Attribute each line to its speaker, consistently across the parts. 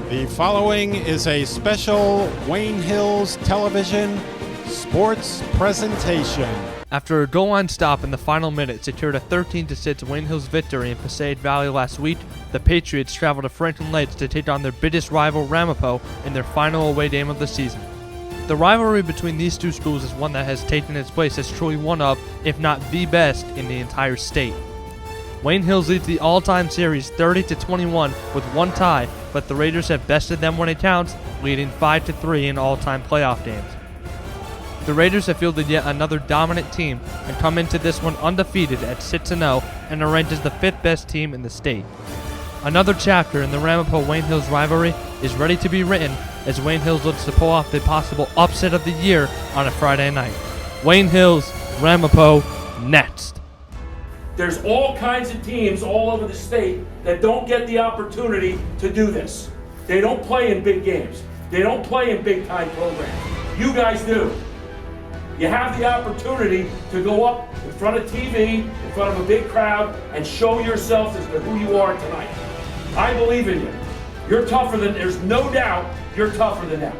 Speaker 1: The following is a special Wayne Hills Television sports presentation.
Speaker 2: After a goal line stop in the final minute secured a 13-6 Wayne Hills victory in Passaic Valley last week, the Patriots traveled to Franklin Lakes to take on their biggest rival Ramapo in their final away game of the season. The rivalry between these two schools is one that has taken its place as truly one of, if not the best, in the entire state. Wayne Hills leads the all-time series 30-21 with one tie, but the Raiders have bested them when it counts, leading 5-3 in all-time playoff games. The Raiders have fielded yet another dominant team and come into this one undefeated at 6-0 and are ranked as the fifth best team in the state. Another chapter in the Ramapo-Wayne Hills rivalry is ready to be written as Wayne Hills looks to pull off the possible upset of the year on a Friday night. Wayne Hills, Ramapo, next.
Speaker 3: There's all kinds of teams all over the state that don't get the opportunity to do this. They don't play in big games. They don't play in big-time programs. You guys do. You have the opportunity to go up in front of TV, in front of a big crowd, and show yourselves as to who you are tonight. I believe in you. You're tougher than, there's no doubt you're tougher than them.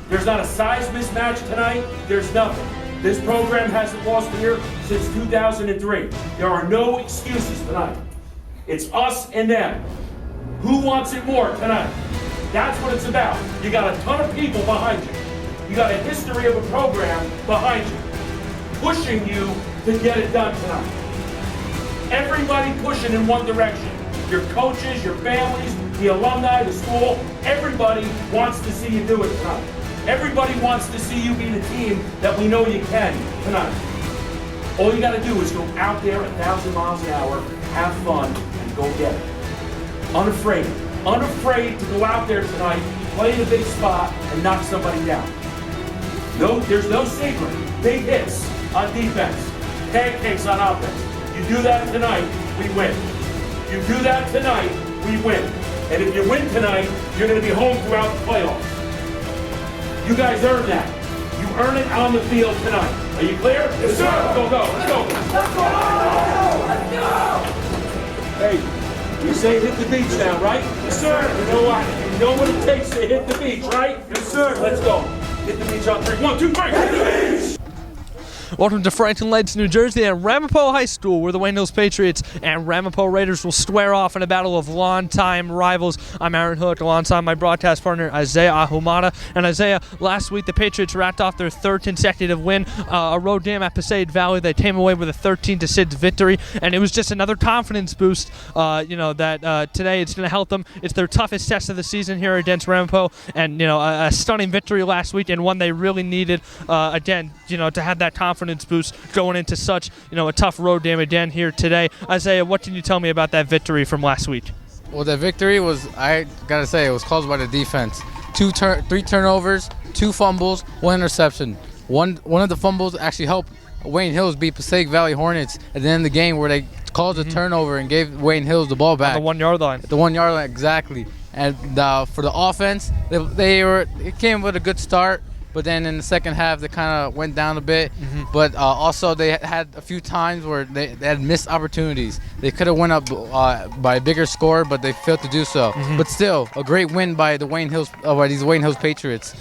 Speaker 3: There's not a size mismatch tonight. There's nothing. This program hasn't lost here since 2003. There are no excuses tonight. It's us and them. Who wants it more tonight? That's what it's about. You got a ton of people behind you. You got a history of a program behind you, pushing you to get it done tonight. Everybody pushing in one direction. Your coaches, your families, the alumni, the school, everybody wants to see you do it tonight. Everybody wants to see you be the team that we know you can tonight. All you got to do is go out there 1,000 miles an hour, have fun, and go get it. Unafraid. Unafraid to go out there tonight, play in a big spot, and knock somebody down. No, there's no secret. Big hits on defense, pancakes on offense. You do that tonight, we win. You do that tonight, we win. And if you win tonight, you're going to be home throughout the playoffs. You guys earn that. You earn it on the field tonight. Are you clear? Yes, sir. Let's go. Let's go. Let's go. Hey, you say hit the beach now, right? Yes, sir. You know what? You know what it takes to hit the beach, right? Yes, sir. Let's go. Hit the beach on 3. 1, 2, 3. Hit the beach.
Speaker 2: Welcome to Franklin Lakes, New Jersey at Ramapo High School, where the Wayne Hills Patriots and Ramapo Raiders will square off in a battle of longtime rivals. I'm Aaron Hook, alongside my broadcast partner, Isaiah Ahumada. And Isaiah, last week the Patriots wrapped off their third consecutive win, a road game at Passaic Valley. They came away with a 13-6 victory, and it was just another confidence boost, that today it's going to help them. It's their toughest test of the season here against Ramapo, and, a stunning victory last week, and one they really needed, to have that confidence boost going into such, a tough road game again here today. Isaiah, what can you tell me about that victory from last week?
Speaker 4: Well, that victory was, I gotta say, it was caused by the defense. 3 turnovers, 2 fumbles, 1 interception. One of the fumbles actually helped Wayne Hills beat Passaic Valley Hornets at the end of the game, where they caused a turnover and gave Wayne Hills the ball back.
Speaker 2: On the 1 yard line.
Speaker 4: At the 1 yard line, exactly. And for the offense, it came with a good start. But then in the second half, they kind of went down a bit. But also, they had a few times where they had missed opportunities. They could have went up by a bigger score, but they failed to do so. But still, a great win by the Wayne Hills, by these Wayne Hills Patriots.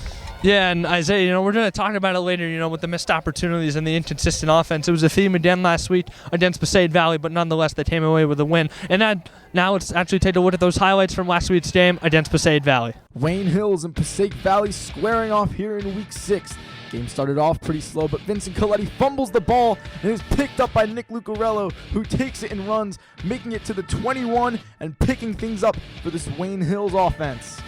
Speaker 2: Yeah, and Isaiah, we're going to talk about it later, with the missed opportunities and the inconsistent offense. It was a theme again last week against Passaic Valley, but nonetheless, they came away with a win. And now let's actually take a look at those highlights from last week's game against Passaic Valley.
Speaker 5: Wayne Hills and Passaic Valley squaring off here in Week 6. Game started off pretty slow, but Vincent Coletti fumbles the ball and is picked up by Nick Lucarello, who takes it and runs, making it to the 21 and picking things up for this Wayne Hills offense.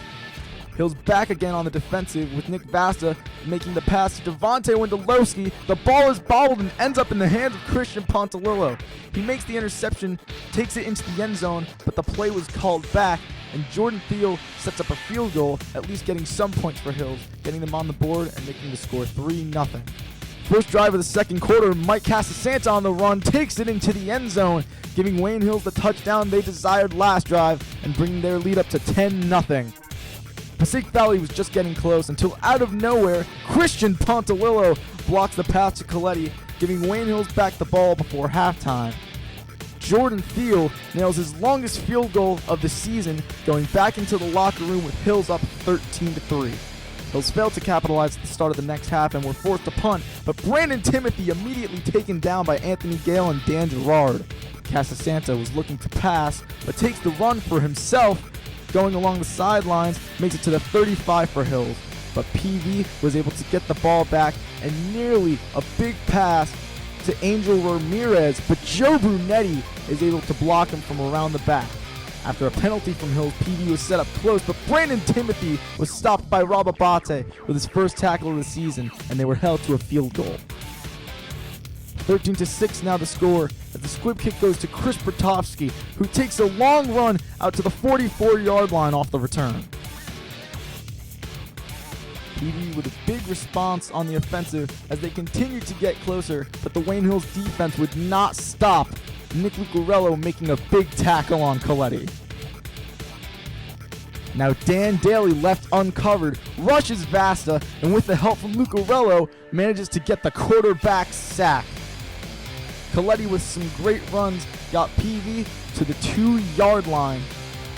Speaker 5: Hills back again on the defensive with Nick Vasta making the pass to Devontae Wendolowski. The ball is bobbled and ends up in the hands of Christian Pontalillo. He makes the interception, takes it into the end zone, but the play was called back, and Jordan Thiel sets up a field goal, at least getting some points for Hills, getting them on the board and making the score 3-0. First drive of the second quarter, Mike Casasanta on the run takes it into the end zone, giving Wayne Hills the touchdown they desired last drive and bringing their lead up to 10-0. Passaic Valley was just getting close until out of nowhere, Christian Pontalillo blocks the pass to Coletti, giving Wayne Hills back the ball before halftime. Jordan Thiel nails his longest field goal of the season, going back into the locker room with Hills up 13-3. Hills failed to capitalize at the start of the next half and were forced to punt, but Brandon Timothy immediately taken down by Anthony Gale and Dan Gerard. Casasanta was looking to pass, but takes the run for himself, going along the sidelines, makes it to the 35 for Hills. But PV was able to get the ball back and nearly a big pass to Angel Ramirez, but Joe Brunetti is able to block him from around the back. After a penalty from Hills, PV was set up close, but Brandon Timothy was stopped by Rababate with his first tackle of the season, and they were held to a field goal. 13-6 now the score, as the squib kick goes to Chris Bertovsky, who takes a long run out to the 44-yard line off the return. PV with a big response on the offensive as they continued to get closer, but the Wayne Hills defense would not stop. Nick Lucarello making a big tackle on Coletti. Now Dan Daly, left uncovered, rushes Vasta, and with the help from Lucarello, manages to get the quarterback sack. Coletti with some great runs got PV to the 2-yard line,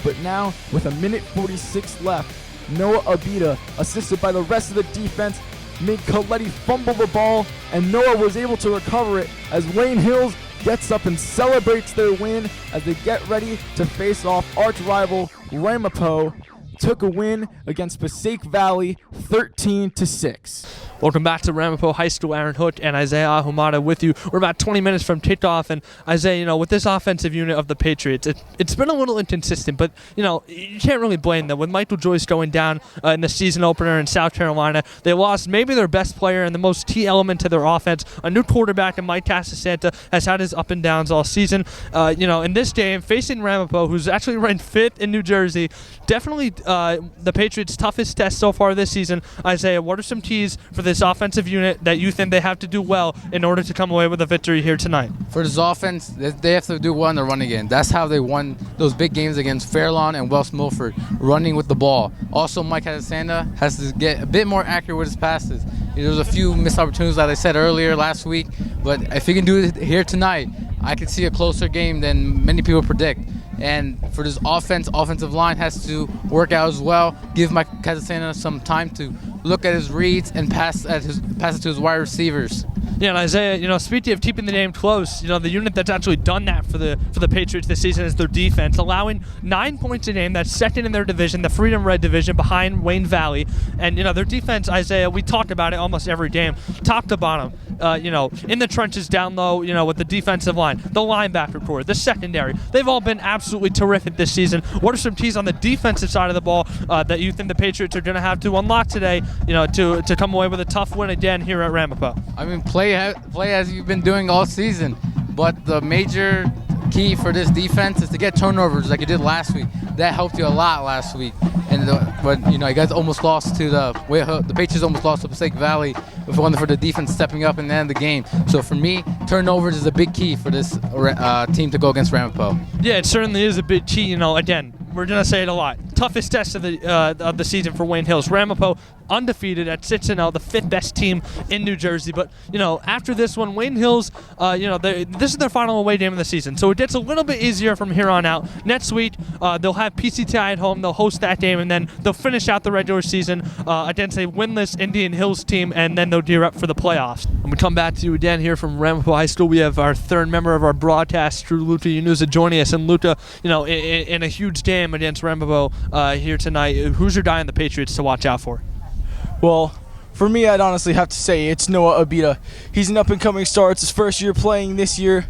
Speaker 5: but now with a minute 46 left, Noah Abita, assisted by the rest of the defense, made Coletti fumble the ball, and Noah was able to recover it as Wayne Hills gets up and celebrates their win as they get ready to face off arch rival Ramapo. Took a win against Passaic Valley 13-6.
Speaker 2: Welcome back to Ramapo High School. Aaron Hook and Isaiah Ahumada with you. We're about 20 minutes from kickoff, and Isaiah, with this offensive unit of the Patriots, it's been a little inconsistent, but, you can't really blame them. With Michael Joyce going down in the season opener in South Carolina, they lost maybe their best player and the most key element to their offense. A new quarterback in Mike Casasanta has had his up and downs all season. In this game, facing Ramapo, who's actually ranked 5th in New Jersey, definitely the Patriots' toughest test so far this season. Isaiah, what are some keys for this offensive unit that you think they have to do well in order to come away with a victory here tonight?
Speaker 4: For this offense, they have to do well in the running game. That's how they won those big games against Fairlawn and West Milford, running with the ball. Also, Mike Casasanta has to get a bit more accurate with his passes. There was a few missed opportunities, like I said earlier last week, but if he can do it here tonight, I could see a closer game than many people predict. And for this offensive line has to work out as well. Give Mike Casasanta some time to look at his reads and pass it to his wide receivers.
Speaker 2: Yeah, and Isaiah, speaking of keeping the game close, the unit that's actually done that for the Patriots this season is their defense, allowing 9 points a game. That's second in their division, the Freedom Red division, behind Wayne Valley. And their defense, Isaiah, we talked about it almost every game, top to bottom. In the trenches down low, with the defensive line, the linebacker core, the secondary, they've all been absolutely terrific this season. What are some keys on the defensive side of the ball that you think the Patriots are going to have to unlock today, to come away with a tough win again here at Ramapo?
Speaker 4: I mean, play as you've been doing all season, but the major key for this defense is to get turnovers like you did last week. That helped you a lot last week. But you guys almost lost to the Patriots almost lost to Passaic Valley if it wasn't for the defense stepping up in the end of the game. So for me, turnovers is a big key for this team to go against Ramapo.
Speaker 2: Yeah, it certainly is a big key. Again, we're gonna say it a lot. Toughest test of the season for Wayne Hills. Ramapo undefeated at 6-0, the 5th best team in New Jersey. But after this one, Wayne Hills, this is their final away game of the season, so it gets a little bit easier from here on out. Next week, they'll have PCTI at home. They'll host that game, and then they'll finish out the regular season against a winless Indian Hills team, and then they'll gear up for the playoffs. When we come back to you again here from Ramapo High School, we have our third member of our broadcast crew, Luca Yanuzzi, joining us. And Luca, in a huge game against Ramapo here tonight, who's your guy on the Patriots to watch out for?
Speaker 6: Well, for me, I'd honestly have to say it's Noah Abita. He's an up-and-coming star. It's his first year playing this year,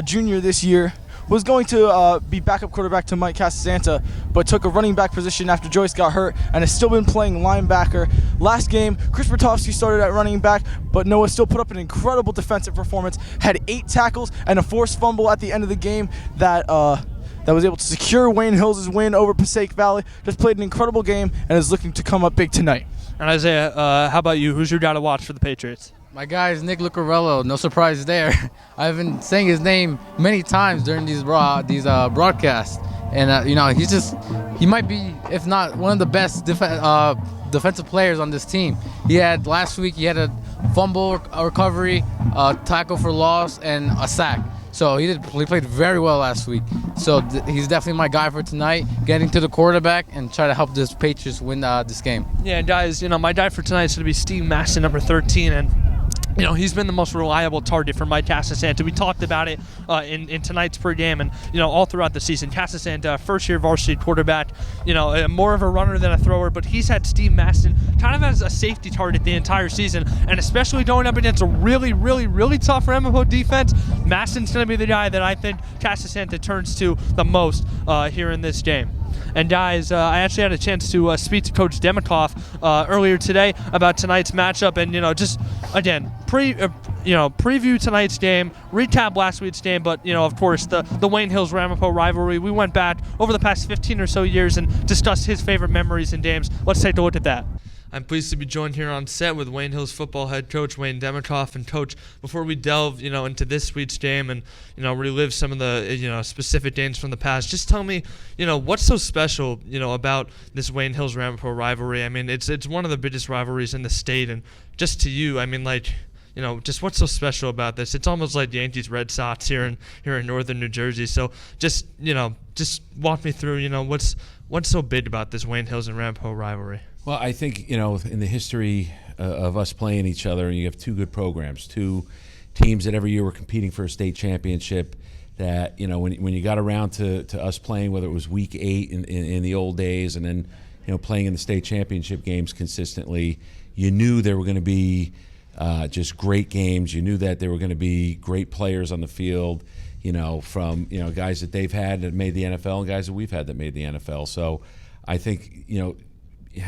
Speaker 6: junior this year. Was going to be backup quarterback to Mike Casasanta, but took a running back position after Joyce got hurt, and has still been playing linebacker. Last game, Chris Bertovsky started at running back, but Noah still put up an incredible defensive performance, had 8 tackles and a forced fumble at the end of the game that was able to secure Wayne Hills' win over Passaic Valley. Just played an incredible game and is looking to come up big tonight.
Speaker 2: And Isaiah, how about you? Who's your guy to watch for the Patriots?
Speaker 4: My guy is Nick Lucarello. No surprise there. I've been saying his name many times during these broadcasts, and he might be, if not one of the best defensive players on this team. Last week he had a fumble recovery, tackle for loss, and a sack. So he played very well last week. So he's definitely my guy for tonight, getting to the quarterback and try to help this Patriots win this game.
Speaker 2: Yeah, guys, my guy for tonight is going to be Steve Maston, number 13, and he's been the most reliable target for Mike Casasanta. We talked about it in tonight's pregame and, all throughout the season. Casasanta, first-year varsity quarterback, more of a runner than a thrower, but he's had Steve Maston kind of as a safety target the entire season, and especially going up against a really, really, really tough Ramapo defense, Maston's going to be the guy that I think Casasanta turns to the most here in this game. And guys, I actually had a chance to speak to Coach Demikoff earlier today about tonight's matchup, and just again preview tonight's game, recap last week's game, but of course the Wayne Hills Ramapo rivalry. We went back over the past 15 or so years and discussed his favorite memories and games. Let's take a look at that. I'm pleased to be joined here on set with Wayne Hills football head coach Wayne Demikoff. And Coach, before we delve, into this week's game and, relive some of the, specific games from the past, just tell me, what's so special, about this Wayne Hills Ramapo rivalry? I mean, it's one of the biggest rivalries in the state, and just to you, I mean, just what's so special about this? It's almost like Yankees Red Sox here in northern New Jersey. So just walk me through, what's so big about this Wayne Hills and Ramapo rivalry.
Speaker 7: Well, I think, in the history of us playing each other, you have two good programs, two teams that every year were competing for a state championship that, when you got around to us playing, whether it was week 8 in the old days and then, playing in the state championship games consistently, you knew there were going to be just great games. You knew that there were going to be great players on the field, from, guys that they've had that made the NFL and guys that we've had that made the NFL. So I think,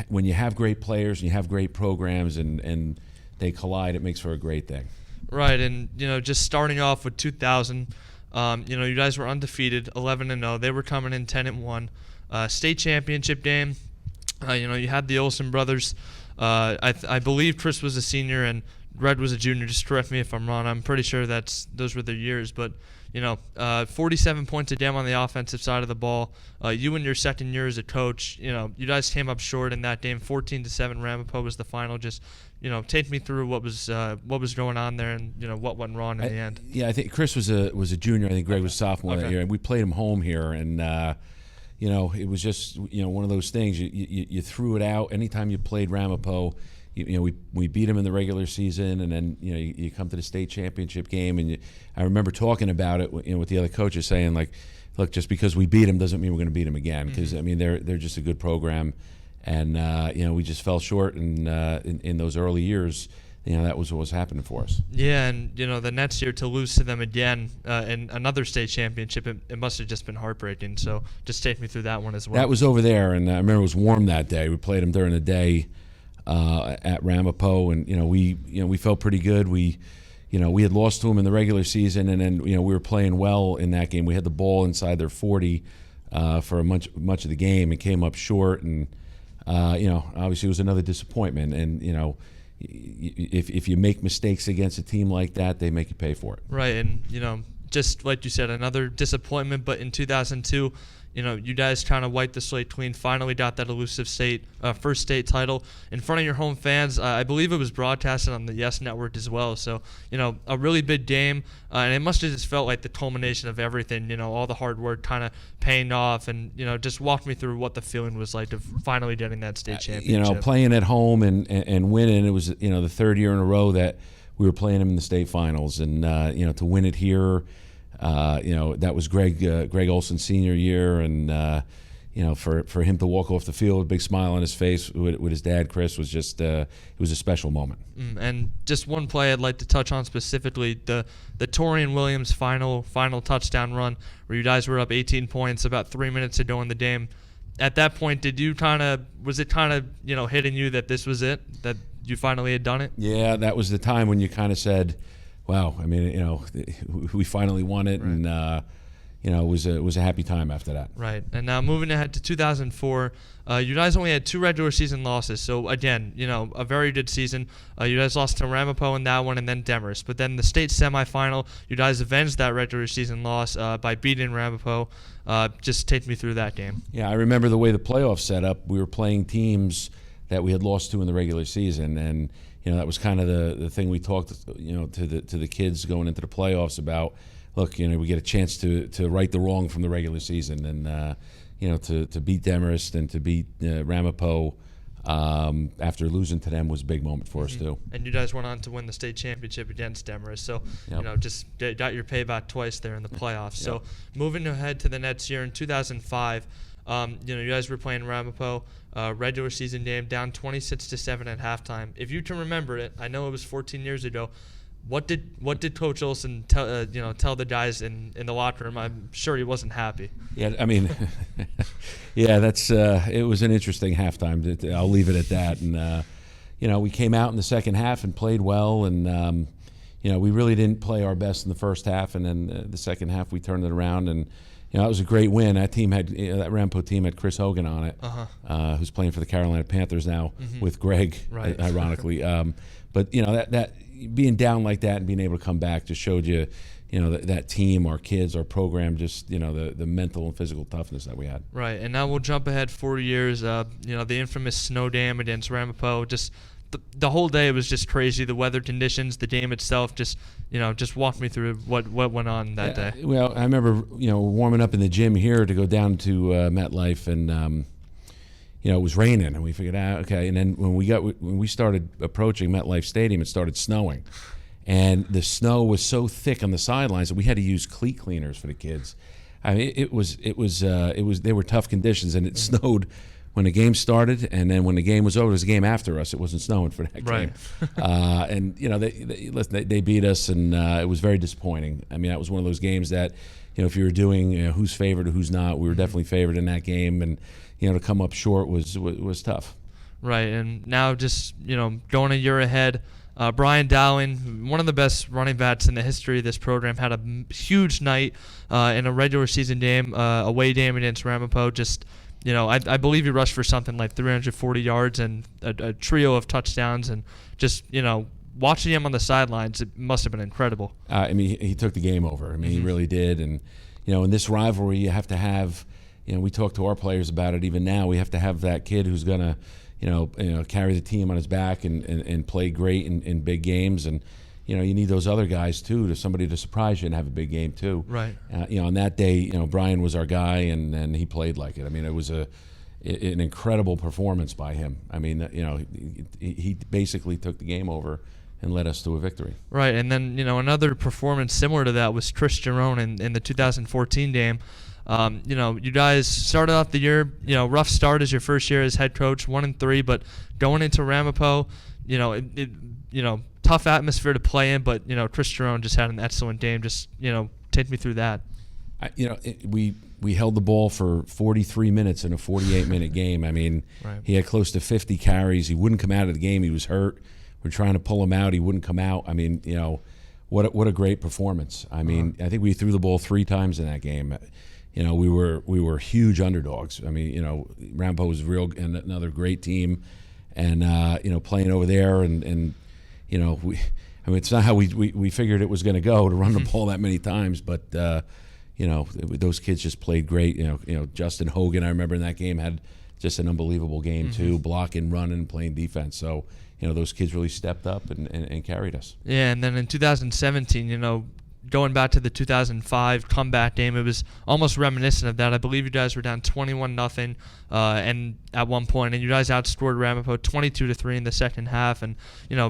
Speaker 7: when you have great players and you have great programs and they collide, it makes for a great thing.
Speaker 2: Right, and just starting off with 2000, you guys were undefeated, 11-0. They were coming in 10-1. State championship game. You had the Olsen brothers. I believe Chris was a senior and Red was a junior. Just correct me if I'm wrong. I'm pretty sure those were their years, but. 47 points a game on the offensive side of the ball. You in your second year as a coach, you guys came up short in that game. 14-7. Ramapo was the final. Just, take me through what was going on there and what went wrong in the end.
Speaker 7: Yeah, I think Chris was a junior. I think Greg was sophomore that year, and we played him home here, and it was just one of those things. You threw it out anytime you played Ramapo. We beat them in the regular season, and then you come to the state championship game, and I remember talking about it with the other coaches, saying like, look, just because we beat them doesn't mean we're going to beat them again, because I mean they're just a good program, and we just fell short in those early years. That was what was happening for us.
Speaker 2: Yeah, and the next year to lose to them again in another state championship, it must have just been heartbreaking. So just take me through that one as well.
Speaker 7: That was over there, and I remember it was warm that day. We played them during the day. At Ramapo, and we felt pretty good. We had lost to them in the regular season, and then we were playing well in that game. We had the ball inside their 40 for much of the game and came up short, and obviously it was another disappointment. And if you make mistakes against a team like that, they make you pay for it.
Speaker 2: Right, and just like you said, another disappointment. But in 2002. You guys kind of wiped the slate clean, finally got that elusive first state title in front of your home fans. I believe it was broadcasted on the Yes Network as well. So, a really big game, and it must have just felt like the culmination of everything, all the hard work kind of paying off, and, just walk me through what the feeling was like of finally getting that state championship.
Speaker 7: Playing at home and winning. It was, the third year in a row that we were playing them in the state finals, and, to win it here. That was Greg Olsen's senior year, and for him to walk off the field with a big smile on his face with his dad Chris was just it was a special moment.
Speaker 2: And just one play I'd like to touch on specifically, the Torian Williams final touchdown run where you guys were up 18 points about 3 minutes to go in the game. At that point, was it hitting you that this was it, that you finally had done it?
Speaker 7: Yeah, that was the time when you kind of said, wow, I mean, we finally won it, right. And it was a happy time after that.
Speaker 2: Right, and now moving ahead to 2004, you guys only had 2 regular season losses. So again, a very good season. You guys lost to Ramapo in that one, and then Demers. But then the state semifinal, you guys avenged that regular season loss by beating Ramapo. Just take me through that game.
Speaker 7: Yeah, I remember the way the playoffs set up. We were playing teams that we had lost to in the regular season, and that was kind of the thing we talked to the kids going into the playoffs about. look, we get a chance to right the wrong from the regular season, and to beat Demarest and to beat Ramapo after losing to them was a big moment for us too.
Speaker 2: And you guys went on to win the state championship against Demarest, so just got your payback twice there in the playoffs. So moving ahead to the next year in 2005, you guys were playing Ramapo, regular season game, down 26-7 at halftime. If you can remember it, I know it was 14 years ago. What did Coach Olson tell the guys in the locker room? I'm sure he wasn't happy.
Speaker 7: Yeah, I mean, that's it was an interesting halftime. I'll leave it at that. And we came out in the second half and played well, and we really didn't play our best in the first half, and then the second half we turned it around, and that was a great win. That team had that Ramapo team had Chris Hogan on it, who's playing for the Carolina Panthers now with Greg,
Speaker 2: right.
Speaker 7: Ironically. But that being down like that and being able to come back just showed you, that team, our kids, our program, just the mental and physical toughness that we had.
Speaker 2: Right, and now we'll jump ahead 4 years. The infamous snow dam against Ramapo. Just the whole day was just crazy. The weather conditions, the game itself. Just walk me through what went on that day.
Speaker 7: Well, I remember warming up in the gym here to go down to MetLife, and it was raining, and we figured out okay. And then when we started approaching MetLife Stadium, it started snowing, and the snow was so thick on the sidelines that we had to use cleat cleaners for the kids. I mean, they were tough conditions, and it snowed when the game started, and then when the game was over, it was a game after us. It wasn't snowing for that game, and they beat us, and it was very disappointing. I mean, that was one of those games that, if you were doing who's favored or who's not, we were definitely favored in that game, and to come up short was tough. Right,
Speaker 2: and now just going a year ahead. Brian Dowling, one of the best running backs in the history of this program, had a huge night in a regular season game, away game against Ramapo. Just I believe he rushed for something like 340 yards and a trio of touchdowns, and just watching him on the sidelines, it must have been incredible.
Speaker 7: I mean, he took the game over. I mean, he really did. And in this rivalry, you have to have. We talk to our players about it even now. We have to have that kid who's gonna, carry the team on his back and play great in big games. And you need those other guys too, somebody to surprise you and have a big game too.
Speaker 2: Right.
Speaker 7: On that day, Brian was our guy, and he played like it. I mean, it was an incredible performance by him. I mean, he basically took the game over and led us to a victory.
Speaker 2: Right, and then another performance similar to that was Chris Jerome in the 2014 game. You guys started off the year, rough start as your first year as head coach, 1-3, but going into Ramapo, tough atmosphere to play in, but Chris Jerome just had an excellent game. Just take me through that.
Speaker 7: We held the ball for 43 minutes in a 48-minute game. I mean,
Speaker 2: right.
Speaker 7: He had close to 50 carries. He wouldn't come out of the game. He was hurt. We're trying to pull him out. He wouldn't come out. I mean, what a great performance. I mean, I think we threw the ball 3 times in that game. We were huge underdogs. I mean, Ramapo was and another great team, and playing over there, and it's not how we figured it was going to go to run the ball that many times, but those kids just played great. Justin Hogan, I remember in that game, had just an unbelievable game too, blocking, running, playing defense. So those kids really stepped up and carried us.
Speaker 2: Yeah, and then in 2017, going back to the 2005 comeback game, it was almost reminiscent of that. I believe you guys were down 21-0, and at one point, and you guys outscored Ramapo 22-3 in the second half. And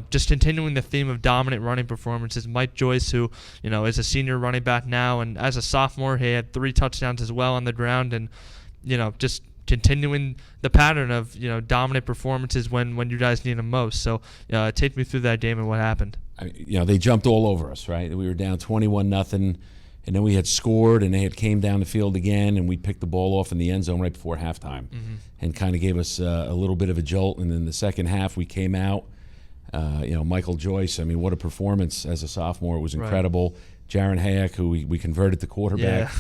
Speaker 2: just continuing the theme of dominant running performances, Mike Joyce, who is a senior running back now, and as a sophomore, he had 3 touchdowns as well on the ground, and just continuing the pattern of dominant performances when you guys need them most. So take me through that game and what happened.
Speaker 7: They jumped all over us, right? We were down 21-0, and then we had scored, and they had came down the field again, and we picked the ball off in the end zone right before halftime, and kind of gave us a little bit of a jolt. And then the second half, we came out. Michael Joyce, I mean, what a performance as a sophomore. It was incredible. Right. Jaron Hayek, who we converted to quarterback,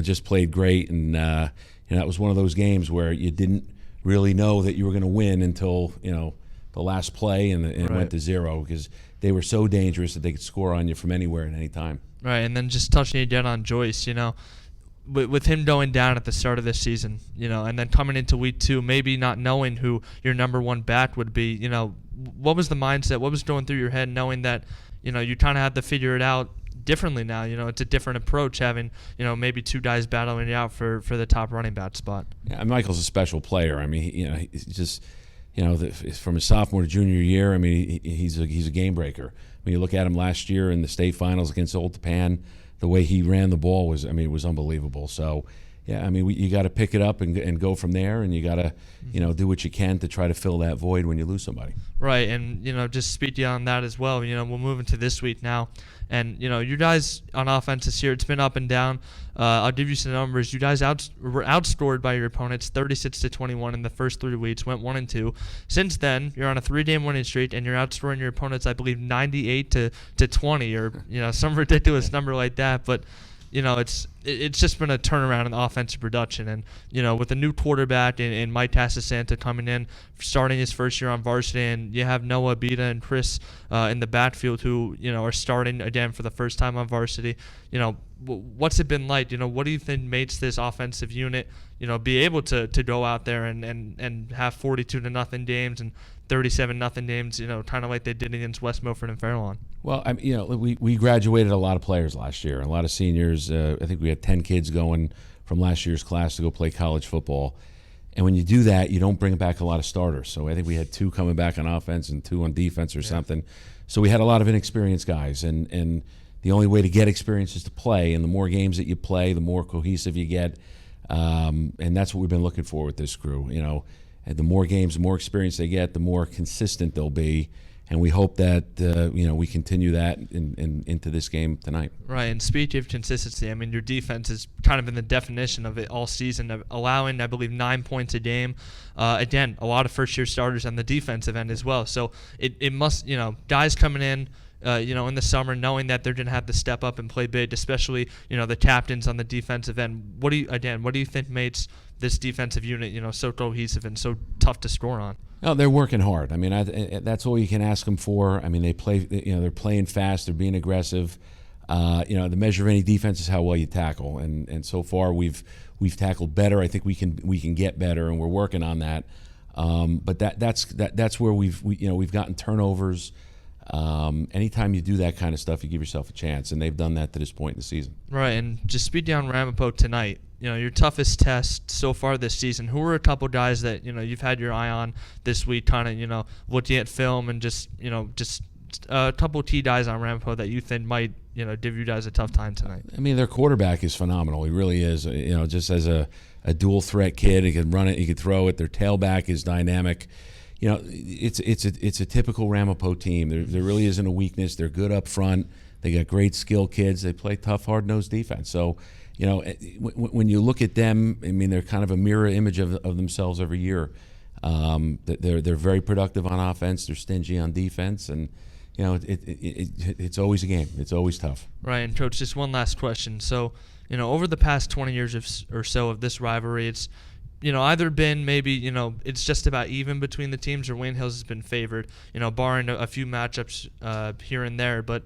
Speaker 7: just played great. And, that was one of those games where you didn't really know that you were going to win until, the last play and it went to 0, because they were so dangerous that they could score on you from anywhere at any time.
Speaker 2: Right, and then just touching again on Joyce, with him going down at the start of this season, and then coming into week 2, maybe not knowing who your number 1 back would be, what was the mindset? What was going through your head knowing that, you kind of had to figure it out differently now. It's a different approach having, maybe two guys battling it out for the top running back spot.
Speaker 7: Yeah, Michael's a special player. I mean, he's just, from his sophomore to junior year, I mean, he's a game breaker. When you look at him last year in the state finals against Old Japan, the way he ran the ball was unbelievable. So, yeah, I mean, you got to pick it up and go from there, and you got to, do what you can to try to fill that void when you lose somebody.
Speaker 2: Right, and, just speak to you on that as well. We'll move into this week now. And, you guys on offense this year, it's been up and down. I'll give you some numbers. You guys were outscored by your opponents 36-21 in the first 3 weeks, went 1-2. Since then, you're on a 3-game winning streak, and you're outscoring your opponents, I believe, 98-20 or, some ridiculous number like that. But, it's just been a turnaround in offensive production. And, with a new quarterback and Mike Casasanta coming in, starting his first year on varsity, and you have Noah Abita and Chris in the backfield who, are starting again for the first time on varsity. What's it been like? What do you think makes this offensive unit, be able to go out there and have 42-0 games and 37-0 games, kind of like they did against West Milford and Fairlawn?
Speaker 7: Well, we graduated a lot of players last year, a lot of seniors. I think we had 10 kids going from last year's class to go play college football. And when you do that, you don't bring back a lot of starters. So I think we had 2 coming back on offense and 2 on defense or something. So we had a lot of inexperienced guys. And the only way to get experience is to play. And the more games that you play, the more cohesive you get. And that's what we've been looking for with this crew. And the more games, the more experience they get, the more consistent they'll be. And we hope that we continue that into this game tonight.
Speaker 2: Right, and speaking of consistency, I mean, your defense has kind of been the definition of it all season, of allowing, I believe, 9 points a game. Again, a lot of first-year starters on the defensive end as well. So it must, guys coming in, in the summer, knowing that they're going to have to step up and play big, especially, the captains on the defensive end. What do you think makes this defensive unit, so cohesive and so tough to score on?
Speaker 7: No, they're working hard. I mean, that's all you can ask them for. I mean, they play. They're playing fast. They're being aggressive. The measure of any defense is how well you tackle. And so far, we've tackled better. I think we can get better, and we're working on that. But that's where we've gotten turnovers. Anytime you do that kind of stuff, you give yourself a chance, and they've done that to this point in the season.
Speaker 2: Right, and just speed down Ramapo tonight. Your toughest test so far this season. Who are a couple guys that you've had your eye on this week, kind of looking at film and just a couple key guys on Ramapo that you think might give you guys a tough time tonight? I
Speaker 7: mean, their quarterback is phenomenal. He really is. Just as a dual threat kid, he can run it, he can throw it. Their tailback is dynamic. It's a typical Ramapo team. There really isn't a weakness. They're good up front. They got great skill kids. They play tough, hard-nosed defense. So, when you look at them, I mean, they're kind of a mirror image of themselves every year. They're very productive on offense. They're stingy on defense, and it's always a game. It's always tough.
Speaker 2: Right, and Coach, just one last question. So, over the past 20 years or so of this rivalry, it's either been maybe, it's just about even between the teams, or Wayne Hills has been favored, barring a few matchups here and there. But,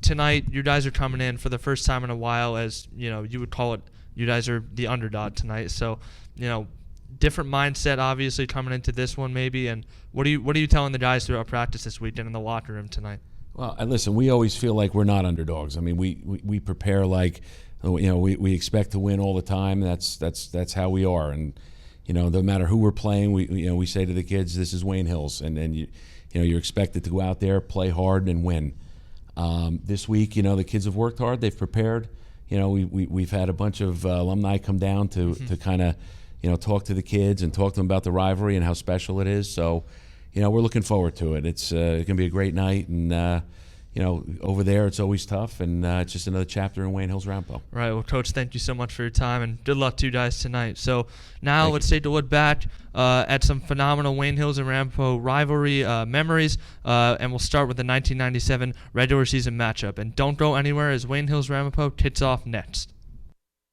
Speaker 2: tonight you guys are coming in for the first time in a while as, you would call it, you guys are the underdog tonight. So, different mindset obviously coming into this one maybe. And what are you telling the guys throughout practice this weekend in the locker room tonight? Well,
Speaker 7: listen, we always feel like we're not underdogs. I mean, we prepare like, we expect to win all the time. That's how we are. And no matter who we're playing, we say to the kids, this is Wayne Hills, and you're expected to go out there, play hard, and win. This week, the kids have worked hard. They've prepared. We've had a bunch of alumni come down to kind of talk to the kids and talk to them about the rivalry and how special it is. So we're looking forward to it. It's going to be a great night, and over there it's always tough, and it's just another chapter in Wayne Hills Ramapo.
Speaker 2: Right. Well, Coach, thank you so much for your time, and good luck to you guys tonight. So now let's take a look back at some phenomenal Wayne Hills and Ramapo rivalry memories, and we'll start with the 1997 regular season matchup. And don't go anywhere as Wayne Hills Ramapo kicks off next.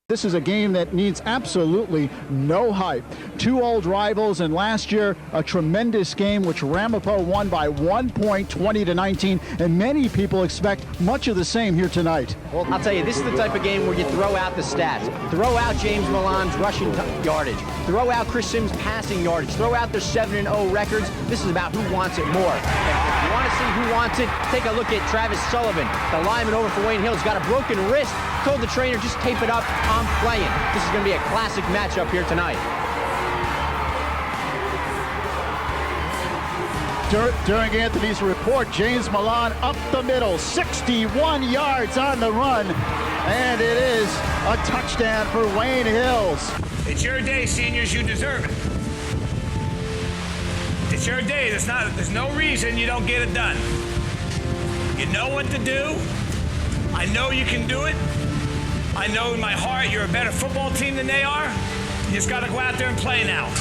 Speaker 8: This is a game that needs absolutely no hype. Two old rivals, and last year a tremendous game which Ramapo won by 1 point, 20-19, and many people expect much of the same here tonight.
Speaker 9: Well, I'll tell you, this is the type of game where you throw out the stats. Throw out James Milan's rushing yardage. Throw out Chris Sims' passing yardage. Throw out their 7-0 records. This is about who wants it more. You want to see who wants it? Take a look at Travis Sullivan, the lineman over for Wayne Hills. Got a broken wrist. Told the trainer, just tape it up. I'm playing. This is going to be a classic matchup here tonight.
Speaker 8: During Anthony's report, James Milan up the middle, 61 yards on the run, and it is a touchdown for Wayne Hills.
Speaker 10: It's your day, seniors. You deserve it. It's your day. There's no reason you don't get it done. You know what to do. I know you can do it. I know in my heart you're a better football team than they are. You just got to go out there and play now.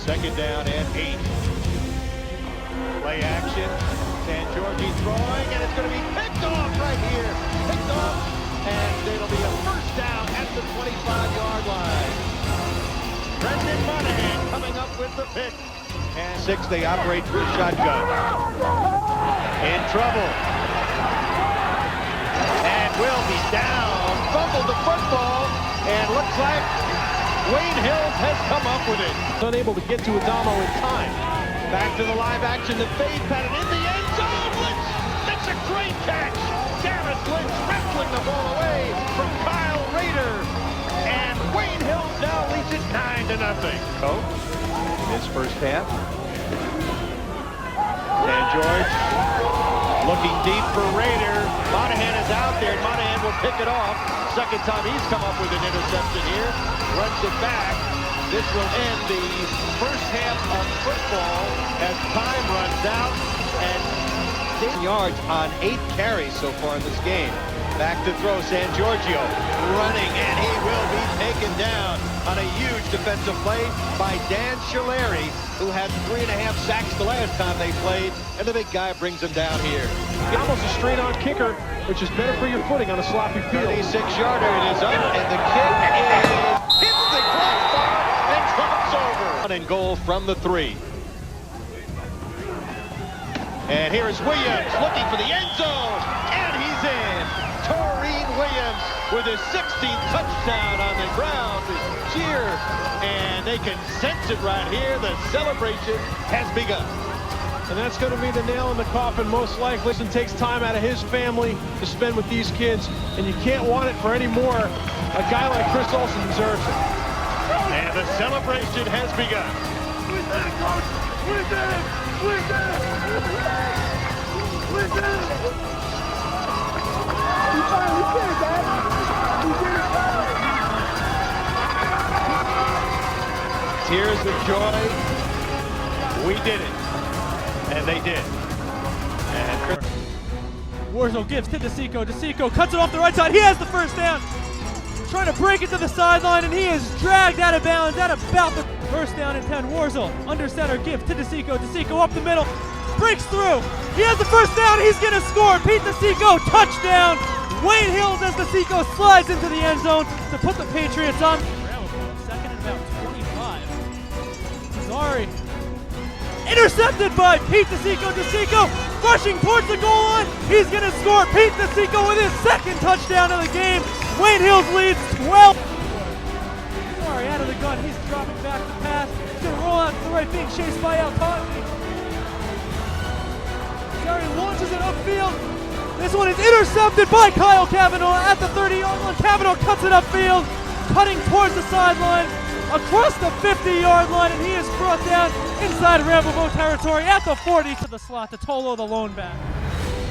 Speaker 11: Second down and 8. Play action. San Giorgi throwing, and it's going to be picked off right here. Picked off, and it'll be a first down at the 25-yard line. Brendan Monahan coming up with the pick. And 6, they operate through shotgun. In trouble. And will be down. Fumbled the football, and looks like Wayne Hills has come up with it. Unable to get to Adamo in time. Back to the live action, the fade pattern in the end zone. Lynch makes a great catch. Gareth Lynch wrestling the ball away from Kyle Rader. And Wayne Hills now leads it 9-0. In his first half. San George looking deep for Rader. Monahan is out there. Monahan will pick it off. Second time he's come up with an interception here. Runs it back. This will end the first half of football as time runs out. And 10 yards on 8 carries so far in this game. Back to throw, San Giorgio running, and he will be taken down on a huge defensive play by Dan Shalari, who had 3.5 sacks the last time they played, and the big guy brings him down here.
Speaker 12: Almost a straight-on kicker, which is better for your footing on a sloppy field.
Speaker 11: 36-yarder, it is up, and the kick hits the crossbar and drops over. And goal from the 3. And here is Williams looking for the end zone, and he's in. Taurine Williams with his 16th touchdown on the ground. This cheer, and they can sense it right here. The celebration has begun.
Speaker 12: And that's going to be the nail in the coffin, most likely. Listen, takes time out of his family to spend with these kids, and you can't want it for any more. A guy like Chris Olsen deserves it.
Speaker 11: And the celebration has begun.
Speaker 13: We did it, Coach! We did it! We did it! We did it! We finally did it, Dad! We did it, Dad!
Speaker 11: Tears of joy. We did it. And they did. And
Speaker 2: Warzel gives to DeSico. DeSico cuts it off the right side. He has the first down. Trying to break it to the sideline, and he is dragged out of bounds at about the first down and 10. Warzel under center gives to DeSico. DeSico up the middle. Breaks through. He has the first down. He's going to score. Pete DeSico, touchdown. Wayne Hills as DeSico slides into the end zone to put the Patriots on. Second and about 25. Sorry. Intercepted by Pete DeSico. DeSico rushing towards the goal line. He's going to score. Pete DeSico with his second touchdown of the game. Wayne Hills leads 12. Sorry, out of the gun. He's dropping back to pass. He's going to roll out to the right, being chased by Aliotta. Sorry, launches it
Speaker 14: upfield. This one is intercepted by Kyle Cavanaugh at the 30-yard line. Cavanaugh cuts it upfield, cutting towards the sideline, across the 50-yard line, and he is brought down inside Ramapo territory at the 40 to the slot. Tolo, the lone back.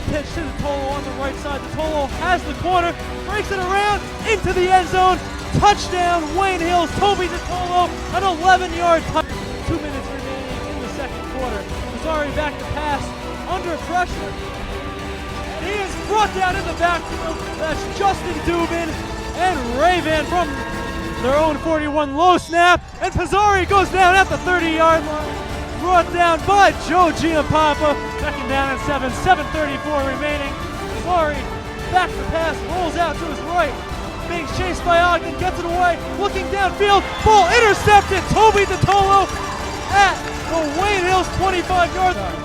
Speaker 14: Pitch to Tolo on the right side. Tolo has the corner, breaks it around into the end zone. Touchdown, Wayne Hills. Toby Tolo, an 11-yard touchdown. 2 minutes remaining in the second quarter. Busacca back to pass, under pressure. And he is brought down in the backfield. That's Justin Dubin and Raven from their own 41. Low snap, and Pizzari goes down at the 30-yard line. Brought down by Joe Giampapa. Second down and 7:34 remaining. Pizzari back to pass, rolls out to his right. Being chased by Ogden, gets it away, looking downfield, ball intercepted. Toby Tolo at the Wayne Hills 25-yard line.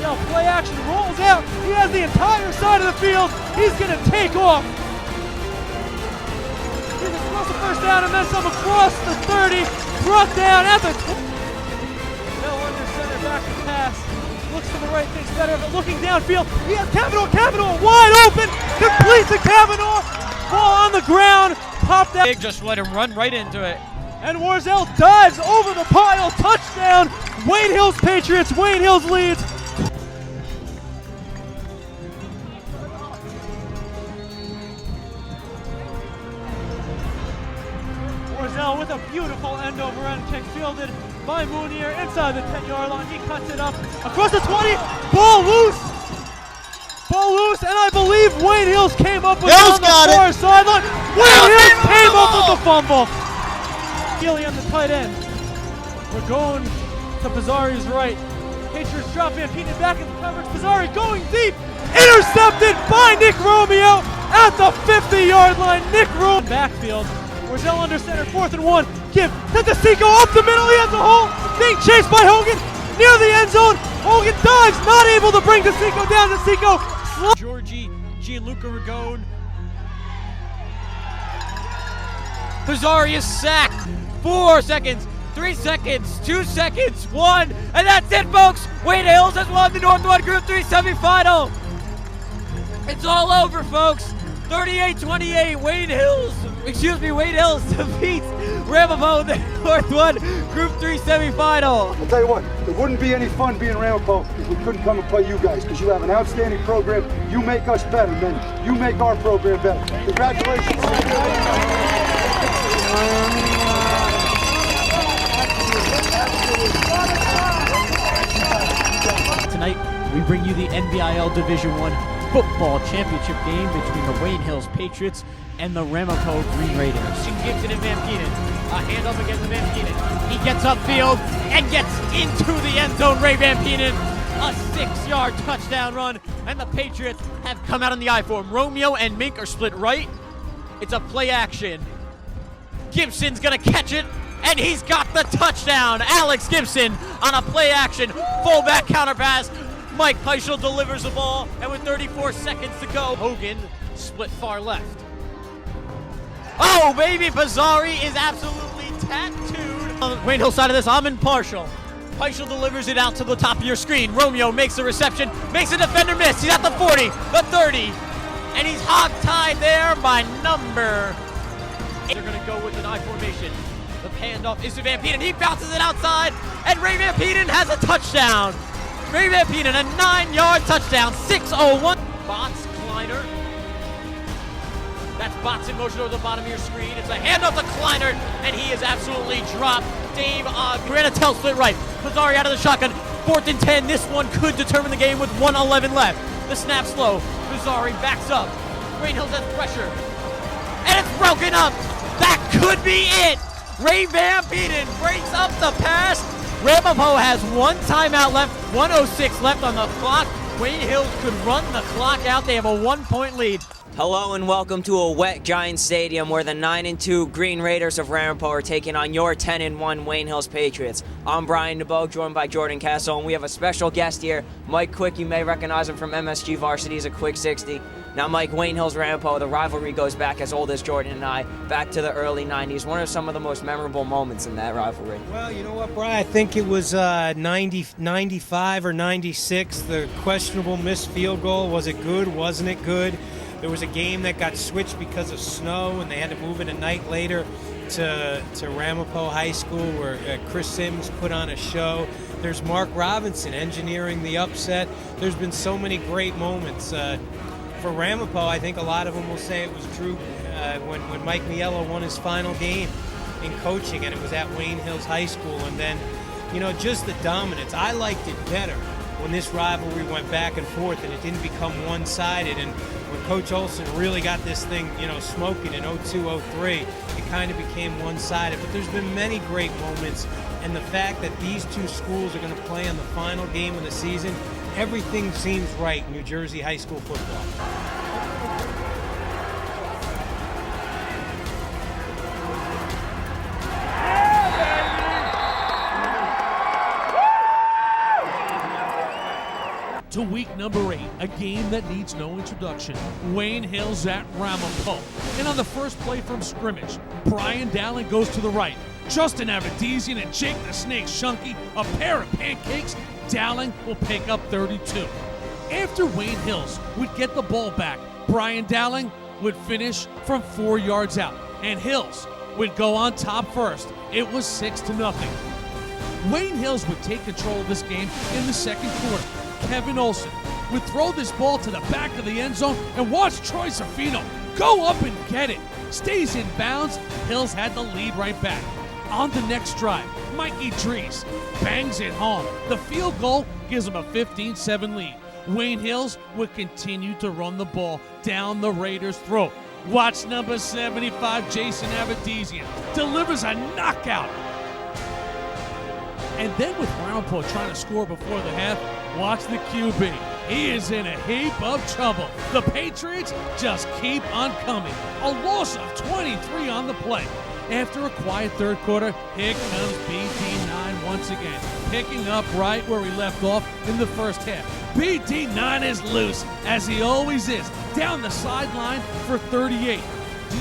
Speaker 14: Now play action, rolls out. He has the entire side of the field. He's going to take off. He's across the first down and then some across the 30. Brought down at the... Bell under center, back to pass. Looks to the right, thinks better of it. Looking downfield. He has Cavanaugh wide open. Complete to Cavanaugh. Ball on the ground. Popped out.
Speaker 15: Just let him run right into it.
Speaker 14: And Warzel dives over the pile. Touchdown. Wayne Hills Patriots. Wayne Hills leads. Warzel with a beautiful end over end kick, fielded by Mounier inside the 10-yard line. He cuts it up across the 20. Ball loose. Ball loose, and I believe Wayne Hills came up with it on the far sideline. Wayne Hills came up with the fumble. Healy on the tight end. We're going to Pizzari's right. Patriots drop in, Peenan back in the coverage. Pizzari going deep. Intercepted by Nick Romeo at the 50-yard line. Nick Romeo backfield. Warzel under center, 4th and 1. Give to DeSico up the middle. He has a hole. Being chased by Hogan near the end zone. Hogan dives, not able to bring DeSico down. DeSico.
Speaker 15: Georgie, Gianluca Ragone. Pizzari is sacked. 4 seconds, 3 seconds, 2 seconds, 1, and that's it, folks. Wayne Hills has won the North 1 Group 3 semifinal. It's all over, folks. 38-28, Wayne Hills defeats Ramapo in the North 1 Group 3 semifinal.
Speaker 16: I'll tell you what, it wouldn't be any fun being Ramapo if we couldn't come and play you guys, because you have an outstanding program. You make us better, man. You make our program better. Congratulations.
Speaker 17: Tonight, we bring you the NBIL Division I football championship game between the Wayne Hills Patriots and the Ramapo Green Raiders.
Speaker 9: Gibson and Van Peenan. A handoff against Van Peenan. He gets upfield and gets into the end zone. Ray Van Peenan, a 6-yard touchdown run, and the Patriots have come out on the I for him. Romeo and Mink are split right. It's a play action. Gibson's gonna catch it, and he's got the touchdown. Alex Gibson on a play action, fullback counter pass. Mike Peischel delivers the ball, and with 34 seconds to go, Hogan split far left. Oh, baby, Pizzari is absolutely tattooed. On the Wayne Hill side of this, I'm impartial. Peischel delivers it out to the top of your screen. Romeo makes the reception, makes a defender miss. He's at the 40, the 30, and he's hog-tied there by number 8. They're gonna go with an I formation. The handoff is to Van Peenan. He bounces it outside, and Ray Van Peenan has a touchdown. Ray Van Peenan, a 9-yard touchdown, 6:01. Bots, Kleiner. That's Bots in motion over the bottom of your screen. It's a handoff to Kleiner, and he is absolutely dropped. Dave Granatel split right. Pizzari out of the shotgun. 4th and 10. This one could determine the game with 1:11 left. The snap slow. Pizzari backs up. Wayne Hills has pressure. And it's broken up. That could be it. Ray Van Peenan breaks up the pass. Ramapo has 1 timeout left, 1:06 left on the clock. Wayne Hills could run the clock out. They have a 1-point lead.
Speaker 18: Hello and welcome to a wet Giant Stadium where the 9-2 Green Raiders of Ramapo are taking on your 10-1 Wayne Hills Patriots. I'm Brian DeBoe, joined by Jordan Castle, and we have a special guest here, Mike Quick. You may recognize him from MSG Varsity. He's a quick 60. Now, Mike, Wayne Hills Ramapo, the rivalry goes back as old as Jordan and I, back to the early 90s. What are some of the most memorable moments in that rivalry?
Speaker 19: Well, you know what, Brian? I think it was 95 or 96. The questionable missed field goal. Was it good? Wasn't it good? There was a game that got switched because of snow, and they had to move it a night later to Ramapo High School, where Chris Sims put on a show. There's Mark Robinson engineering the upset. There's been so many great moments. For Ramapo, I think a lot of them will say it was true when Mike Miele won his final game in coaching, and it was at Wayne Hills High School. And then, you know, just the dominance. I liked it better when this rivalry went back and forth and it didn't become one-sided. And when Coach Olson really got this thing, you know, smoking in 02-03, it kind of became one-sided. But there's been many great moments, and the fact that these two schools are going to play on the final game of the season, everything seems right in New Jersey high school football.
Speaker 20: To week number 8, a game that needs no introduction. Wayne Hills at Ramapo. And on the first play from scrimmage, Brian Dowling goes to the right. Justin Avedisian and Jake the Snake Shunky, a pair of pancakes. Dowling will pick up 32. After Wayne Hills would get the ball back, Brian Dowling would finish from 4 yards out, and Hills would go on top first. It was 6-0. Wayne Hills would take control of this game in the second quarter. Kevin Olson would throw this ball to the back of the end zone, and watch Troy Safino go up and get it. Stays in bounds. Hills had the lead right back. On the next drive, Mikey Dries bangs it home. The field goal gives him a 15-7 lead. Wayne Hills would continue to run the ball down the Raiders' throat. Watch number 75, Jason Avedisian, delivers a knockout. And then with Ramapo trying to score before the half, watch the QB. He is in a heap of trouble. The Patriots just keep on coming. A loss of 23 on the play. After a quiet third quarter, here comes BD9 once again, picking up right where he left off in the first half. BD9 is loose, as he always is, down the sideline for 38.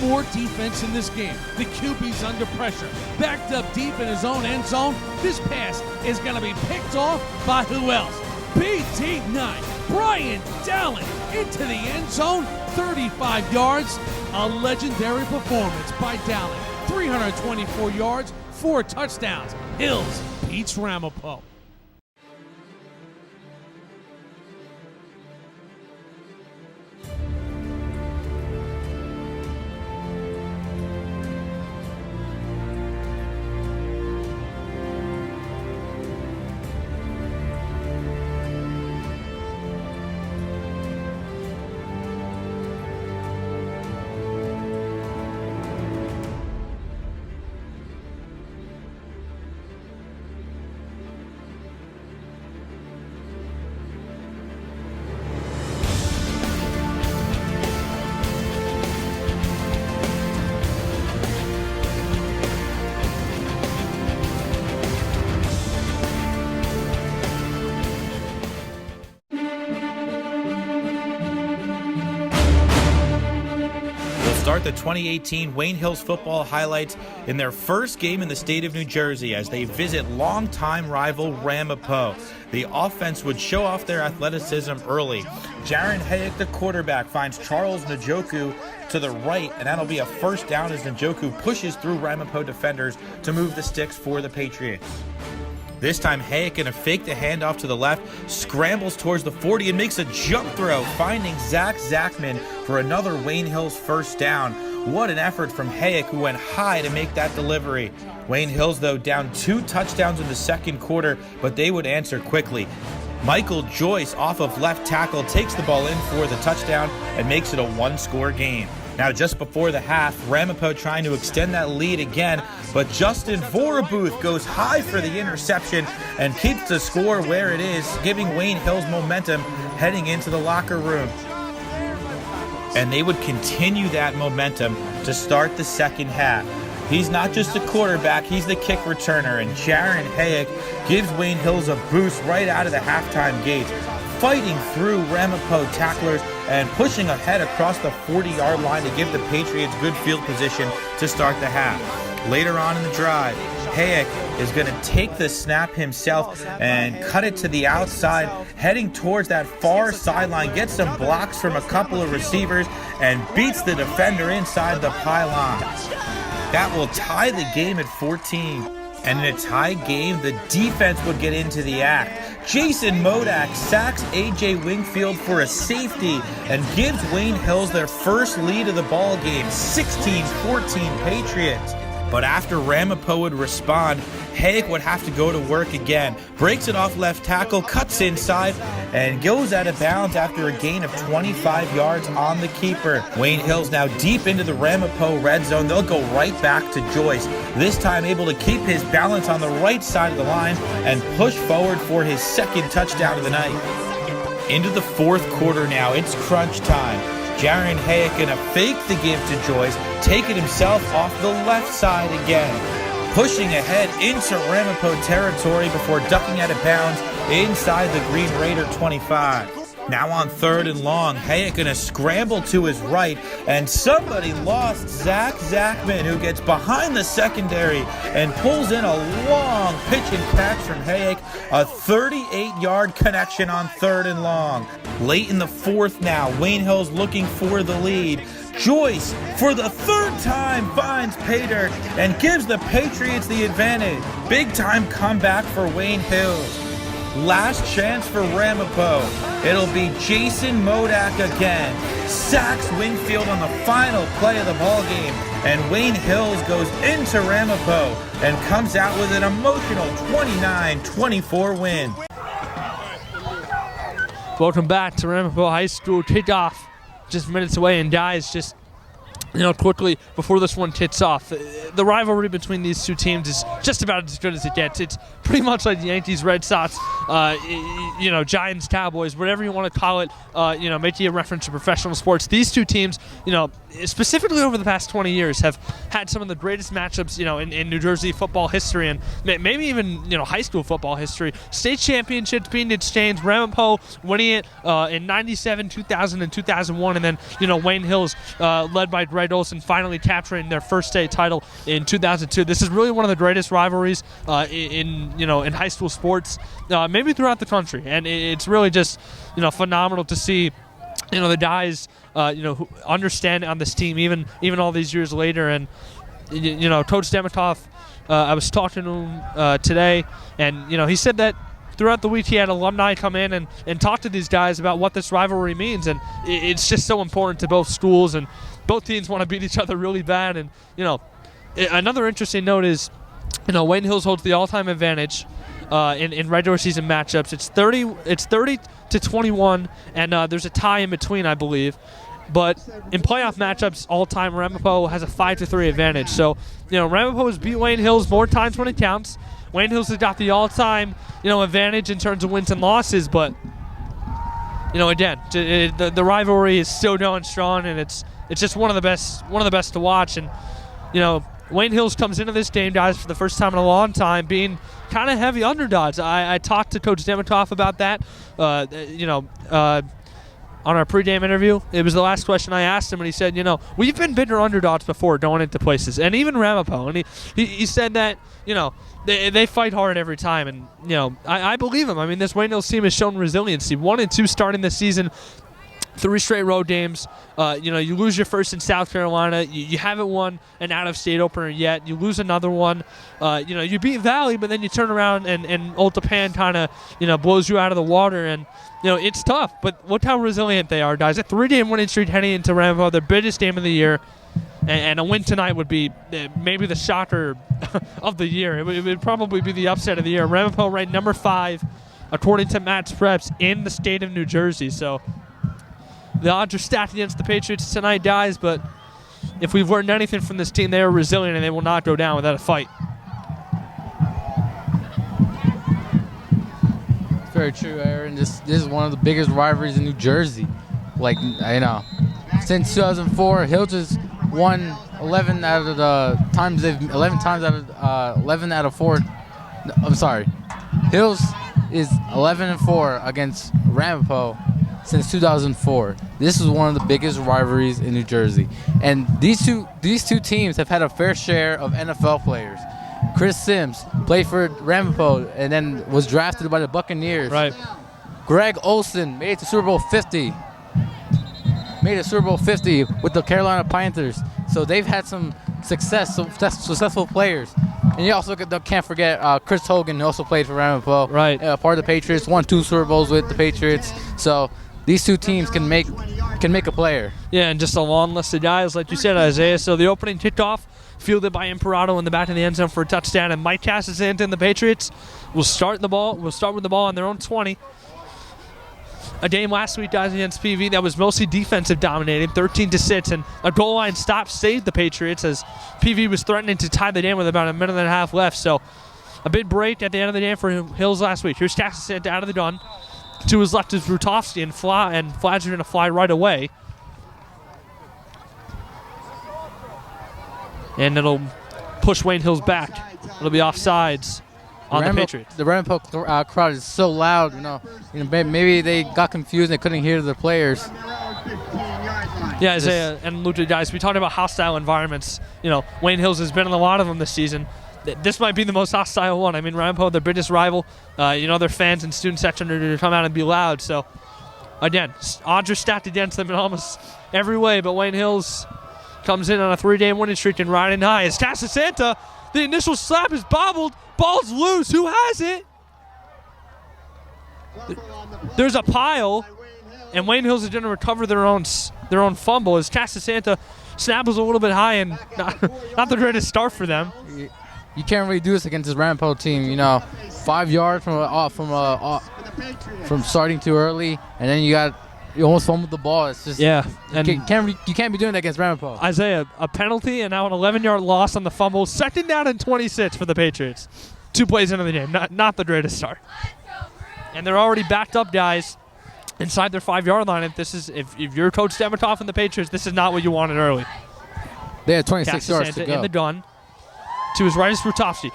Speaker 20: More defense in this game. The QB's under pressure. Backed up deep in his own end zone. This pass is going to be picked off by who else? BD9, Brian Dowling, into the end zone, 35 yards. A legendary performance by Dowling. 324 yards, 4 touchdowns. Hills beats Ramapo.
Speaker 21: Start the 2018 Wayne Hills football highlights in their first game in the state of New Jersey as they visit longtime rival Ramapo. The offense would show off their athleticism early. Jaron Hayek, the quarterback, finds Charles Njoku to the right, and that'll be a first down as Njoku pushes through Ramapo defenders to move the sticks for the Patriots. This time, Hayek, in a fake the handoff to the left, scrambles towards the 40 and makes a jump throw, finding Zach Zachman for another Wayne Hills first down. What an effort from Hayek, who went high to make that delivery. Wayne Hills, though, down 2 touchdowns in the second quarter, but they would answer quickly. Michael Joyce, off of left tackle, takes the ball in for the touchdown and makes it a 1-score game. Now, just before the half, Ramapo trying to extend that lead again, but Justin Vorabuth goes high for the interception and keeps the score where it is, giving Wayne Hills momentum heading into the locker room. and they would continue that momentum to start the second half. He's not just a quarterback, he's the kick returner, and Jaron Hayek gives Wayne Hills a boost right out of the halftime gates, fighting through Ramapo tacklers and pushing ahead across the 40-yard line to give the Patriots good field position to start the half. Later on in the drive, Hayek is going to take the snap himself and cut it to the outside, heading towards that far sideline, gets some blocks from a couple of receivers, and beats the defender inside the pylon. That will tie the game at 14. And in a tie game, the defense would get into the act. Jason Modak sacks A.J. Wingfield for a safety and gives Wayne Hills their first lead of the ball game, 16-14 Patriots. But after Ramapo would respond, Hayek would have to go to work again. Breaks it off left tackle, cuts inside, and goes out of bounds after a gain of 25 yards on the keeper. Wayne Hills now deep into the Ramapo red zone. They'll go right back to Joyce, this time able to keep his balance on the right side of the line and push forward for his second touchdown of the night. Into the fourth quarter now, it's crunch time. Jaron Hayek gonna fake the give to Joyce, take it himself off the left side again, pushing ahead into Ramapo territory before ducking out of bounds inside the Green Raider 25. Now on 3rd and long, Hayek gonna scramble to his right, and somebody lost Zach Zachman, who gets behind the secondary and pulls in a long pitch and catch from Hayek, a 38-yard connection on 3rd and long. Late in the fourth now, Wayne Hills looking for the lead. Joyce, for the third time, finds pay dirt and gives the Patriots the advantage. Big-time comeback for Wayne Hills. Last chance for Ramapo. It'll be Jason Modak again. Sacks Wingfield on the final play of the ball game, and Wayne Hills goes into Ramapo and comes out with an emotional 29-24 win.
Speaker 2: Welcome back to Ramapo High School. Kickoff just minutes away, and guys, just quickly before this one kicks off, the rivalry between these two teams is just about as good as it gets. It's pretty much like the Yankees, Red Sox, Giants, Cowboys, whatever you want to call it, making a reference to professional sports. These two teams, specifically over the past 20 years, have had some of the greatest matchups, in New Jersey football history, and maybe even, high school football history. State championships being exchanged, Ramapo winning it in 97, 2000, and 2001, and then, Wayne Hills, led by Greg Olson, finally capturing their first state title in 2002. This is really one of the greatest rivalries in high school sports, maybe throughout the country, and it's really just phenomenal to see the guys who understand on this team even all these years later. And Coach Demikoff, I was talking to him today, and he said that throughout the week he had alumni come in and talk to these guys about what this rivalry means, and it's just so important to both schools, and both teams want to beat each other really bad. And another interesting note is Wayne Hills holds the all-time advantage in regular season matchups. It's 30-21, and there's a tie in between, I believe. But in playoff matchups, all-time, Ramapo has a 5-3 advantage. So Ramapo has beat Wayne Hills more times when it counts. Wayne Hills has got the all-time advantage in terms of wins and losses, but again, the rivalry is still going strong, and it's just one of the best to watch. And Wayne Hills comes into this game, guys, for the first time in a long time, being kind of heavy underdogs. I talked to Coach Demikoff about that, on our pregame interview. It was the last question I asked him, and he said, we've been bigger underdogs before going into places, and even Ramapo. And he said that, they fight hard every time, and, I believe him. I mean, this Wayne Hills team has shown resiliency. 1-2 starting this season, 3 straight road games. You lose your first in South Carolina. You haven't won an out-of-state opener yet. You lose another one. You beat Valley, but then you turn around and Old Japan kind of, blows you out of the water. And, it's tough. But look how resilient they are, guys. A 3-game winning streak heading into Ramapo, their biggest game of the year. And a win tonight would be maybe the shocker of the year. It would probably be the upset of the year. Ramapo ranked number 5, according to Matt's Preps, in the state of New Jersey. So the odds are stacked against the Patriots tonight, guys, but if we've learned anything from this team, they are resilient and they will not go down without a fight.
Speaker 4: It's very true, Aaron. This is one of the biggest rivalries in New Jersey. Since since 2004. Hills has won 11 out of the times they've 11 times out of 11 out of 4. No, I'm sorry. Hills is 11-4 against Ramapo since 2004. This is one of the biggest rivalries in New Jersey, and these two teams have had a fair share of NFL players. Chris Sims played for Ramapo and then was drafted by the Buccaneers.
Speaker 2: Right.
Speaker 4: Greg Olson made it to Super Bowl 50. Made it Super Bowl 50 with the Carolina Panthers. So they've had some successful players. And you also can't forget Chris Hogan, who also played for Ramapo.
Speaker 2: Right.
Speaker 4: Part of the Patriots, won 2 Super Bowls with the Patriots. So these two teams can make a player.
Speaker 2: Yeah, and just a long list of guys, like you said, Isaiah. So the opening kickoff, fielded by Imperato in the back of the end zone for a touchdown, and Mike Casasanta and the Patriots will start with the ball on their own 20. A game last week, guys, against PV that was mostly defensive dominated, 13-6, and a goal line stop saved the Patriots as PV was threatening to tie the game with about a minute and a half left. So a big break at the end of the game for Hills last week. Here's Casasanta out of the gun. To his left is Rutovsky, and Flags are going to fly right away. And it'll push Wayne Hills back. It'll be offsides on the Patriots.
Speaker 4: The Ramapo crowd is so loud, maybe they got confused and they couldn't hear the players.
Speaker 2: Yeah, Isaiah and Luca, guys, we talked about hostile environments. Wayne Hills has been in a lot of them this season. This might be the most hostile one. I mean, Ramapo, their biggest rival, their fans and student section are going to come out and be loud. So, again, odds are stacked against them in almost every way, but Wayne Hills comes in on a 3-game winning streak and riding high. It's Casasanta. The initial slap is bobbled. Ball's loose. Who has it? There's a pile, and Wayne Hills is going to recover their own fumble as Casasanta snaps a little bit high, and not the greatest start for them.
Speaker 4: You can't really do this against this Ramapo team. 5 yards from starting too early, and then you almost fumbled the ball. It's just
Speaker 2: and
Speaker 4: you can't be doing that against Ramapo.
Speaker 2: Isaiah, a penalty and now an 11-yard loss on the fumble. 2nd down and 26 for the Patriots. 2 plays into the game. Not the greatest start. And they're already backed up, guys, inside their 5-yard line. If you're Coach Demikoff and the Patriots, this is not what you wanted early.
Speaker 4: They had 26 yards to go.
Speaker 2: In the gun. To his right is Rutovsky.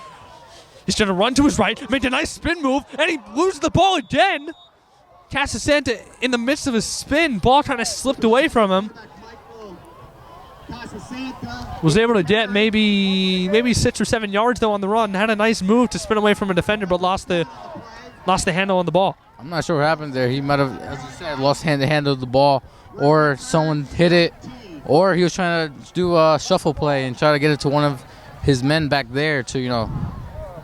Speaker 2: He's going to run to his right, make a nice spin move, and he loses the ball again. Casasanta, in the midst of his spin, ball kind of slipped away from him. Was able to get maybe 6 or 7 yards, though, on the run. Had a nice move to spin away from a defender, but lost the handle on the ball.
Speaker 4: I'm not sure what happened there. He might have, as you said, lost the handle of the ball, or someone hit it, or he was trying to do a shuffle play and try to get it to one of his men back there to,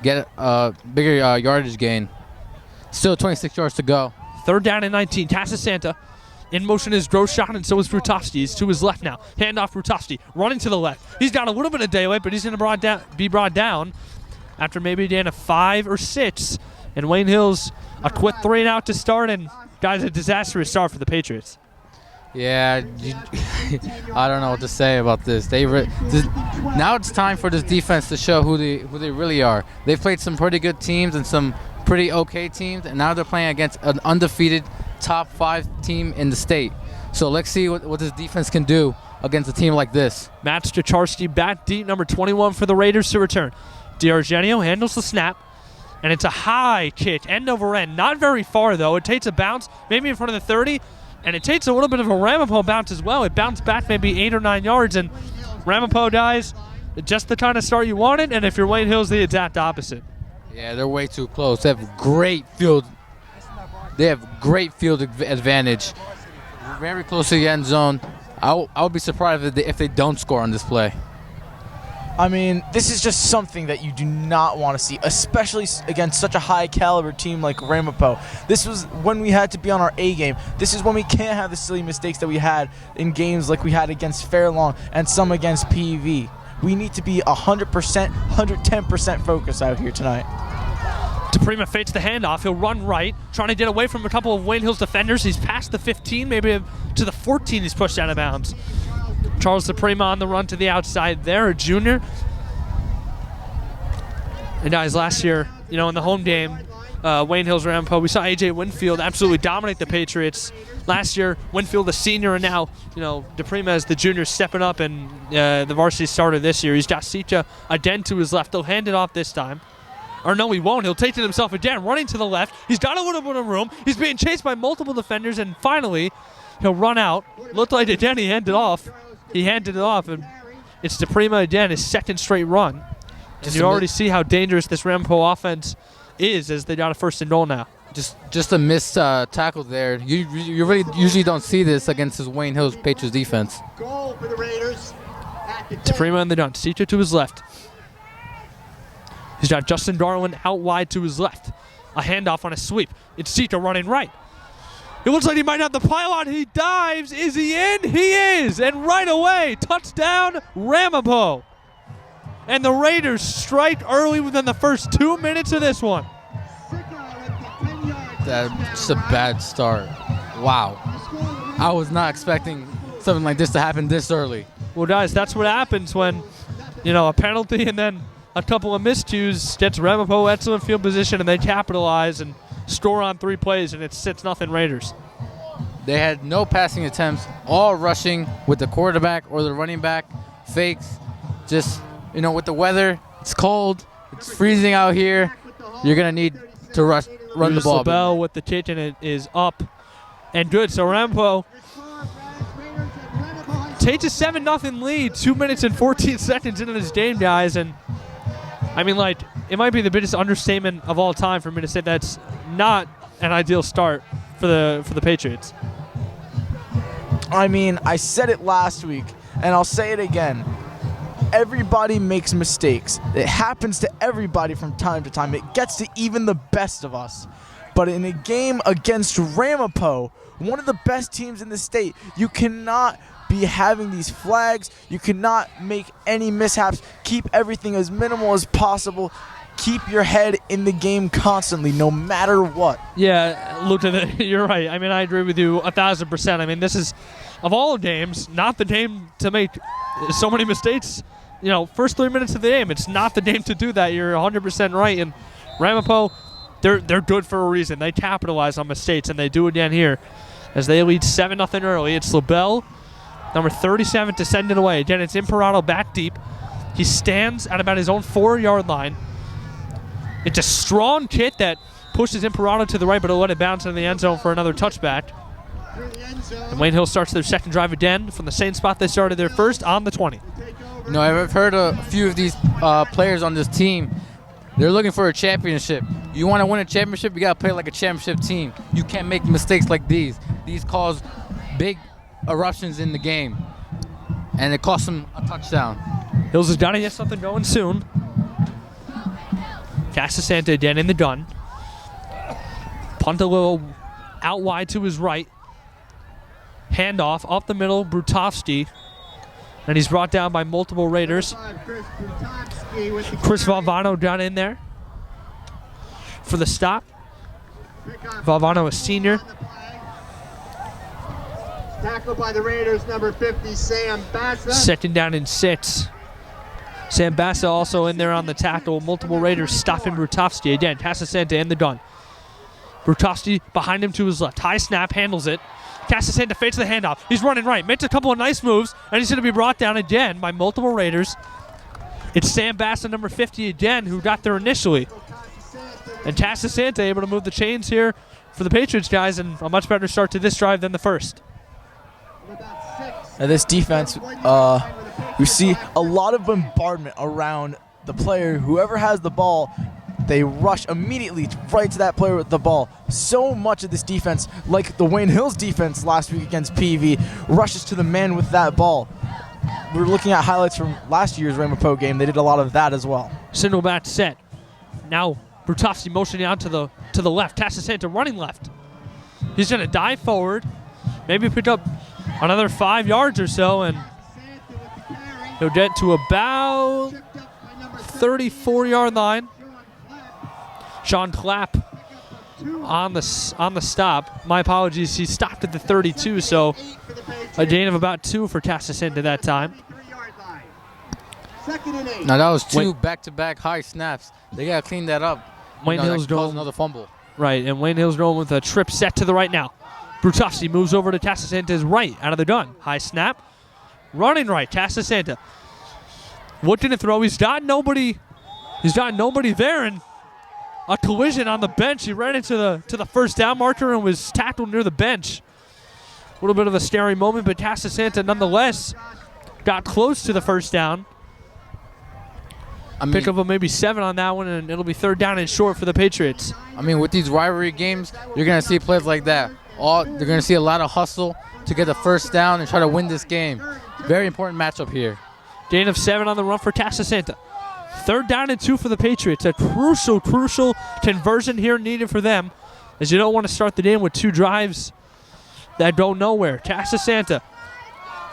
Speaker 4: get a bigger yardage gain. Still 26 yards to go.
Speaker 2: 3rd down and 19. Casasanta in motion is Groshot, and so is Rutovsky. He's to his left now. Handoff Rutovsky, running to the left. He's got a little bit of daylight, but he's going to be brought down after maybe a gain of 5 or 6. And Wayne Hills, a quick 3 and out to start, and guys, a disastrous start for the Patriots.
Speaker 4: Yeah, I don't know what to say about this. Now it's time for this defense to show who they really are. They've played some pretty good teams and some pretty okay teams, and now they're playing against an undefeated top 5 team in the state. So let's see what this defense can do against a team like this.
Speaker 2: Matt Stracharski back deep, number 21 for the Raiders to return. D'Argenio handles the snap, and it's a high kick, end over end. Not very far, though. It takes a bounce, maybe in front of the 30, and it takes a little bit of a Ramapo bounce as well. It bounced back maybe 8 or 9 yards, and Ramapo, guys, just the kind of start you wanted, and if you're Wayne Hills, the exact opposite.
Speaker 4: Yeah, they're way too close. They have great field advantage. Very close to the end zone. I would be surprised if they don't score on this play.
Speaker 6: I mean, this is just something that you do not want to see, especially against such a high-caliber team like Ramapo. This was when we had to be on our A game. This is when we can't have the silly mistakes that we had in games like we had against Fairlawn and some against PV. We need to be 100%, 110% focused out here tonight.
Speaker 2: DePrima fakes the handoff. He'll run right, trying to get away from a couple of Wayne Hills defenders. He's past the 15, maybe to the 14 he's pushed out of bounds. Charles DePrima on the run to the outside there, a junior. And guys, last year, in the home game, Wayne Hills Ramapo. We saw A.J. Winfield absolutely dominate the Patriots last year. Winfield, the senior, and now, DePrima as the junior stepping up and the varsity starter this year. He's got Sita Aden to his left. He'll hand it off this time. Or no, he won't. He'll take it himself again, running to the left. He's got a little bit of room. He's being chased by multiple defenders, and finally, he'll run out. Looked like Aden, he handed it off. And it's DePrima again, his second straight run. And you already see how dangerous this Ramapo offense is as they got a 1st and goal now.
Speaker 4: Just a missed tackle there. You really usually don't see this against this Wayne Hills Patriots defense.
Speaker 13: Goal for the Raiders.
Speaker 2: DePrima in the gun. Sita to his left. He's got Justin Garland out wide to his left. A handoff on a sweep. It's Sita running right. It looks like he might have the pylon. He dives. Is he in? He is. And right away, touchdown Ramapo. And the Raiders strike early within the first 2 minutes of this one.
Speaker 4: That's a bad start. Wow. I was not expecting something like this to happen this early.
Speaker 2: Well, guys, that's what happens when, a penalty and then a couple of miscues gets Ramapo excellent field position, and they capitalize and score on 3 plays, and it's 6-0 Raiders.
Speaker 4: They had no passing attempts, all rushing with the quarterback or the running back, fakes. Just, with the weather, it's cold, it's freezing out here. You're going to need to run the ball.
Speaker 2: LaBelle with the kick, and it is up and good. So Ramapo takes a 7-0 lead, 2 minutes and 14 seconds into this game, guys, and it might be the biggest understatement of all time for me to say that's not an ideal start for the Patriots.
Speaker 6: I said it last week, and I'll say it again. Everybody makes mistakes. It happens to everybody from time to time. It gets to even the best of us. But in a game against Ramapo, one of the best teams in the state, you cannot be having these flags. You cannot make any mishaps. Keep everything as minimal as possible. Keep your head in the game constantly, no matter what.
Speaker 2: Yeah, Luca, you're right. I agree with you 1,000%. This is, of all games, not the game to make so many mistakes. First 3 minutes of the game, it's not the game to do that. You're 100% right. And Ramapo, they're good for a reason. They capitalize on mistakes, and they do again here as they lead 7-0 early. It's LaBelle, number 37, to send it away. Again, it's Imperato back deep. He stands at about his own 4-yard line. It's a strong kick that pushes Imperato to the right, but it'll let it bounce in the end zone for another touchback. And Wayne Hill starts their second drive again from the same spot they started their first, on the 20.
Speaker 4: I've heard a few of these players on this team. They're looking for a championship. You want to win a championship, you got to play like a championship team. You can't make mistakes like these. These cause big eruptions in the game, and it cost them a touchdown.
Speaker 2: Hills has got to get something going soon. Casasanta again in the gun. Punt a little out wide to his right. Handoff up the middle, Brutovsky. And he's brought down by multiple Raiders. Chris Valvano got in there for the stop. Valvano, a senior.
Speaker 13: Tackled by the Raiders, number 50, Sam Bassa.
Speaker 2: Second down and 6. Sam Bassa also in there on the tackle. Multiple Raiders stopping Brutovsky. Again, Casasanta in the gun. Brutovsky behind him to his left. High snap, handles it. Casasanta fakes the handoff. He's running right. Makes a couple of nice moves, and he's going to be brought down again by multiple Raiders. It's Sam Bassa, number 50 again, who got there initially. And Casasanta able to move the chains here for the Patriots, guys, and a much better start to this drive than the first.
Speaker 6: Now this defense, we see a lot of bombardment around the player. Whoever has the ball, they rush immediately right to that player with the ball. So much of this defense, like the Wayne Hills defense last week against PV, rushes to the man with that ball. We're looking at highlights from last year's Ramapo game. They did a lot of that as well.
Speaker 2: Single back set. Now Brutovsky motioning out to the left. Casasanta running left. He's going to dive forward, maybe pick up another 5 yards or so, and he'll get to about 34-yard line. Sean Clapp on the stop. My apologies, he stopped at the 32, so a gain of about 2 for Casasanta that time.
Speaker 4: Now that was 2 back-to-back high snaps. They got to clean that up.
Speaker 2: Wayne Hills
Speaker 4: draws
Speaker 2: going
Speaker 4: another fumble.
Speaker 2: Right, and Wayne Hills going with a trip set to the right now. Brutowski moves over to Tassasenta's right, out of the gun. High snap, running right. Tassasenta looking to throw. He's got nobody there, and a collision on the bench. He ran into the first down marker and was tackled near the bench. A little bit of a scary moment, but Tassasenta nonetheless got close to the first down. Pick up of maybe 7 on that one, and it'll be 3rd down and short for the Patriots.
Speaker 4: I mean, with these rivalry games, you're going to see plays like that. They're going to see a lot of hustle to get the first down and try to win this game. Very important matchup here.
Speaker 2: Gain of 7 on the run for Tassasenta. 3rd down and 2 for the Patriots. A crucial conversion here needed for them, as you don't want to start the game with 2 drives that go nowhere. Tassasenta.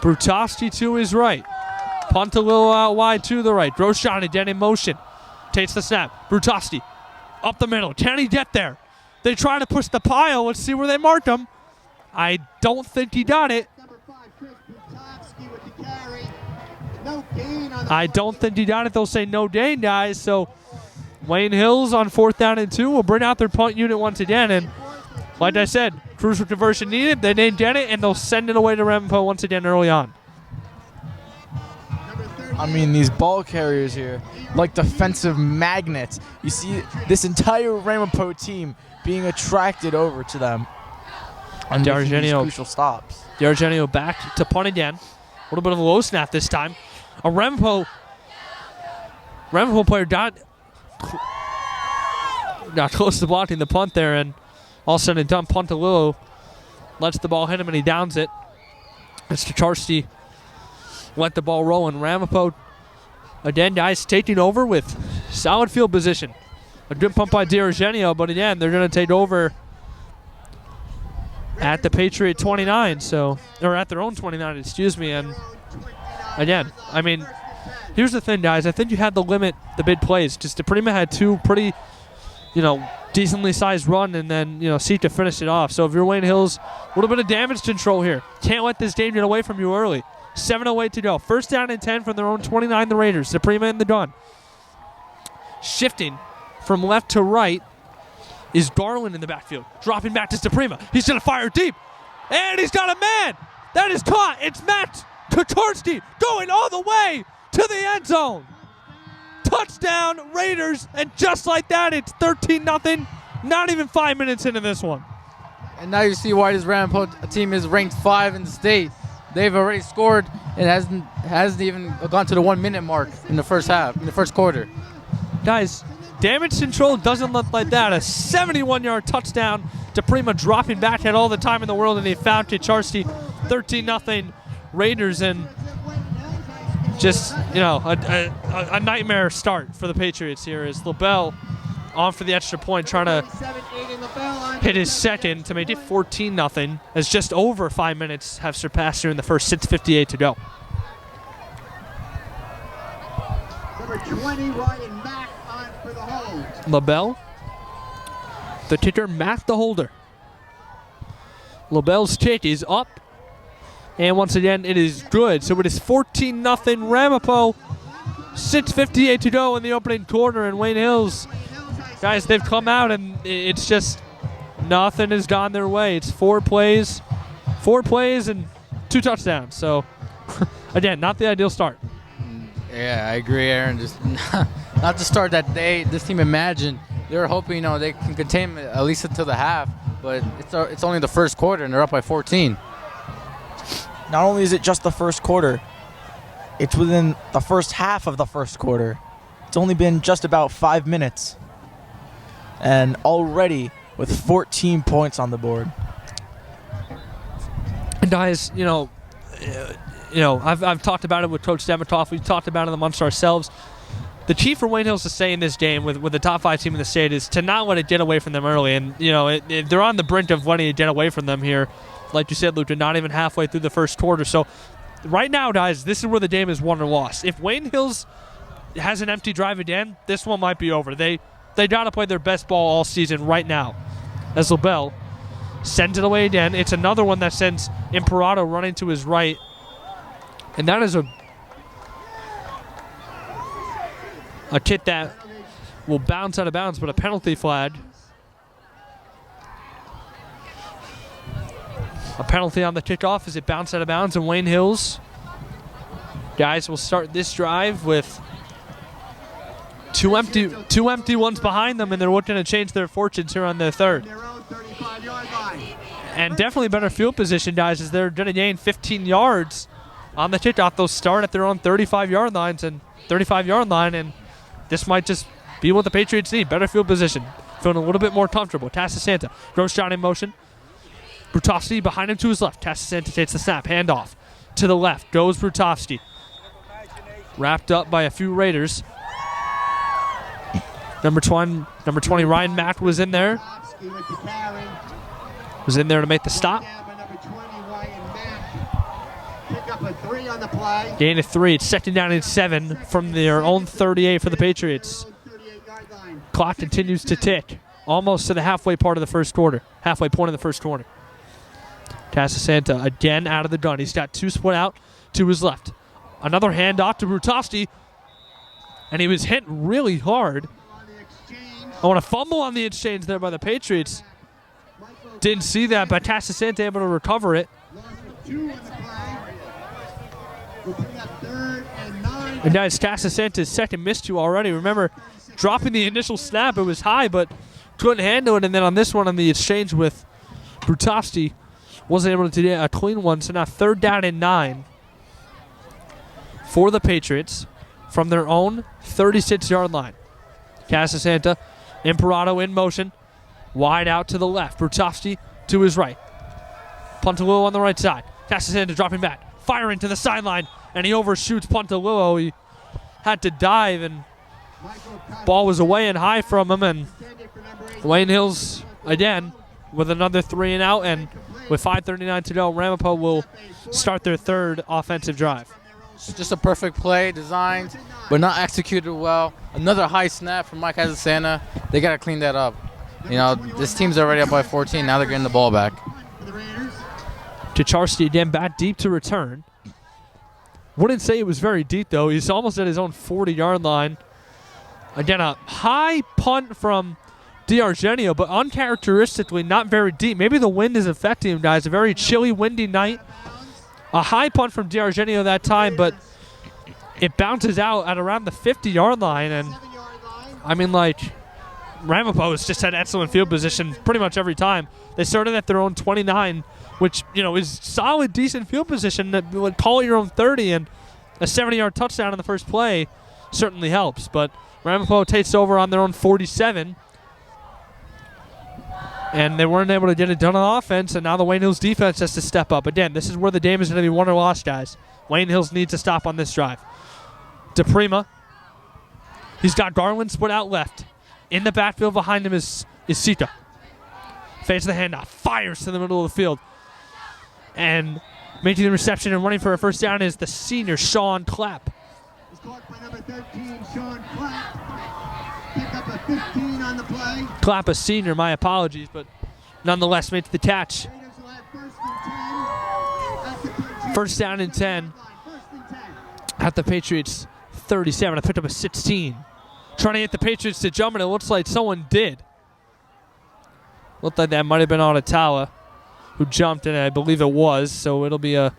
Speaker 2: Brutowski to his right. Punt a little out wide to the right. Grosjean again in motion. Takes the snap. Brutowski up the middle. Can he get there? They try to push the pile. Let's see where they marked him. I don't think he got it. I don't think he got it. They'll say no gain, guys. So Wayne Hills on 4th down and 2 will bring out their punt unit once again. And like I said, crucial conversion needed. They didn't get it, and they'll send it away to Ramapo once again early on.
Speaker 6: I mean, these ball carriers here, like defensive magnets. You see this entire Ramapo team being attracted over to them. And making these crucial stops.
Speaker 2: D'Argenio back to punt again. A little bit of a low snap this time. A Ramapo player got close to blocking the punt there, and all said and done, Pontalillo lets the ball hit him, and he downs it. It's Tacharski let the ball roll, and Ramapo, again, guys, taking over with solid field position. A good pump by D'Argenio, but again, they're going to take over at the Patriot 29, or at their own 29, excuse me. And again, I mean, here's the thing, guys. I think you had to limit the big plays. Just DePrima had 2 pretty, decently sized run, and then, seek to finish it off. So if you're Wayne Hills, a little bit of damage control here. Can't let this game get away from you early. 7:08 to go. 1st down and 10 from their own 29, the Raiders. DePrima in the gun. Shifting from left to right is Garland in the backfield. Dropping back to DePrima. He's going to fire deep. And he's got a man. That is caught. It's Matt Kotorski going all the way to the end zone. Touchdown, Raiders. And just like that, it's 13-0. Not even 5 minutes into this one.
Speaker 4: And now you see why this Ramapo team is ranked 5 in the state. They've already scored and hasn't even gone to the 1 minute mark in the first half, in the first quarter.
Speaker 2: Guys, damage control doesn't look like that. A 71-yard touchdown. DePrima dropping back, had all the time in the world, and they found Tacharski. 13-0 Raiders, and just, a nightmare start for the Patriots here as LaBelle on for the extra point, trying to hit his second to make it 14-0, as just over 5 minutes have surpassed here in the first. 6:58 to go.
Speaker 13: Number 20, Ryan Mack on for the hold.
Speaker 2: LaBelle, the kicker, Matt the holder. LaBelle's kick is up, and once again, it is good. So it is 14-0 Ramapo. 6:58 to go in the opening quarter, and Wayne Hills, guys, they've come out, and it's just nothing has gone their way. It's 4 plays and 2 touchdowns. So, again, not the ideal start.
Speaker 4: Yeah, I agree, Aaron. Just not the start that this team imagined. They were hoping, they can contain it at least until the half, but it's only the first quarter, and they're up by 14.
Speaker 6: Not only is it just the first quarter, it's within the first half of the first quarter. It's only been just about 5 minutes. And already with 14 points on the board.
Speaker 2: And guys, I've talked about it with Coach Dematoff. We've talked about it amongst ourselves. The key for Wayne Hills to stay in this game with the top 5 team in the state is to not let it get away from them early. And, they're on the brink of letting it get away from them here. Like you said, Luca, not even halfway through the first quarter. So right now, guys, this is where the game is won or lost. If Wayne Hills has an empty drive again, this one might be over. They got to play their best ball all season right now. As LaBelle sends it away again. It's another one that sends Imperato running to his right. And that is a kick that will bounce out of bounds, but a penalty flag. A penalty on the kickoff as it bounced out of bounds, and Wayne Hills, guys, will start this drive with two empty ones behind them, and they're looking to change their fortunes here on their third. And definitely better field position, guys, as they're going to gain 15 yards on the kickoff. They'll start at their own 35-yard line, and this might just be what the Patriots need. Better field position, feeling a little bit more comfortable. Tasasanta, gross shot in motion. Brutovsky behind him to his left. Tasasanta takes the snap, handoff to the left. Goes Brutovsky. Wrapped up by a few Raiders. Number 20, Ryan Mack was in there. Was in there to make the stop. Gain of 3. It's second down and 7 from their own 38 for the Patriots. Clock continues to tick. Almost to the halfway point of the first quarter. Tasasanta again out of the gun. He's got 2 split out to his left. Another handoff to Brutovsky. And he was hit really hard. I want to fumble on the exchange there by the Patriots. Didn't see that, but Tasasanta able to recover it. And guys, Tasasanta's second missed you already. Remember, dropping the initial snap, it was high, but couldn't handle it. And then on this one, on the exchange with Brutovsky, wasn't able to get a clean one. So now third down and 9 for the Patriots from their own 36-yard line. Tasasanta, Imperato in motion, wide out to the left. Brutovsky to his right. Puntalillo on the right side. Tasasanta dropping back, firing to the sideline, and he overshoots Puntalillo. He had to dive, and ball was away and high from him. And Wayne Hills again with another 3 and out, and with 5:39 to go, Ramapo will start their third offensive drive.
Speaker 4: Just a perfect play, designed, but not executed well. Another high snap from Mike Tasasanta. They got to clean that up. You know, this team's already up by 14. Now they're getting the ball back.
Speaker 2: Chicharski again back deep to return. Wouldn't say it was very deep, though. He's almost at his own 40-yard line. Again, a high punt from D'Argenio, but uncharacteristically not very deep. Maybe the wind is affecting him, guys. A very chilly, windy night. A high punt from D'Argenio that time, but it bounces out at around the 50-yard line. And, I mean, like, Ramapo has just had excellent field position pretty much every time. They started at their own 29, which, you know, is solid, decent field position. That would call it your own 30, and a 70-yard touchdown in the first play certainly helps. But Ramapo takes over on their own 47, and they weren't able to get it done on offense, and now the Wayne Hills defense has to step up. Again, this is where the game is going to be won or lost, guys. Wayne Hills needs to stop on this drive. DePrima. He's got Garland split out left. In the backfield behind him is Sita. Fades the handoff. Fires to the middle of the field. And making the reception and running for a first down is the senior, Sean Clapp.
Speaker 13: He's caught by number 13, Sean Clapp. Pick up a 15 on the play.
Speaker 2: Clapp, a senior, my apologies, but nonetheless makes the catch. First down and 10 at the Patriots 37. I picked up a 16. Trying to get the Patriots to jump, and it looks like someone did. Looked like that might have been Onatawa who jumped, and I believe it was. So it'll be a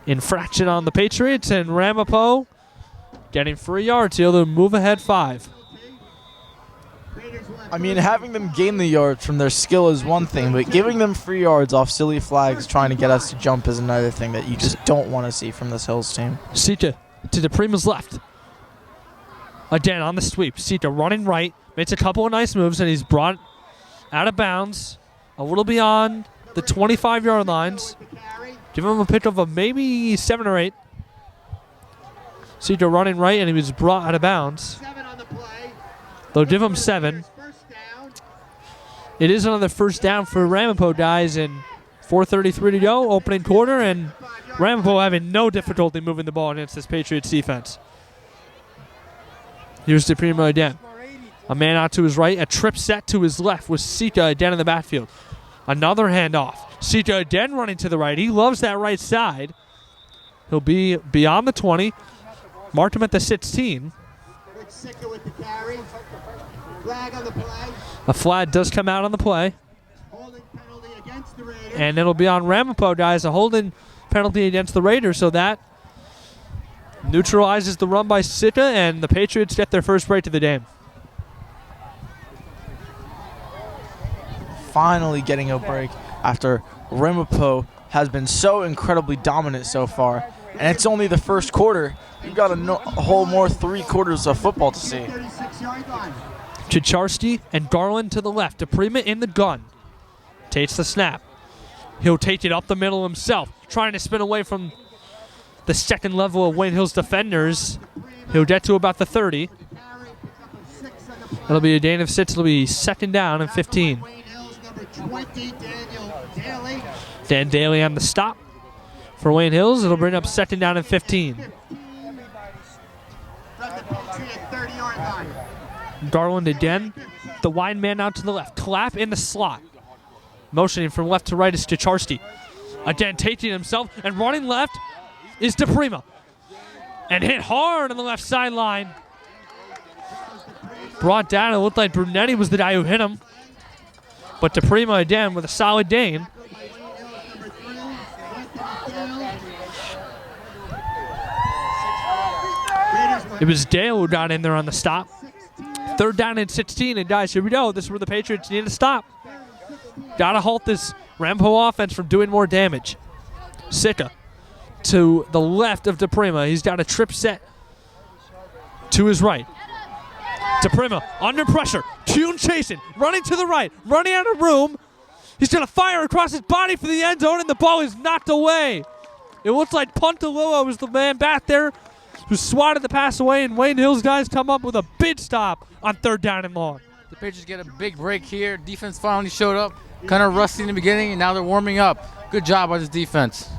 Speaker 2: infraction on the Patriots, and Ramapo getting 3 yards here. They'll move ahead 5.
Speaker 6: I mean, having them gain the yards from their skill is one thing, but giving them 3 yards off silly flags trying to get us to jump is another thing that you just don't want to see from this Hills team.
Speaker 2: Sita to the Prima's left. Again on the sweep. Sita running right. Makes a couple of nice moves, and he's brought out of bounds a little beyond the 25-yard lines. Give him a pickup of maybe 7 or 8. Sita running right, and he was brought out of bounds. They'll give him 7. It is another first down for Ramapo, guys, and 4:33 to go, opening quarter, and Ramapo having no difficulty moving the ball against this Patriots defense. Here's DePrima again. A man out to his right, a trip set to his left with Sita again in the backfield. Another handoff. Sita again running to the right. He loves that right side. He'll be beyond the 20. Marked him at the 16. A flag does come out on the play. And it'll be on Ramapo, guys. A holding penalty against the Raiders, so that neutralizes the run by Busacca, and the Patriots get their first break of the game.
Speaker 6: Finally getting a break after Ramapo has been so incredibly dominant so far. And it's only the first quarter. We've got a whole more 3 quarters of football to see.
Speaker 2: Chicharski and Garland to the left. DePrima in the gun. Takes the snap. He'll take it up the middle himself, trying to spin away from the second level of Wayne Hills defenders. He'll get to about the 30. It'll be a gain of 6. It'll be 2nd down and 15. Dan Daly on the stop for Wayne Hills. It'll bring up 2nd down and 15. Garland again. The wide man out to the left. Clapp in the slot. Motioning from left to right is Chicharski. Again, taking himself and running left is DePrima. And hit hard on the left sideline. Brought down. It looked like Brunetti was the guy who hit him. But DePrima again with a solid gain. It was Dale who got in there on the stop. 3rd down and 16. And guys, here we go. This is where the Patriots need to stop. Gotta halt this Ramapo offense from doing more damage. Busacca to the left of DePrima. He's got a trip set to his right. DePrima under pressure. Kuhn chasing. Running to the right. Running out of room. He's going to fire across his body for the end zone, and the ball is knocked away. It looks like Pontalillo was the man back there who swatted the pass away, and Wayne Hills guys come up with a big stop on 3rd down and long.
Speaker 4: The Patriots get a big break here. Defense finally showed up. Kind of rusty in the beginning, and now they're warming up. Good job by this defense.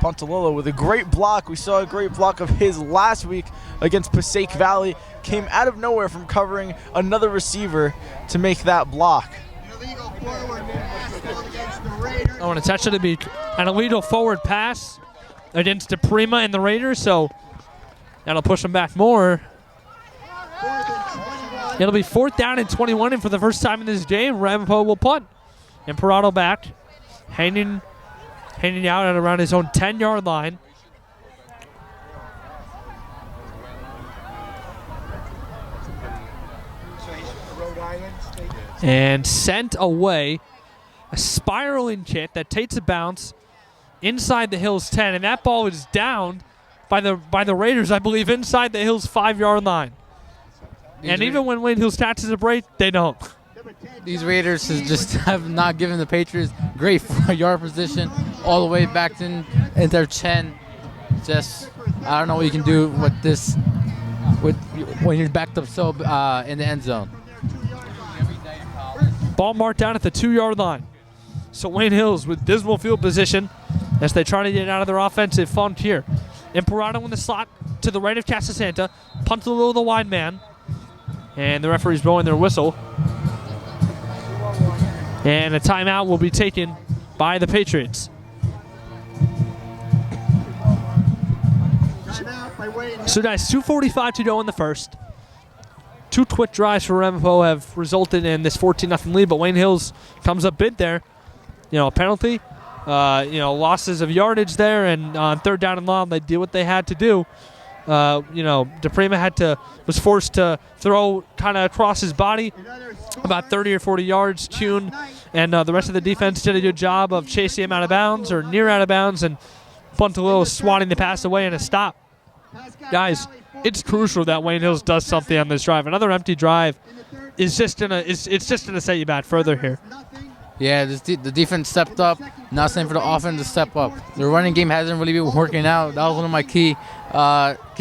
Speaker 6: Pontalillo with a great block. We saw a great block of his last week against Passaic Valley. Came out of nowhere from covering another receiver to make that block.
Speaker 2: I want to touch it to be an illegal forward pass against DePrima and the Raiders, so that'll push them back more. It'll be 4th down and 21, and for the first time in this game, Ramapo will punt. Imperato back, hanging out at around his own 10-yard line. And sent away. A spiraling kick that takes a bounce inside the Hills 10, and that ball is down by the Raiders, I believe, inside the Hills 5-yard line. And even when Wayne Hills catches a break, they don't.
Speaker 4: These Raiders just have not given the Patriots great 4-yard position all the way back in their 10. Just, I don't know what you can do with this when you're backed up so in the end zone.
Speaker 2: Ball marked down at the 2-yard line. So Wayne Hills with dismal field position as they try to get out of their offensive funk here. Imperato in the slot to the right of Casasanta. Punt a little the wide man. And the referee's blowing their whistle. And a timeout will be taken by the Patriots. So guys, 2:45 to go in the first. 2 quick drives for Ramapo have resulted in this 14-0 lead, but Wayne Hills comes up big there. A penalty, losses of yardage there, and on 3rd down and long, they did what they had to do. DePrima was forced to throw kind of across his body about 30 or 40 yards. Kuhn and the rest of the defense did a good job of chasing him out of bounds or near out of bounds, and Pontalillo swatting the pass away and a stop. Guys, it's crucial that Wayne Hills does something on this drive. Another empty drive is just gonna set you back further here.
Speaker 4: Yeah, the defense stepped up. Now it's time for the offense to step up. The running game hasn't really been working out. That was one of my key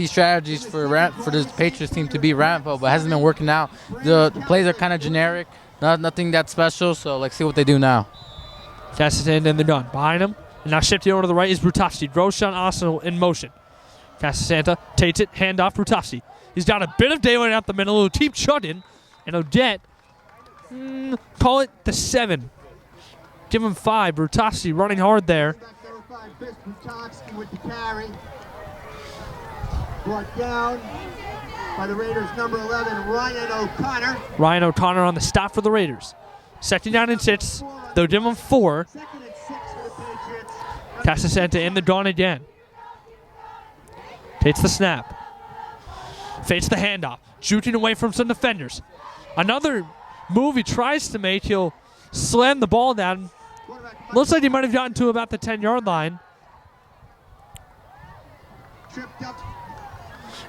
Speaker 4: strategies for this Patriots team to beat Ramapo, but it hasn't been working out. The plays are kind of generic, nothing that special. So let's see what they do now.
Speaker 2: Cassatanda in the gun behind him, and now shifting over to the right is Brutowski. Roshan Arsenal in motion. Casasanta takes it, handoff Brutowski. He's got a bit of daylight out the middle. He'll keep chugging, and he'll get, call it the 7. Give him 5. Brutowski running hard there.
Speaker 1: by the Raiders' number 11, Ryan O'Connor.
Speaker 2: Ryan O'Connor on the stop for the Raiders. 2nd down and 6. They'll give them 4. Casasanta in the gun again. Takes the snap. Fakes the handoff. Shooting away from some defenders. Another move he tries to make. He'll slam the ball down. Looks like he might have gotten to about the 10-yard line.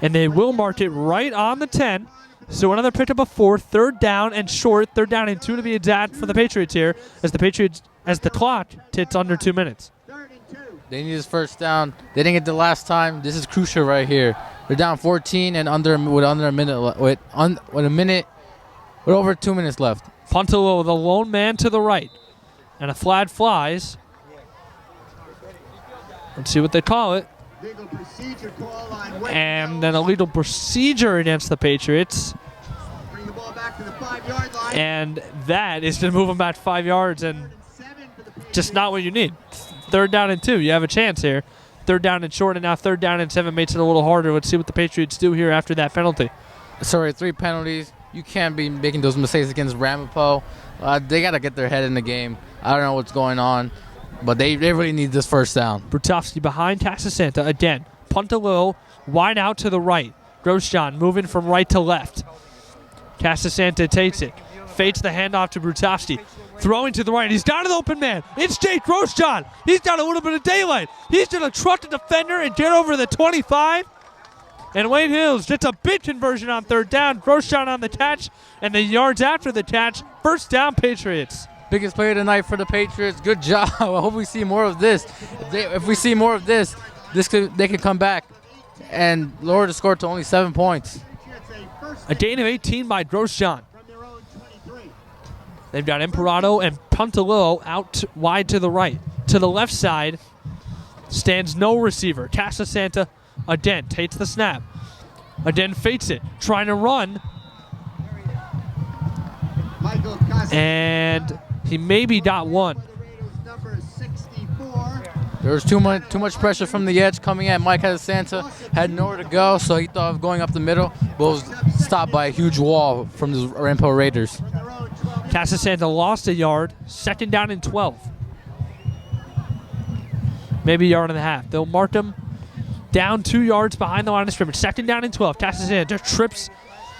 Speaker 2: And they will mark it right on the 10. So another pick up of 4, 3rd down and short, 3rd down and 2 to be exact for the Patriots here, as the clock ticks under 2 minutes.
Speaker 4: They need this first down. They didn't get the last time. This is crucial right here. They're down 14 and under a minute with over 2 minutes left.
Speaker 2: Puntolo, the lone man to the right, and a flag flies. Let's see what they call it. And then a legal procedure against the Patriots.
Speaker 1: Bring the ball back to the 5-yard line.
Speaker 2: And that is going to move them back 5 yards, and just not what you need. 3rd down and 2. You have a chance here. 3rd down and short, and now 3rd down and 7 makes it a little harder. Let's see what the Patriots do here after that penalty.
Speaker 4: Sorry, 3 penalties. You can't be making those mistakes against Ramapo. They got to get their head in the game. I don't know what's going on, but they really need this first down.
Speaker 2: Brutowski behind Casasanta again. Punt a little, wide out to the right. Grosjean moving from right to left. Casasanta takes it. Fakes the handoff to Brutowski. Throwing to the right. He's got an open man. It's Jake Grosjean. He's got a little bit of daylight. He's going to truck the defender and get over the 25. And Wayne Hills gets a big conversion on 3rd down. Grosjean on the catch. And the yards after the catch. First down, Patriots.
Speaker 4: Biggest play of the night for the Patriots. Good job. I hope we see more of this. If we see more of this, they could come back and lower the score to only 7 points.
Speaker 2: A gain of 18 by Grosjean. They've got Imperato and Puntalillo out wide to the right. To the left side stands no receiver. Casasanta again takes the snap. Again fakes it. Trying to run. And he maybe got one.
Speaker 4: There was too much pressure from the edge coming at Mike Casasanta. Had nowhere to go, so he thought of going up the middle, but was stopped by a huge wall from the Ramapo Raiders.
Speaker 2: Casasanta lost a yard. 2nd down and 12. Maybe a yard and a half. They'll mark him down 2 yards behind the line of scrimmage. 2nd down and 12. Casasanta trips,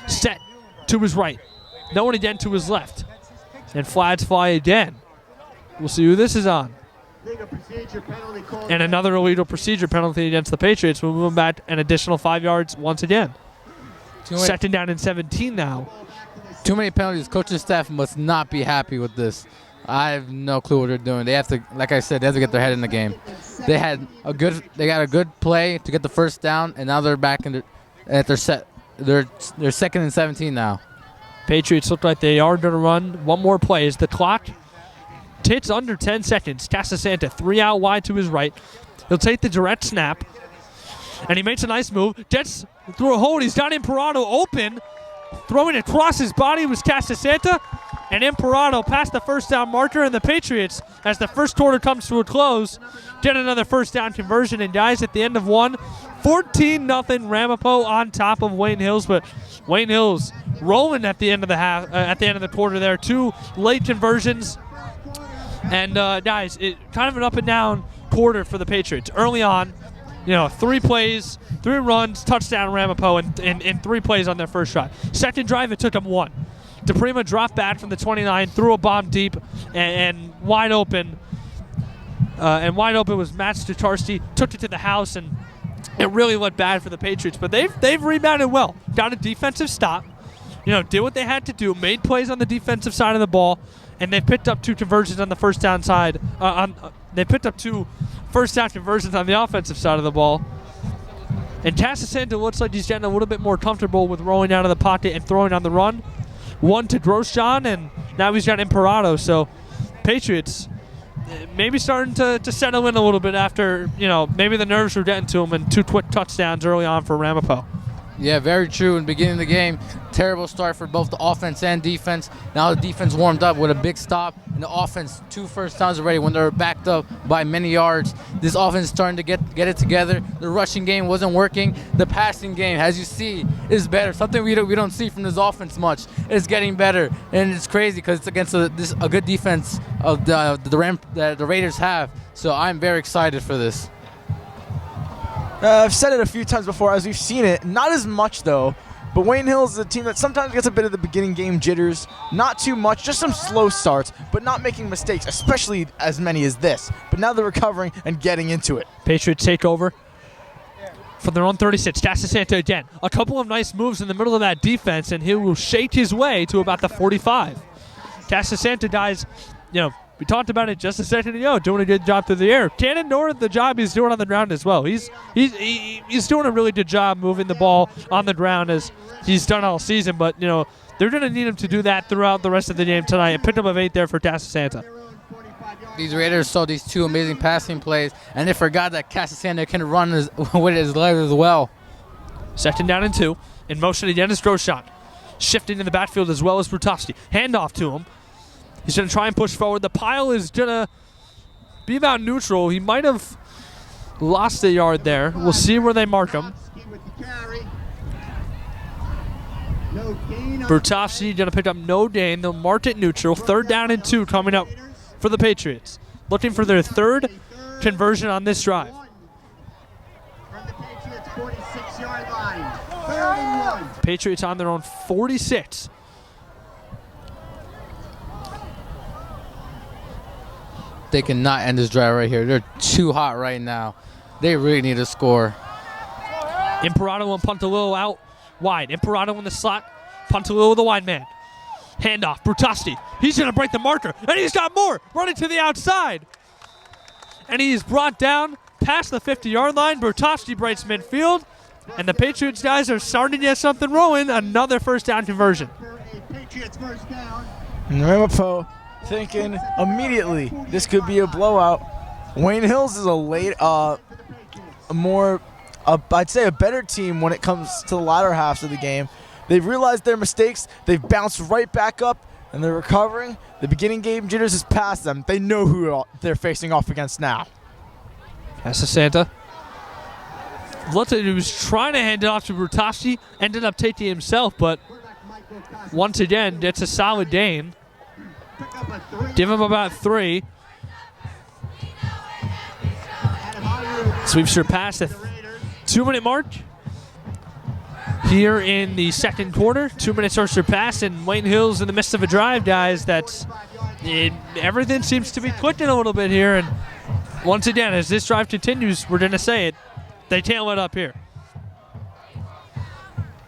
Speaker 2: set to his right. No one again to his left. And flags fly again. We'll see who this is on. And another illegal procedure penalty against the Patriots. We'll move them back an additional 5 yards once again. 2nd down and 17 now.
Speaker 4: Too many penalties. Coaching staff must not be happy with this. I have no clue what they're doing. They have to, like I said, they have to get their head in the game. They got a good play to get the first down, and now they're back in they're 2nd and 17 now.
Speaker 2: Patriots look like they are going to run one more play as the clock ticks under 10 seconds. Casasanta 3 out wide to his right. He'll take the direct snap, and he makes a nice move. Gets through a hole. He's got Imperato open. Throwing across his body was Casasanta, and Imperato passed the first down marker, and the Patriots, as the first quarter comes to a close, get another first down conversion. And guys, at the end of one, 14-0 Ramapo on top of Wayne Hills, but Wayne Hills rolling at the end of the half, at the end of the quarter there. 2 late conversions, and guys, it kind of an up and down quarter for the Patriots. Early on, 3 plays, 3 runs, touchdown Ramapo in 3 plays on their first shot. Second drive, it took them 1. DePrima dropped back from the 29, threw a bomb deep, and wide open. And wide open was Matt Statarski, took it to the house, and it really looked bad for the Patriots. But they've rebounded well. Got a defensive stop, did what they had to do, made plays on the defensive side of the ball, and they picked up 2 conversions on the first down side. They picked up 2 first down conversions on the offensive side of the ball. And Casasanta looks like he's getting a little bit more comfortable with rolling out of the pocket and throwing on the run. 1 to Grosjean, and now he's got Imperato. So Patriots maybe starting to settle in a little bit after, maybe the nerves were getting to him, and 2 quick touchdowns early on for Ramapo.
Speaker 4: Yeah, very true. In the beginning of the game, terrible start for both the offense and defense. Now the defense warmed up with a big stop, and the offense 2 first downs already when they were backed up by many yards. This offense is starting to get it together. The rushing game wasn't working. The passing game, as you see, is better. Something we don't see from this offense much. It's getting better, and it's crazy because it's against a good defense of the Raiders have. So I'm very excited for this.
Speaker 6: I've said it a few times before as we've seen it. Not as much, though. But Wayne Hills is a team that sometimes gets a bit of the beginning game jitters. Not too much, just some slow starts, but not making mistakes, especially as many as this. But now they're recovering and getting into it.
Speaker 2: Patriots take over from their own 36. Santa again. A couple of nice moves in the middle of that defense, and he will shake his way to about the 45. Santa dies, we talked about it just a second ago, doing a good job through the air. Can't ignore the job he's doing on the ground as well. He's doing a really good job moving the ball on the ground as he's done all season, but, they're going to need him to do that throughout the rest of the game tonight. And picked up a 8 there for Santa.
Speaker 4: These Raiders saw these 2 amazing passing plays, and they forgot that Santa can run with his legs as well.
Speaker 2: 2nd down and 2. In motion again is Groshon. Shifting in the backfield as well as Brutowski. Handoff to him. He's going to try and push forward. The pile is going to be about neutral. He might have lost a yard there. We'll see where they mark him. Brutowski going to pick up no gain. They'll mark it neutral. 3rd down and 2 coming up for the Patriots. Looking for their 3rd conversion on this drive.
Speaker 1: From the Patriots' 46-yard line. 3rd and 1.
Speaker 2: Patriots on their own 46.
Speaker 4: They cannot end this drive right here. They're too hot right now. They really need to score.
Speaker 2: Imperato and Puntalillo out wide. Imperato in the slot. Puntalillo with the wide man. Handoff. Brutowski. He's going to break the marker. And he's got more. Running to the outside. And he's brought down past the 50-yard line. Brutowski breaks midfield. And the Patriots guys are starting to get something rolling. Another 1st down conversion.
Speaker 1: Patriots 1st down.
Speaker 6: And Ramapo thinking immediately this could be a blowout. Wayne Hills is I'd say a better team when it comes to the latter halves of the game. They've realized their mistakes. They've bounced right back up, and they're recovering. The beginning game jitters is past them. They know who they're facing off against now.
Speaker 2: Santa. Looked like he was trying to hand it off to Brutowski. Ended up taking it himself, but once again, gets a solid gain. Give him about 3. So we've surpassed the 2-minute mark here in the 2nd quarter. 2 minutes are surpassed, and Wayne Hills in the midst of a drive, guys. Everything seems to be clicking a little bit here. And once again, as this drive continues, we're going to say it, they tail it up here.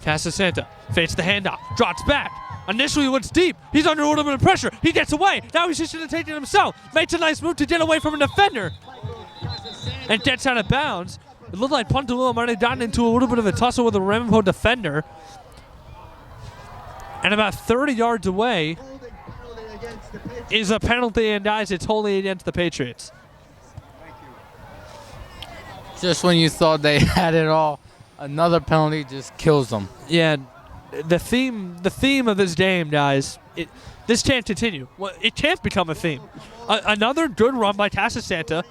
Speaker 2: Santa fakes the handoff, drops back. Initially looks deep. He's under a little bit of pressure. He gets away. Now he's just going to take it himself. Makes a nice move to get away from a defender. And gets out of bounds. It looked like Puntalillo might have gotten into a little bit of a tussle with a Ramapo defender. And about 30 yards away is a penalty, and guys, it's wholly against the Patriots.
Speaker 4: Just when you thought they had it all, another penalty just kills them.
Speaker 2: Yeah. The theme of this game, guys, this can't continue. Well, it can't become a theme. Another good run by Santa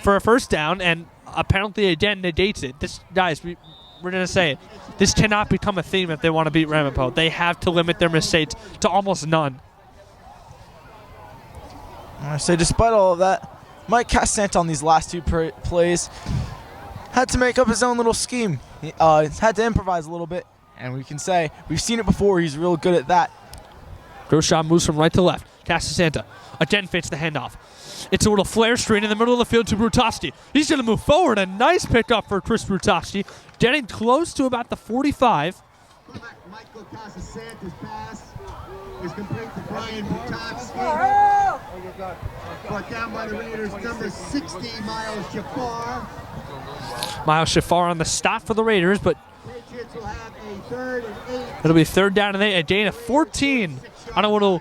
Speaker 2: for a 1st down, and a penalty again negates it. This, guys, we're going to say it. This cannot become a theme if they want to beat Ramapo. They have to limit their mistakes to almost none.
Speaker 6: I say, despite all of that, Mike Santa on these last 2 plays had to make up his own little scheme. He had to improvise a little bit. And we can say, we've seen it before, he's real good at that.
Speaker 2: Groshon moves from right to left. Santa again fits the handoff. It's a little flare straight in the middle of the field to Brutowski. He's going to move forward. A nice pickup for Chris Brutowski. Getting close to about the 45.
Speaker 1: Michael Casasanta's pass is complete to Brian Brutowski. Brought down by the Raiders, number 60, Miles Jafar.
Speaker 2: Miles Jafar on the stop for the Raiders, but
Speaker 1: Patriots will have a 3rd and 8.
Speaker 2: It'll be 3rd down and 8. A gain of 14 on a little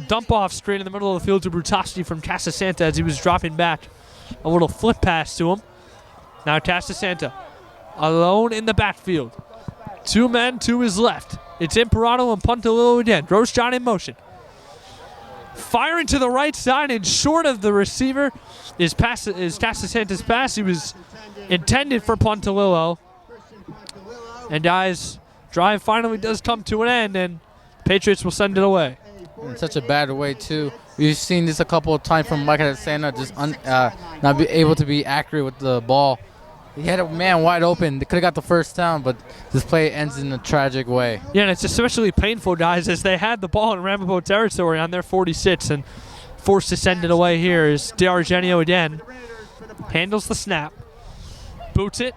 Speaker 2: dump off straight in the middle of the field to Brutowski from Santa as he was dropping back. A little flip pass to him. Now Santa alone in the backfield. Two men to his left. It's Imperato and Pontalillo again. Grosjean in motion. Firing to the right side and short of the receiver is Casasanta's pass. He was intended for Pontalillo. And guys, drive finally does come to an end, and Patriots will send it away.
Speaker 4: In such a bad way, too. We've seen this a couple of times from Mike Casansanta, just not be able to be accurate with the ball. He had a man wide open. They could have got the first down, but this play ends in a tragic way.
Speaker 2: Yeah, and it's especially painful, guys, as they had the ball in Ramapo territory on their 46 and forced to send it away here is DiArgenio again. Handles the snap. Boots it.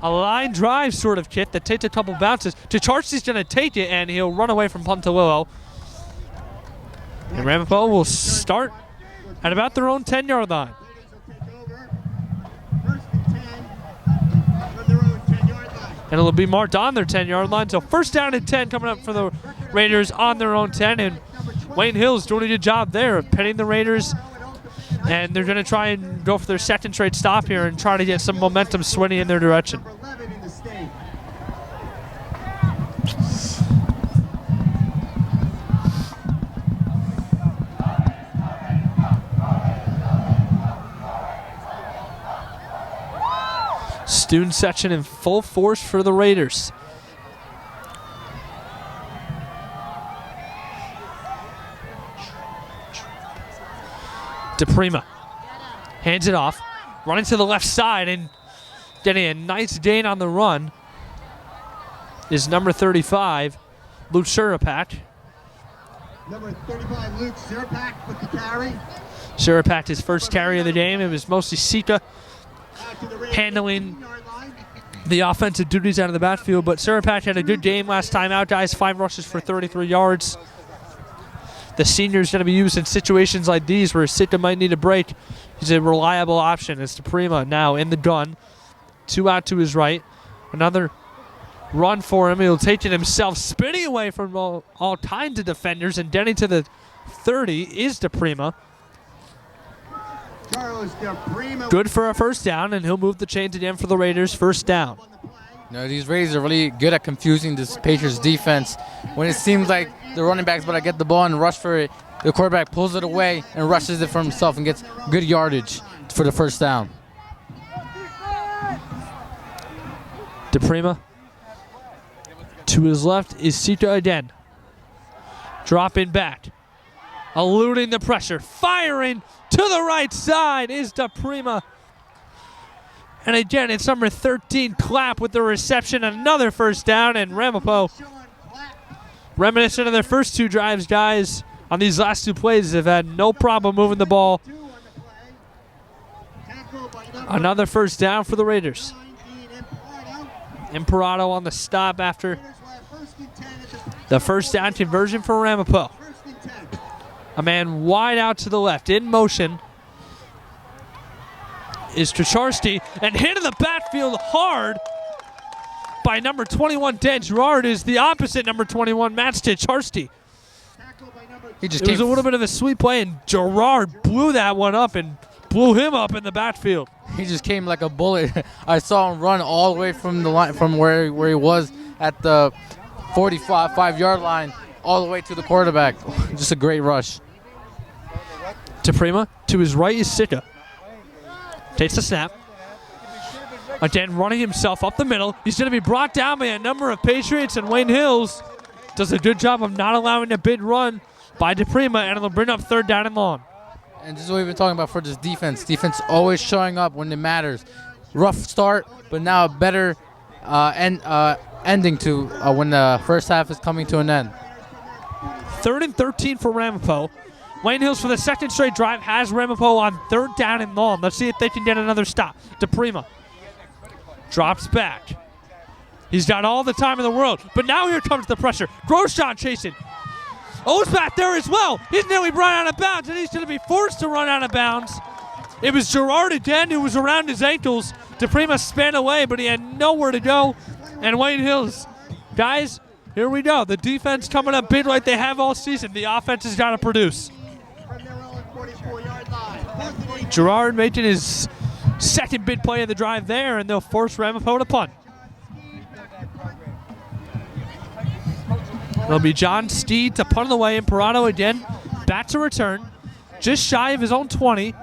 Speaker 2: A line drive sort of kit that takes a couple bounces. Tcharski's going to take it, and he'll run away from Pontalillo. And Ramapo will start at about their own 10-yard line. And it'll be marked on their 10-yard line. So first down and 10 coming up for the Raiders on their own 10. And Wayne Hill's doing a good job there of pinning the Raiders. And they're going to try and go for their second straight stop here and try to get some momentum swinging in their direction. Student section in full force for the Raiders. DePrima hands it off, running to the left side and getting a nice gain on the run is number 35, Luke Surapak.
Speaker 1: Number 35, Luke Surapak with the carry.
Speaker 2: Surapak, his first carry of the game. It was mostly Sika handling the offensive duties out of the backfield, but Surapak had a good game last time out, guys. 5 rushes for 33 yards. The senior's going to be used in situations like these where Sika might need a break. He's a reliable option. It's DePrima now in the gun. 2 out to his right. Another run for him. He'll take it himself, spinning away from all kinds of defenders, and getting to the 30 is DePrima. Good for a first down, and he'll move the chains again for the Raiders. First down.
Speaker 4: No, these Raiders are really good at confusing this Patriots defense. When it seems like the running back's about to get the ball and rush for it, the quarterback pulls it away and rushes it for himself and gets good yardage for the first down.
Speaker 2: DePrima. To his left is Sika again. Dropping back. Eluding the pressure. Firing to the right side is DePrima. And again, it's number 13, Clapp, with the reception. Another first down, and Ramapo, reminiscent of their first 2 drives, guys, on these last 2 plays, have had no problem moving the ball. Another first down for the Raiders. Imperato on the stop after the first down conversion for Ramapo. A man wide out to the left, in motion, is Tcharski, and hit in the backfield hard by number 21, Dan Gerard, is the opposite number 21, Matt Tcharski. It was a little bit of a sweet play, and Gerard blew that one up and blew him up in the backfield.
Speaker 4: He just came like a bullet. I saw him run all the way from the line, from where he was at the 45-yard line, all the way to the quarterback. Just a great rush.
Speaker 2: DePrima, to his right is Sika. Takes the snap. Again, running himself up the middle. He's going to be brought down by a number of Patriots, and Wayne Hills does a good job of not allowing a big run by DePrima, and it'll bring up third down and long.
Speaker 4: And this is what we've been talking about for this defense. Defense always showing up when it matters. Rough start, but now a better ending to when the first half is coming to an end.
Speaker 2: 3rd and 13 for Ramapo. Wayne Hills, for the second straight drive, has Ramapo on third down and long. Let's see if they can get another stop. DePrima drops back. He's got all the time in the world, but now here comes the pressure. Grosjean chasing. O's back there as well. He's nearly run out of bounds, and he's going to be forced to run out of bounds. It was Gerard again who was around his ankles. DePrima span away, but he had nowhere to go. And Wayne Hills, guys, here we go. The defense coming up big like they have all season. The offense has got to produce. Gerard making his second big play of the drive there, and they'll force Ramapo to punt. It'll be John Steed to punt it away. Imperato again. Back to return. Just shy of his own 20.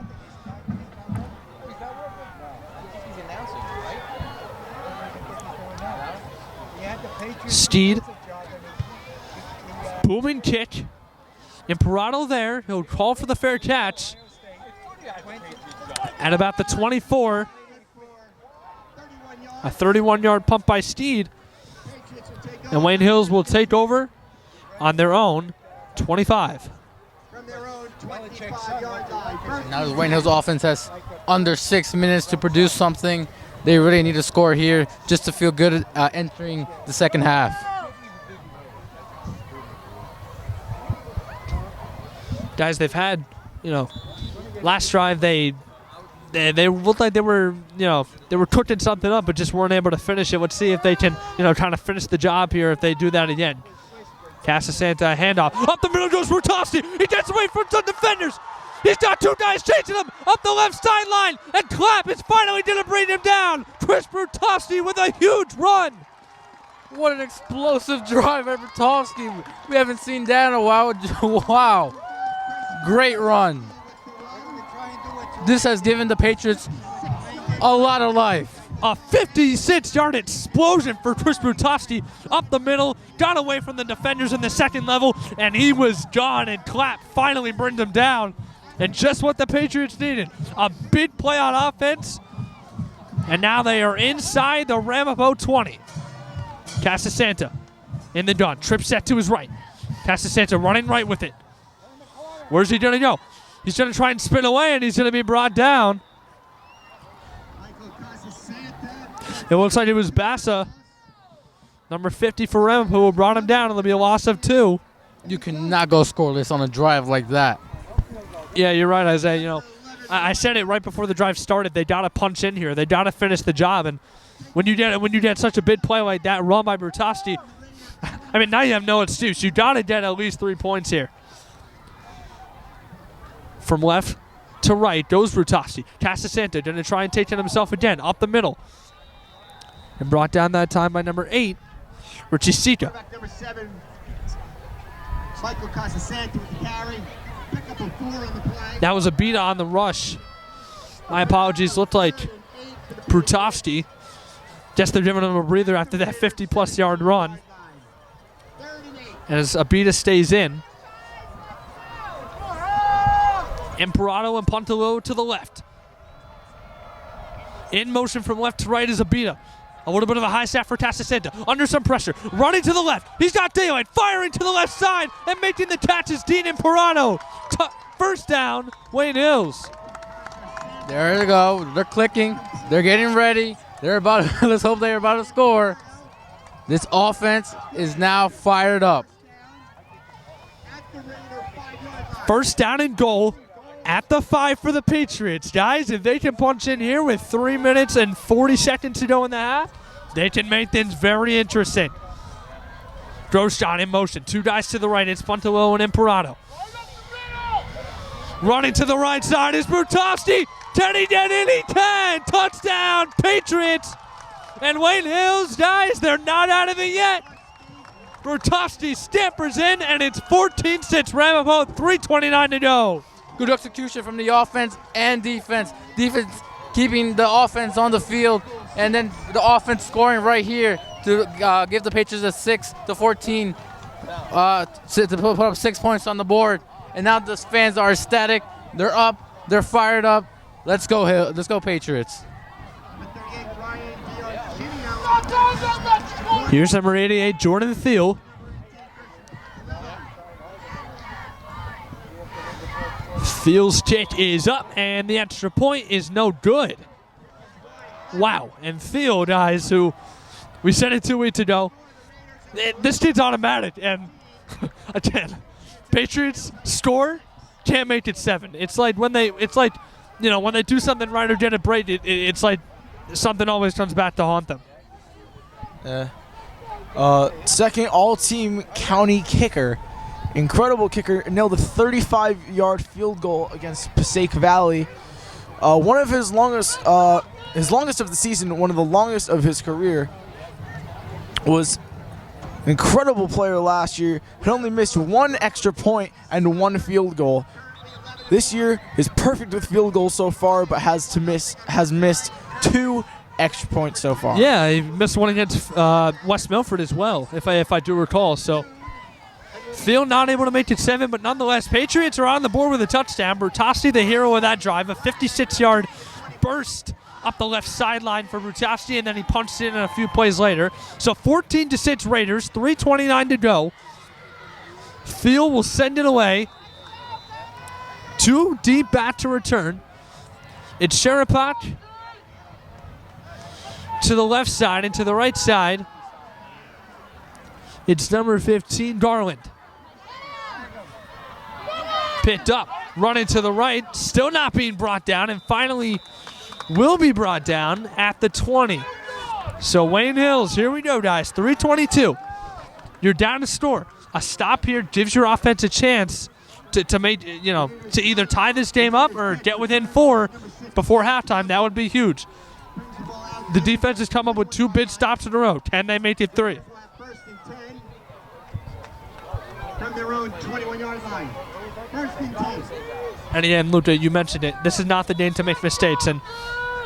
Speaker 2: Steed. Booming kick. Imperato there. He'll call for the fair catch. At about the 24. A 31-yard pump by Steed. And Wayne Hills will take over on their own 25.
Speaker 4: Now the Wayne Hills offense has under 6 minutes to produce something. They really need to score here just to feel good entering the second half.
Speaker 2: Guys, they've had, last drive they looked like they were cooking something up, but just weren't able to finish it. Let's see if they can, kind of finish the job here if they do that again. Casasanta handoff. Up the middle goes Rutowski. He gets away from some defenders. He's got two guys chasing him up the left sideline, and Clapp is finally going to bring him down. Chris Rutowski with a huge run.
Speaker 4: What an explosive drive by Rutowski. We haven't seen that in a while. Wow. Great run. This has given the Patriots a lot of life.
Speaker 2: A 56-yard explosion for Chris Rutowski up the middle, got away from the defenders in the second level, and he was gone, and Clapp finally brings him down. And just what the Patriots needed, a big play on offense, and now they are inside the Ramapo 20. Casasanta in the gun, trip set to his right. Casasanta running right with it. Where's he going to go? He's going to try and spin away, and he's going to be brought down. It looks like it was Bassa, number 50 for Ramapo, who brought him down. It'll be a loss of 2.
Speaker 4: You cannot go scoreless on a drive like that.
Speaker 2: Yeah, you're right, Isaiah. I said it right before the drive started. They got to punch in here. They got to finish the job. And when you get such a big play like that, run by Rutowski, I mean, now you have no excuse. You got to get at least 3 points here. From left to right goes Rutowski. Casasanta going to try and take it himself again up the middle. And brought down that time by number 8, Richie Sika.
Speaker 1: Number 7, Michael Casasanta with the carry. Pick up a 4 on the play.
Speaker 2: That was a beat on the rush. My apologies. Looked like Rutowski. Guess they're giving him a breather after that 50-plus yard run. As Abita stays in. Imperato and Puntalo to the left. In motion from left to right is Abita. A little bit of a high snap for Casasanta. Under some pressure. Running to the left. He's got daylight. Firing to the left side. And making the catch is Dean Imperato. First down, Wayne Hills.
Speaker 4: There they go. They're clicking. They're getting ready. They're about. Let's hope they're about to score. This offense is now fired up.
Speaker 2: First down and goal at the 5 for the Patriots. Guys, if they can punch in here with 3 minutes and 40 seconds to go in the half, they can make things very interesting. Grosjean in motion. 2 guys to the right. It's Puntalo and Imperato. Running to the right side is Rutowski. Can he get in? He can. Touchdown, Patriots. And Wayne Hills, guys, they're not out of it yet. Rutowski stampers in, and it's 14-6 Ramapo, 3:29 to go.
Speaker 4: Good execution from the offense and defense. Defense keeping the offense on the field, and then the offense scoring right here to give the Patriots a 6-14 to put up 6 points on the board. And now the fans are ecstatic. They're up. They're fired up. Let's go, let's go, Patriots.
Speaker 2: Here's number 88, Jordan Thiel. Thiel's kick is up, and the extra point is no good. Wow. And Thiel, guys, who we said it 2 weeks ago, this kid's automatic. And again, Patriots score, can't make it 7. It's like when they do something right or get a break, it's like something always comes back to haunt them.
Speaker 6: Second all-team county kicker. Incredible kicker. Nailed a 35-yard field goal against Passaic Valley. One of his longest of the season, one of the longest of his career, was incredible player last year. He only missed 1 extra point and 1 field goal. This year is perfect with field goals so far, but has missed 2 extra points so far.
Speaker 2: Yeah, he missed one against West Milford as well, if I do recall. So Phil not able to make it 7, but nonetheless, Patriots are on the board with a touchdown. Brutowski, the hero of that drive, a 56-yard burst up the left sideline for Brutowski, and then he punched it in a few plays later. So 14-6 Raiders, 3:29 to go. Phil will send it away. 2 deep back to return. It's Sharapak to the left side and to the right side. It's number 15, Garland. Picked up, running to the right, still not being brought down, and finally will be brought down at the 20. So Wayne Hills, here we go, guys. 3:22. You're down to score. A stop here gives your offense a chance to make, to either tie this game up or get within 4 before halftime. That would be huge. The defense has come up with 2 big stops in a row. Can they make it 3?
Speaker 1: First and 10 from their own 21-yard line. First and 10.
Speaker 2: And again, Luca, you mentioned it. This is not the game to make mistakes, and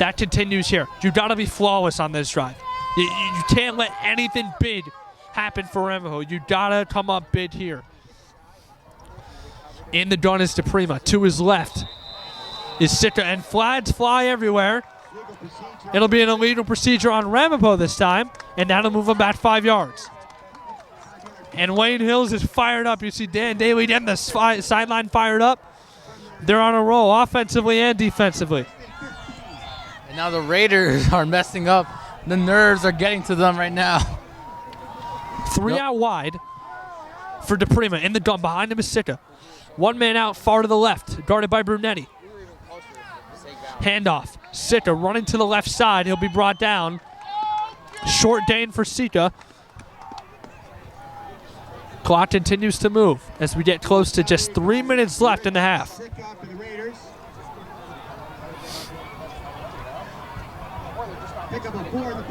Speaker 2: that continues here. You got to be flawless on this drive. You can't let anything big happen for Ramapo. You got to come up big here. In the gun is DePrima. To his left is Sitka, and flags fly everywhere. It'll be an illegal procedure on Ramapo this time, and that'll move him back 5 yards. And Wayne Hills is fired up. You see Dan Daly getting the sideline fired up. They're on a roll offensively and defensively.
Speaker 4: And now the Raiders are messing up. The nerves are getting to them right now.
Speaker 2: 3 out wide for DePrima. In the gun, behind him is Sitka. 1 man out far to the left, guarded by Brunetti. Handoff. Sitka running to the left side. He'll be brought down. Short gain for Sitka. Clock continues to move as we get close to just 3 minutes left in the half.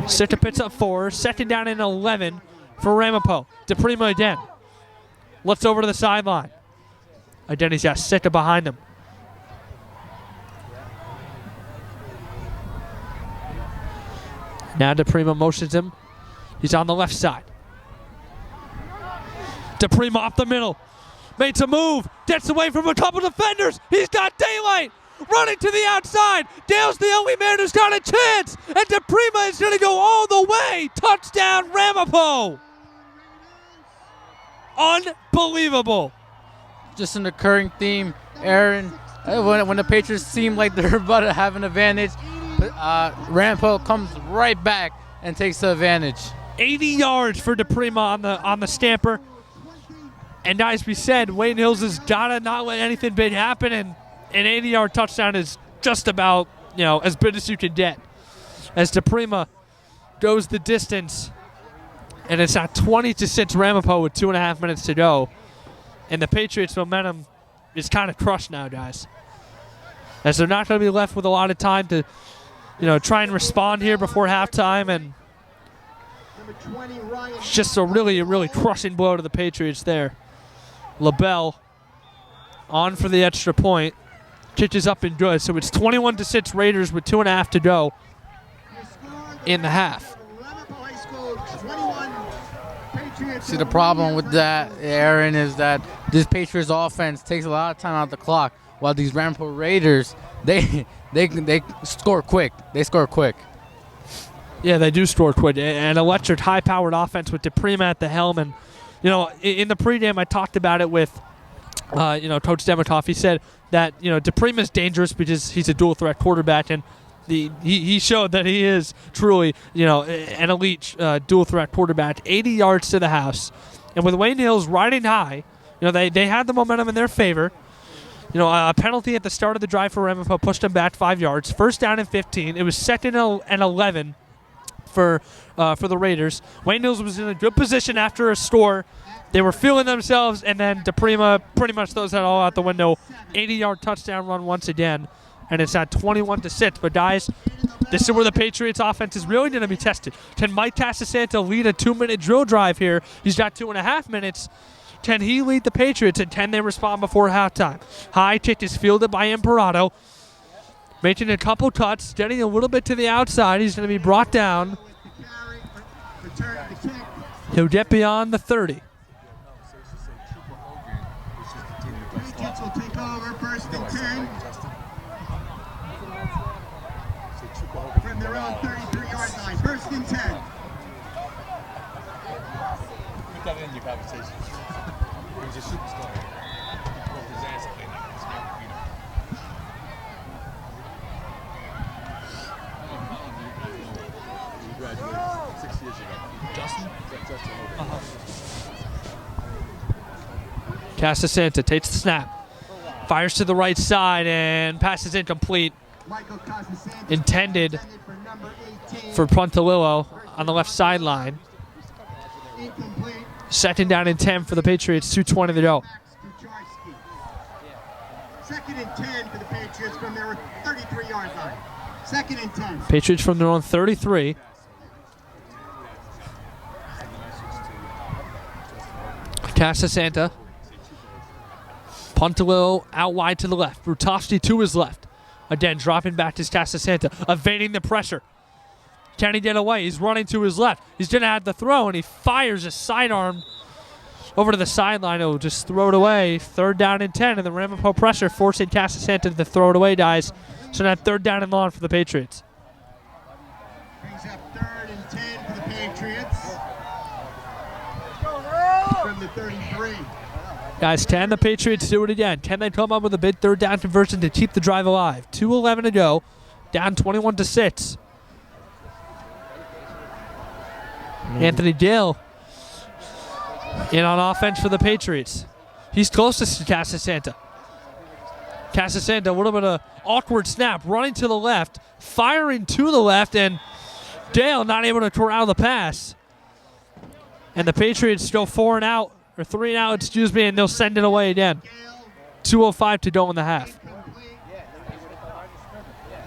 Speaker 2: Sitka picks up 4. Second down and 11 for Ramapo. DePrima again. Looks over to the sideline. Again, he's got Sitka behind him. Now DePrima motions him. He's on the left side. DePrima up the middle. Makes a move. Gets away from a couple defenders. He's got daylight. Running to the outside. Dale's the only man who's got a chance. And DePrima is going to go all the way. Touchdown, Ramapo. Unbelievable.
Speaker 4: Just an occurring theme, Aaron. When the Patriots seem like they're about to have an advantage, Ramapo comes right back and takes the advantage.
Speaker 2: 80 yards for DePrima on the stamper. And as we said, Wayne Hills has got to not let anything big happen, and an 80-yard touchdown is just about, as big as you can get. As DePrima goes the distance, and it's at 20-6 Ramapo with 2.5 minutes to go. And the Patriots' momentum is kind of crushed now, guys. As they're not going to be left with a lot of time to, try and respond here before halftime, and it's just a really crushing blow to the Patriots there. LaBelle on for the extra point. Kick is up and good. So it's 21-6 Raiders with 2.5 to go in the half.
Speaker 4: See, the problem with that, Aaron, is that this Patriots offense takes a lot of time out the clock, while these Ramapo Raiders, they score quick. They score quick.
Speaker 2: Yeah, they do score quick. An electric, high-powered offense with DePrima at the helm. And, in the pregame, I talked about it with, Coach Demikoff. He said that, DePrima is dangerous because he's a dual-threat quarterback, and he showed that he is truly, an elite dual-threat quarterback. 80 yards to the house. And with Wayne Hills riding high, they had the momentum in their favor. A penalty at the start of the drive for Ramapo pushed them back 5 yards. First down and 15. It was 2nd and 11 for the Raiders. Wayne Hills was in a good position after a score. They were feeling themselves, and then DePrima pretty much throws that all out the window. 80-yard touchdown run once again, and it's at 21-6. But guys, This is where the Patriots offense is really going to be tested. Can Mike Casasanta lead a 2-minute drill drive here? He's got 2.5 minutes. Can he lead the Patriots, and can they respond before halftime? High kick is fielded by Imperato. Making a couple cuts, getting a little bit to the outside. He's going to be brought down. He'll get beyond the 30.
Speaker 1: Patriots will take over 1st and 10. From their own 33-yard line. 1st and 10.
Speaker 3: Put that in your conversation. He was a superstar. He pulled his ass up in there. It's never beat him. He graduated 6 years ago. Justin? Justin.
Speaker 2: Casasanta takes the snap. Fires to the right side and passes incomplete. Intended for Pontalillo on the left sideline. 2nd down and 10 for the Patriots. 2:20 to go.
Speaker 1: 2nd and 10 for the Patriots from their 33-yard line. 2nd and 10.
Speaker 2: Patriots from their own 33. Casasanta. Pontalillo out wide to the left. Brutowski to his left. Again, dropping back to Casasanta. Evading the pressure. Can he get away? He's running to his left. He's going to have the throw, and he fires a sidearm over to the sideline. He'll just throw it away. 3rd down and 10, and the Ramapo pressure forcing Casasanta to throw it away, guys. So now 3rd down and long for the Patriots.
Speaker 1: Brings up 3rd and 10 for the Patriots. From the 33.
Speaker 2: Guys, can the Patriots do it again? Can they come up with a big 3rd down conversion to keep the drive alive? 2:11 to go. Down 21-6. Anthony Dale in on offense for the Patriots. He's closest to Casasanta. Casasanta, a little bit of awkward snap, running to the left, firing to the left, and Dale not able to corral the pass. And the Patriots go 4 and out, or 3 and out, excuse me, and they'll send it away again. 2:05 to go in the half.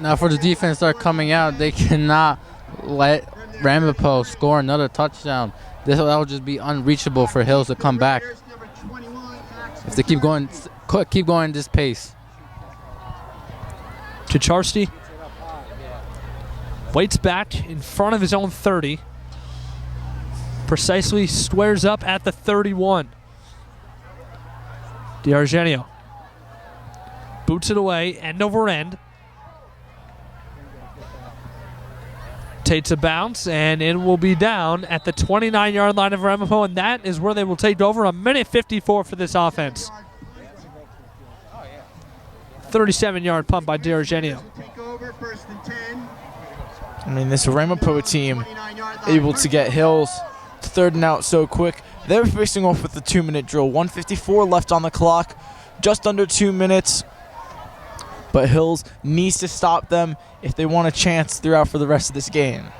Speaker 4: Now for the defense start coming out, they cannot let Ramapo score another touchdown. That will just be unreachable for Hills to come back if they keep going this pace.
Speaker 2: Chicharski waits back in front of his own 30. Precisely squares up at the 31. DiArgenio boots it away, end over end. Takes a bounce, and it will be down at the 29-yard line of Ramapo, and that is where they will take over. 1:54 for this offense. 37-yard punt by DiArgenio.
Speaker 6: I mean, this Ramapo team able to get Hills to 3rd and out so quick. They're facing off with the 2-minute drill. 1:54 left on the clock, just under 2 minutes. But Hills needs to stop them if they want a chance throughout for the rest of this game.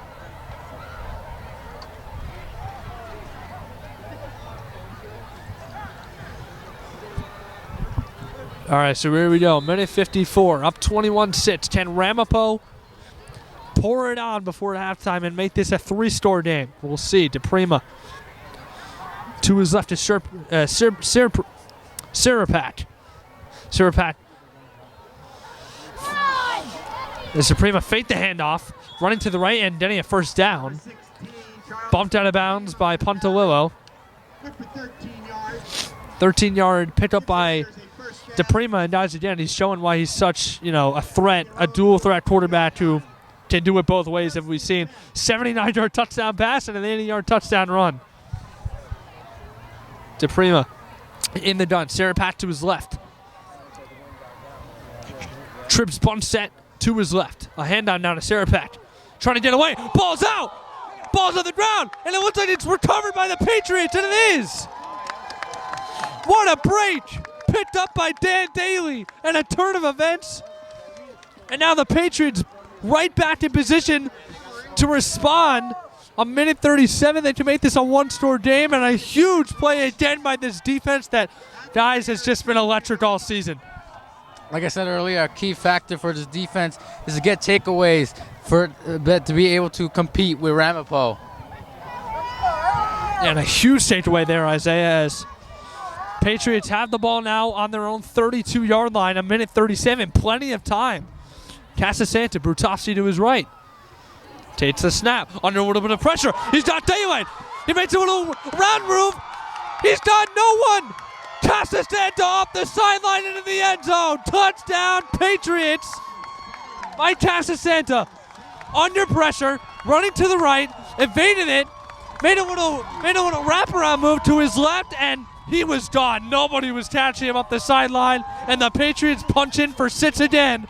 Speaker 2: All right, so here we go. 1:54, up 21-6. Can Ramapo pour it on before halftime and make this a 3-score game? We'll see. DePrima to his left is Sirapat. Sirapat. As DePrima fake the handoff, running to the right and getting a 1st down. Bumped out of bounds by Pontalillo. 13-yard pickup by DePrima, and guys, again, he's showing why he's such, a threat, a dual threat quarterback who can do it both ways, as we've seen. 79-yard touchdown pass and an 80-yard touchdown run. DePrima in the gun. Sirapat to his left. Trips bunch set to his left. A handout now to Sirapat. Trying to get away. Ball's out. Ball's on the ground. And it looks like it's recovered by the Patriots, and it is. What a break. Picked up by Dan Daly, and a turn of events. And now the Patriots right back in position to respond. 1:37, they can make this a 1-score game, and a huge play again by this defense that, guys, has just been electric all season.
Speaker 4: like I said earlier, a key factor for this defense is to get takeaways to be able to compete with Ramapo.
Speaker 2: And a huge takeaway there, Isaiah, as Patriots have the ball now on their own 32-yard line, 1:37, plenty of time. Casasanta, Brutofsky to his right. Takes the snap, under a little bit of pressure. He's got daylight. He makes a little round move. He's got no one. Casasanta off the sideline into the end zone. Touchdown, Patriots. Mike Casasanta, under pressure, running to the right, evaded it, made a little wraparound move to his left, and he was gone. Nobody was catching him up the sideline, and the Patriots punch in for 6 again.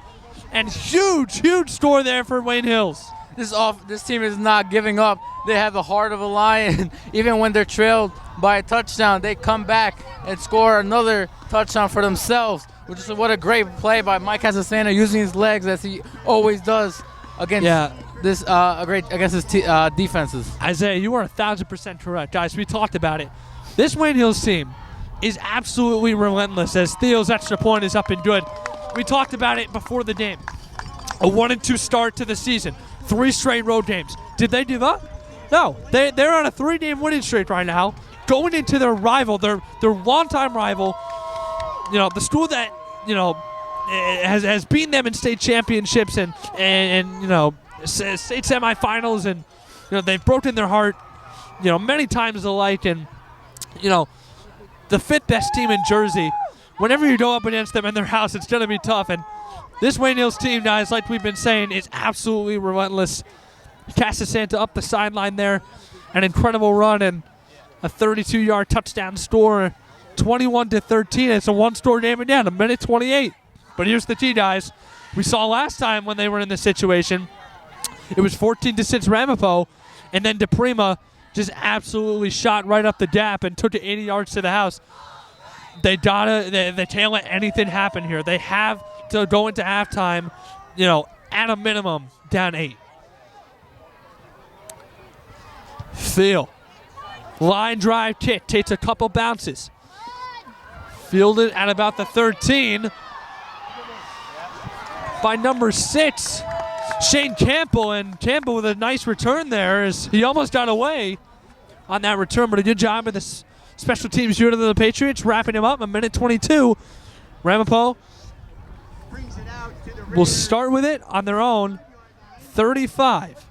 Speaker 2: And huge score there for Wayne Hills.
Speaker 4: This team is not giving up. They have the heart of a lion. Even when they're trailed by a touchdown, they come back and score another touchdown for themselves. Which is what a great play by Mike Casasanta, using his legs as he always does against his defenses.
Speaker 2: Isaiah, you are 1,000% correct, guys. We talked about it. This Wayne Hills team is absolutely relentless, as Theo's extra point is up and good. We talked about it before the game. A 1-2 start to the season. 3 straight road games. Did they give up? No. They're on a 3-game winning streak right now, going into their rival, their longtime rival, the school that, has beaten them in state championships and state semifinals, and they've broken their heart, many times alike, and the 5th best team in Jersey. Whenever you go up against them in their house, it's going to be tough. And this Wayne Hills team, guys, like we've been saying, is absolutely relentless. Casasanta up the sideline there, an incredible run and a 32-yard touchdown score, 21-13. It's a one-score game again, 1:28. But here's the key, guys. We saw last time when they were in this situation, it was 14-6 Ramapo, and then DePrima just absolutely shot right up the gap and took it 80 yards to the house. They can't let anything happen here. They have to go into halftime, at a minimum, down 8. Phil. Line drive kick, takes a couple bounces. Fielded at about the 13 by number 6, Shane Campbell. And Campbell with a nice return there, as he almost got away on that return, but a good job of the special teams unit of the Patriots, wrapping him up, 1:22. Ramapo will start with it on their own 35.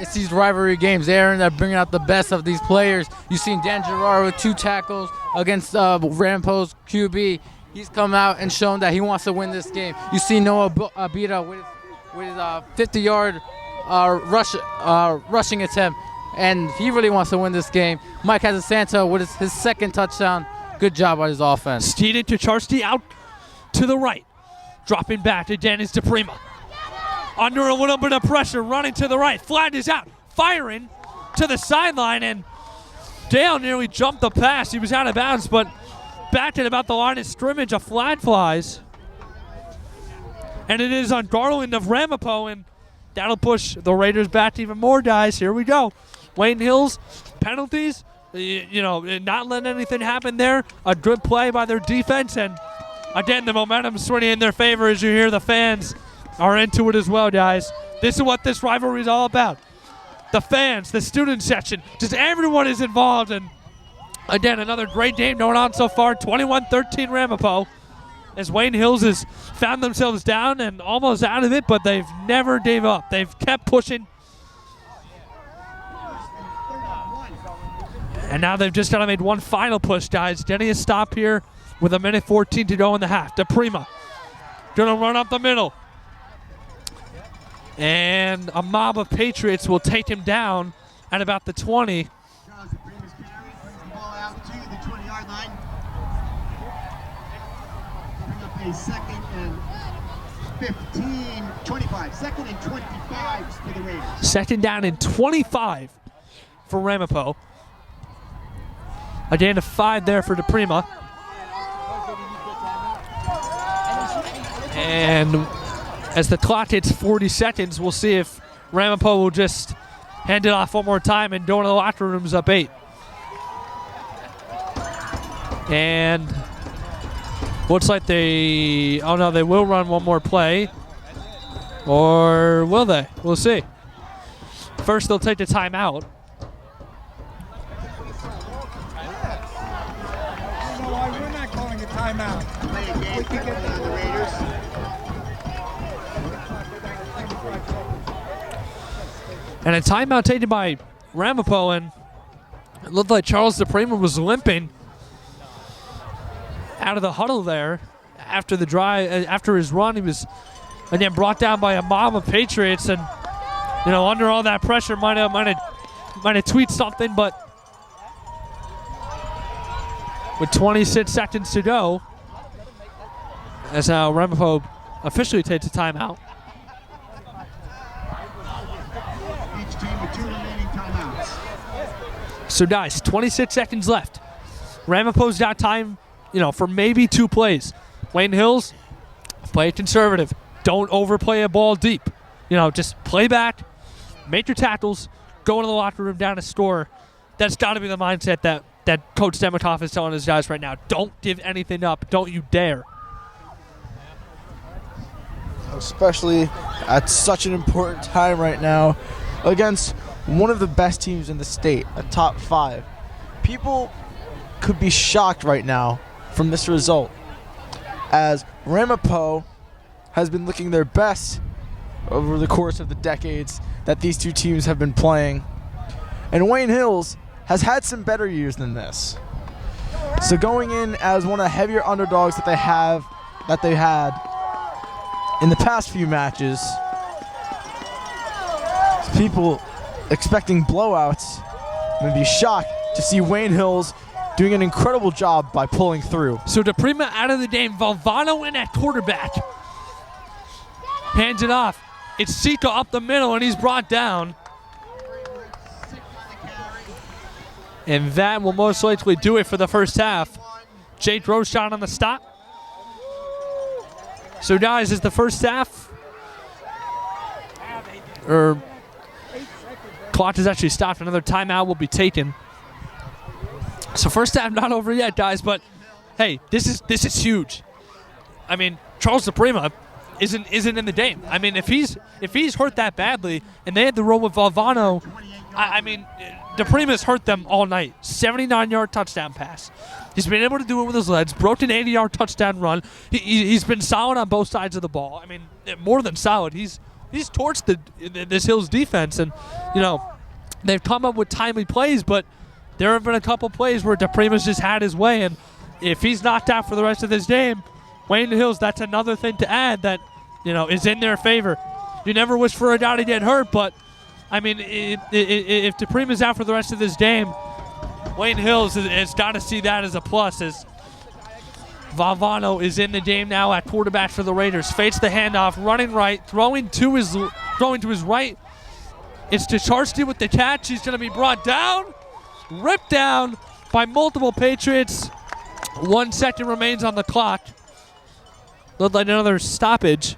Speaker 4: It's these rivalry games. They're bringing out the best of these players. You've seen Dan Gerard with 2 tackles against Ramapo's QB. He's come out and shown that he wants to win this game. You see Noah Abita with his 50-yard rushing attempt, and he really wants to win this game. Mike Casasanta with his 2nd touchdown. Good job by his offense.
Speaker 2: Steven Tucharski out to the right. Dropping back again is DePrima. Under a little bit of pressure, running to the right. Flag is out. Firing to the sideline, and Dale nearly jumped the pass. He was out of bounds, but back at about the line of scrimmage, a flag flies. And it is on Garland of Ramapo, and that'll push the Raiders back even more, guys. Here we go. Wayne Hills, penalties, not letting anything happen there. A good play by their defense, and again, the momentum's swinging in their favor as you hear the fans are into it as well, guys. This is what this rivalry is all about. The fans, the student section, just everyone is involved, and again, another great game going on so far, 21-13 Ramapo, as Wayne Hills has found themselves down and almost out of it, but they've never gave up. They've kept pushing. And now they've just got to make one final push, guys. Getting a stop here with 1:14 to go in the half. DePrima gonna run up the middle. And a mob of Patriots will take him down at about the 20.
Speaker 1: Charles DePrima's carry, brings the ball out to the 20-yard line. Bring up a 2nd and 25. 2nd and 25 for the Raiders.
Speaker 2: 2nd down and 25 for Ramapo. A gain of 5 there for DePrima. And as the clock hits 40 seconds, we'll see if Ramapo will just hand it off one more time and go into the locker rooms up 8. And Looks like they, oh no, they will run one more play. Or will they? We'll see. First, they'll take the timeout.
Speaker 13: We're not calling a timeout.
Speaker 2: And a timeout taken by Ramapo, and it looked like Charles DePrima was limping out of the huddle there after the drive. After his run, he was again brought down by a mob of Patriots, and under all that pressure, might have tweaked something, but with 26 seconds to go, as now Ramapo officially takes a timeout.
Speaker 1: Each team with 2 remaining timeouts.
Speaker 2: So guys, 26 seconds left. Ramapo's got time, for maybe 2 plays. Wayne Hills, play it conservative. Don't overplay a ball deep. Just play back, make your tackles, go into the locker room, down a score. That's got to be the mindset that Coach Demikoff is telling his guys right now. Don't give anything up. Don't you dare.
Speaker 6: Especially at such an important time right now against one of the best teams in the state, a top 5. People could be shocked right now from this result, as Ramapo has been looking their best over the course of the decades that these two teams have been playing. And Wayne Hills has had some better years than this. So going in as one of the heavier underdogs that they had in the past few matches, people expecting blowouts may be shocked to see Wayne Hills doing an incredible job by pulling through.
Speaker 2: So DePrima out of the game. Valvano in at quarterback. Hands it off. It's Sika up the middle, and he's brought down. And that will most likely do it for the first half. Jake Rochon on the stop. So guys, is the first half, clock has actually stopped. Another timeout will be taken. So first half not over yet, guys, but hey, this is huge. I mean, Charles DePrima isn't in the game. I mean, if he's hurt that badly and they had to roll with Valvano, I mean, DePrima's hurt them all night. 79-yard touchdown pass. He's been able to do it with his legs. Broke an 80-yard touchdown run. He's been solid on both sides of the ball. I mean, more than solid. He's torched this Hills defense, and they've come up with timely plays, but there have been a couple plays where DePrima's just had his way, and if he's knocked out for the rest of this game, Wayne Hills, that's another thing to add that is in their favor. You never wish for a guy to get hurt, but I mean, if DePrima's out for the rest of this game, Wayne Hills has got to see that as a plus, as Valvano is in the game now at quarterback for the Raiders. Fakes the handoff, running right, throwing to his right. It's Ticharski with the catch. He's going to be brought down, ripped down by multiple Patriots. 1 second remains on the clock. Looked like another stoppage.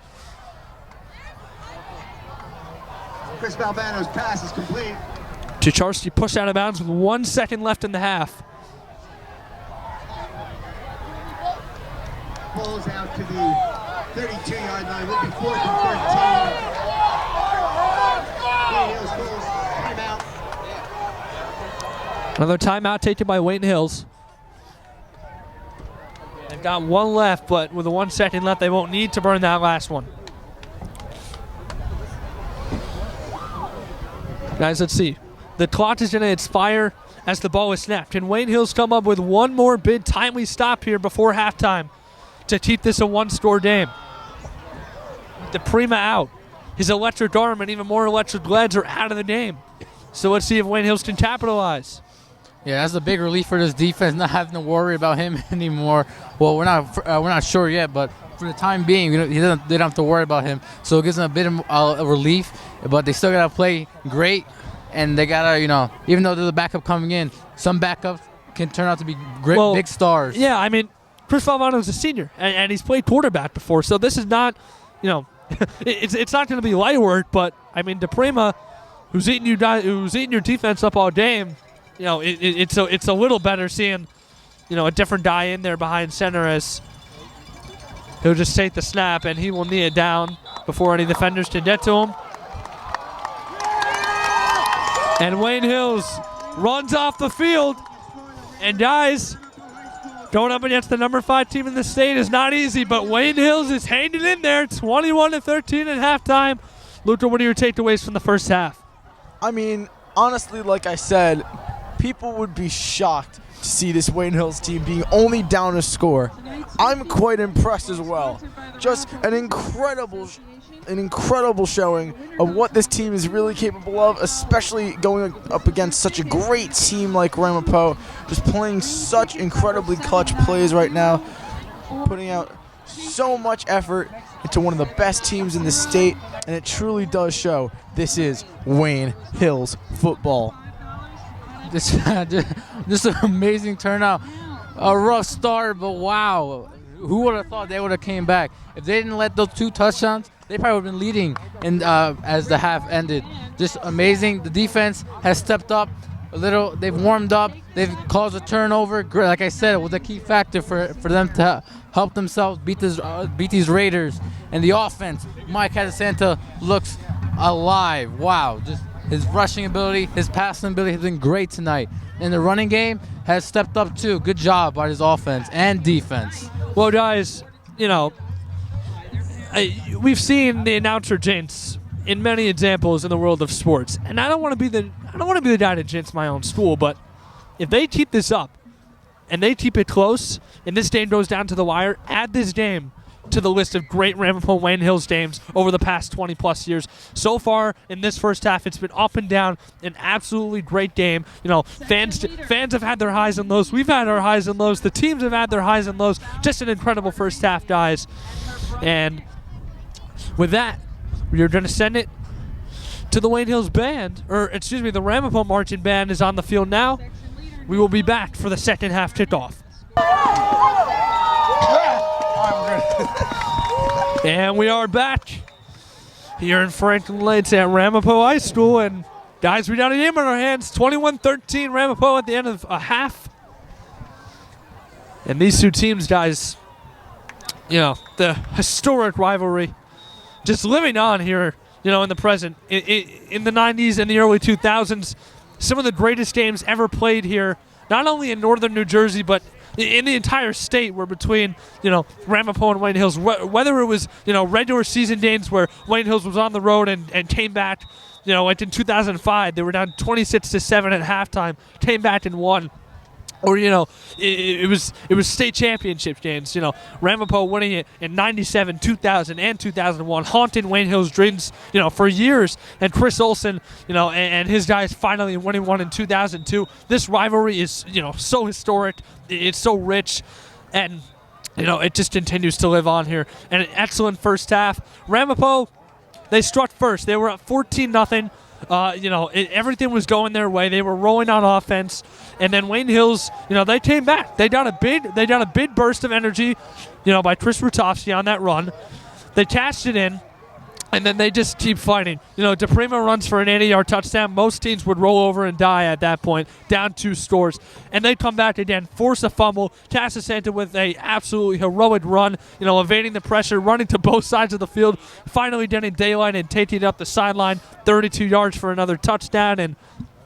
Speaker 1: Chris Valvano's pass is complete.
Speaker 2: Ticharski pushed out of bounds with 1 second left in the half.
Speaker 1: Pulls out to the 32-yard line. Will be 4th and 13. Wayne Hills calls timeout.
Speaker 2: Another timeout taken by Wayne Hills. They've got 1 left, but with the 1 second left, they won't need to burn that last one. Guys, let's see. The clock is going to expire as the ball is snapped. Can Wayne Hills come up with one more big timely stop here before halftime to keep this a 1-score game? DePrima out. His electric arm and even more electric legs are out of the game. So let's see if Wayne Hills can capitalize.
Speaker 4: Yeah, that's a big relief for this defense, not having to worry about him anymore. Well, we're not sure yet, but for the time being, they don't have to worry about him. So it gives them a bit of a relief, but they still got to play great, and they got to, even though they're the backup coming in, some backups can turn out to be great, big stars.
Speaker 2: Yeah, I mean, Chris Valvano is a senior, and he's played quarterback before, so this is not, it's not going to be light work, but, I mean, DePrima, who's eating your defense up all game, it's a little better seeing, a different guy in there behind center as He'll just take the snap, and he will knee it down before any defenders can get to him. And Wayne Hills runs off the field. And guys, going up against the number 5 team in the state is not easy, but Wayne Hills is hanging in there, 21-13 at halftime. Luca, what are your takeaways from the first half?
Speaker 6: I mean, honestly, like I said, people would be shocked to see this Wayne Hills team being only down a score. I'm quite impressed as well. Just an incredible showing of what this team is really capable of, especially going up against such a great team like Ramapo, just playing such incredibly clutch plays right now, putting out so much effort into one of the best teams in the state, and it truly does show this is Wayne Hills football.
Speaker 4: Just an amazing turnout. A rough start, but wow. Who would have thought they would have came back? If they didn't let those 2 touchdowns, they probably would have been leading as the half ended. Just amazing. The defense has stepped up a little. They've warmed up. They've caused a turnover. Like I said, it was a key factor for them to help themselves beat these Raiders. And the offense, Mike Hadasanta looks alive. Wow. Just his rushing ability, his passing ability has been great tonight. And the running game has stepped up too. Good job by his offense and defense.
Speaker 2: Well, guys, you know, we've seen the announcer jinx in many examples in the world of sports, and I don't want to be the guy to jinx my own school, but if they keep this up and they keep it close, and this game goes down to the wire, add this game to the list of great Ramapo Wayne Hills games over the past 20-plus years. So far in this first half, it's been up and down, an absolutely great game. You know, fans have had their highs and lows. We've had our highs and lows. The teams have had their highs and lows. Just an incredible first half, guys. And with that, we're going to send it to the Wayne Hills band, the Ramapo marching band is on the field now. We will be back for the second half kickoff. And we are back here in Franklin Lakes at Ramapo High School. And guys, we got a game on our hands. 21-13 Ramapo at the end of a half. And these 2 teams, guys, you know, the historic rivalry just living on here, you know, in the present. In the 90s and the early 2000s, some of the greatest games ever played here, not only in northern New Jersey, but in the entire state, were between, you know, Ramapo and Wayne Hills. Whether it was, you know, regular season games where Wayne Hills was on the road and came back, you know, like in 2005, they were down 26-7 at halftime, came back and won. Or, you know, it was state championship games. You know, Ramapo winning it in 97, 2000, and 2001, haunting Wayne Hills' dreams, you know, for years. And Chris Olson, you know, and his guys finally winning one in 2002. This rivalry is, you know, so historic. It's so rich, and you know, it just continues to live on here. And an excellent first half. Ramapo, they struck first. They were up 14-0. You know, everything was going their way. They were rolling on offense, and then Wayne Hills, you know, they came back. They got a big burst of energy, you know, by Chris Rutofsky on that run. They cashed it in, and then they just keep fighting. You know, DePrima runs for an 80-yard touchdown. Most teams would roll over and die at that point, down 2 scores. And they come back again, force a fumble. Casasanta with a absolutely heroic run, you know, evading the pressure, running to both sides of the field, finally getting daylight and taking it up the sideline, 32 yards for another touchdown. And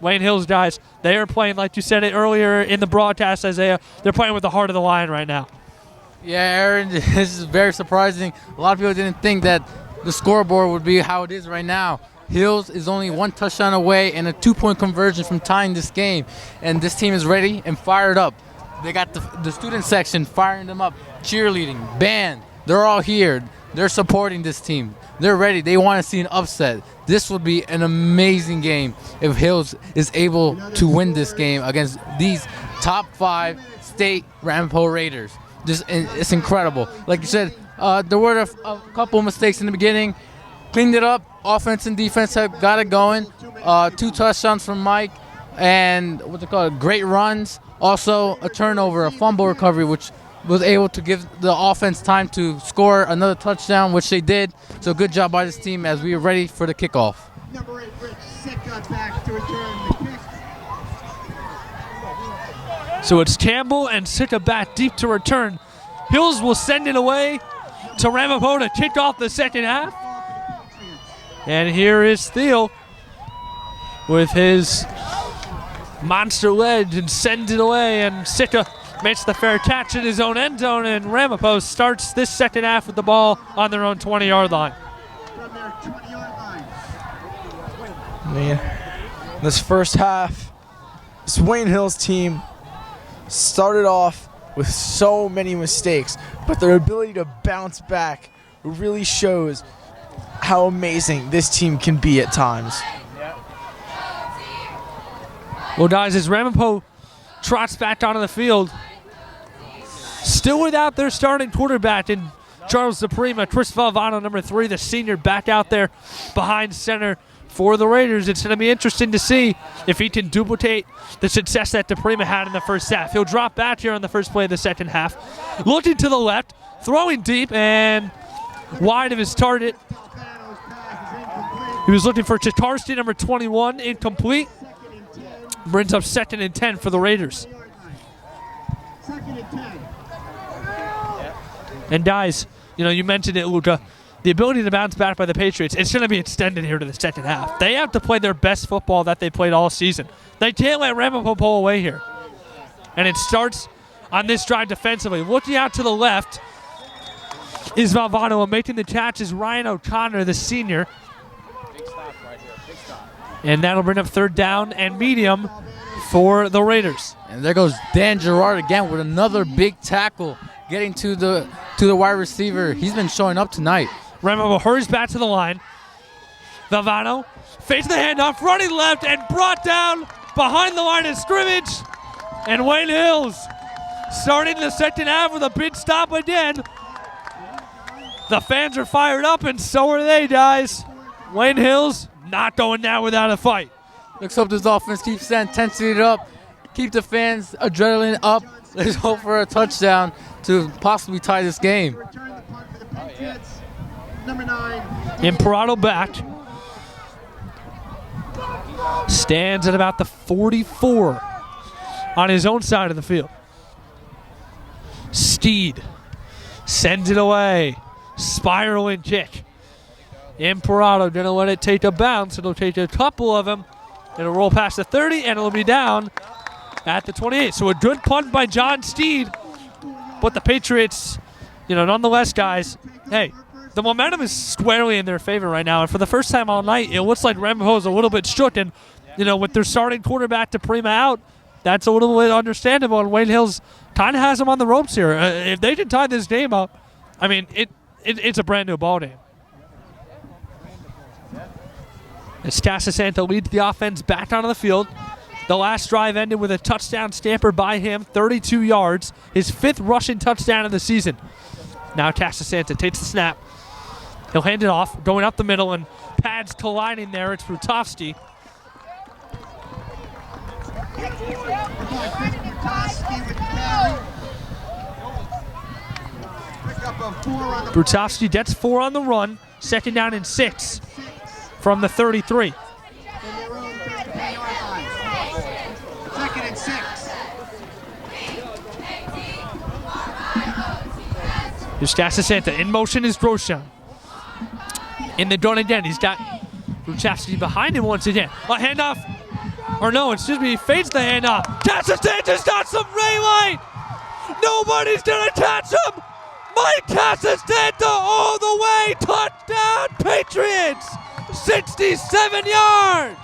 Speaker 2: Wayne Hills, guys, they are playing, like you said it earlier in the broadcast, Isaiah, they're playing with the heart of the lion right now.
Speaker 4: Yeah, Aaron, this is very surprising. A lot of people didn't think that the scoreboard would be how it is right now. Hills is only 1 touchdown away and a 2-point conversion from tying this game. And this team is ready and fired up. They got the student section firing them up, cheerleading, band. They're all here. They're supporting this team. They're ready. They want to see an upset. This would be an amazing game if Hills is able to win this game against these top 5 state Ramapo Raiders. It's incredible. Like you said, there were a couple mistakes in the beginning. Cleaned it up. Offense and defense have got it going. 2 touchdowns from Mike, and great runs. Also a turnover, a fumble recovery, which was able to give the offense time to score another touchdown, which they did. So good job by this team as we are ready for the kickoff.
Speaker 1: Number 8, Rich Sicka back to return the kick.
Speaker 2: So it's Campbell and Sicka back deep to return. Hills will send it away. to Ramapo to kick off the second half. And here is Thiel with his monster ledge and sends it away, and Sika makes the fair catch in his own end zone, and Ramapo starts this second half with the ball on their own 20-yard line.
Speaker 6: Man, this first half, this Wayne Hills team started off with so many mistakes, but their ability to bounce back really shows how amazing this team can be at times.
Speaker 2: Well, guys, as Ramapo trots back onto the field, still without their starting quarterback in Charles Suprema, Chris Valvano, number 3, the senior, back out there behind center for the Raiders. It's going to be interesting to see if he can duplicate the success that Suprema had in the first half. He'll drop back here on the first play of the second half. Looking to the left, throwing deep and wide of his target. He was looking for Chitarsky, number 21, incomplete. Brings up 2nd and 10 for the Raiders. And guys, you know, you mentioned it, Luca. The ability to bounce back by the Patriots, it's going to be extended here to the second half. They have to play their best football that they played all season. They can't let Ramapo pull away here. And it starts on this drive defensively. Looking out to the left is Valvano, and making the catch is Ryan O'Connor, the senior. And that'll bring up 3rd down and medium for the Raiders.
Speaker 4: And there goes Dan Gerard again with another big tackle, getting to the wide receiver. He's been showing up tonight.
Speaker 2: Ramapo hurries back to the line. Valvano fakes the handoff, running left, and brought down behind the line of scrimmage. And Wayne Hills starting the second half with a big stop again. The fans are fired up, and so are they, guys. Wayne Hills not going down without a fight.
Speaker 4: Let's hope this offense keeps that intensity up, keep the fans' adrenaline up. Let's hope for a touchdown to possibly tie this game.
Speaker 2: Imparato back. Stands at about the 44 on his own side of the field. Steed sends it away. Spiraling kick. Imparato gonna let it take a bounce. It'll take a couple of them. It'll roll past the 30, and it'll be down at the 28. So a good punt by John Steed. But the Patriots, you know, nonetheless, guys, hey, the momentum is squarely in their favor right now. And for the first time all night, it looks like Ramapo is a little bit shook. And, you know, with their starting quarterback to Prima out, that's a little bit understandable. And Wayne Hills kind of has them on the ropes here. If they can tie this game up, I mean, it's a brand new ball game. As Casasanta leads the offense back onto the field. The last drive ended with a touchdown stamper by him, 32 yards, his 5th rushing touchdown of the season. Now Casasanta takes the snap. He'll hand it off, going up the middle, and pads colliding there. It's Brutovsky. Brutovsky gets 4 on the run, 2nd down and 6 from the 33. Here's Casasanta. In motion is Grosjean. In the gun again. He's got Brutovsky behind him once again. A handoff. Or no, excuse me. He fades the handoff. Casasanta's got some ray light. Nobody's going to catch him. Mike Casasanta all the way. Touchdown, Patriots. 67 yards.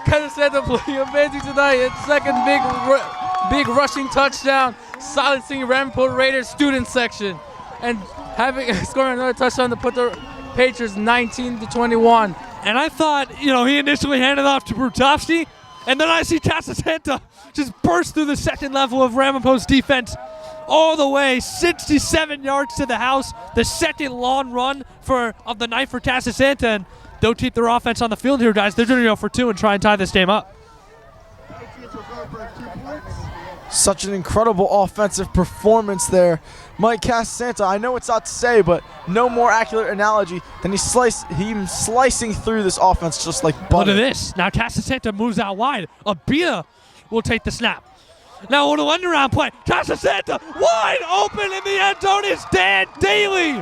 Speaker 4: Casasanta playing amazing tonight. It's 2nd big rushing touchdown. Silencing Ramapo Raiders student section. And scoring another touchdown to put the Patriots 19-21.
Speaker 2: And I thought, you know, he initially handed off to Brutovsky, and then I see Casasanta just burst through the second level of Ramapo's defense all the way, 67 yards to the house, the 2nd long run of the night for Casasanta, and they'll keep their offense on the field here, guys. They're going to go for 2 and try and tie this game up.
Speaker 6: Such an incredible offensive performance there. Mike Casasanta, I know it's not to say, but no more accurate analogy than him slicing through this offense just like butter.
Speaker 2: Look at this. Now Casasanta moves out wide. Abita will take the snap.
Speaker 14: Now on the one around play, Casasanta wide open in the end zone is Dan Daly.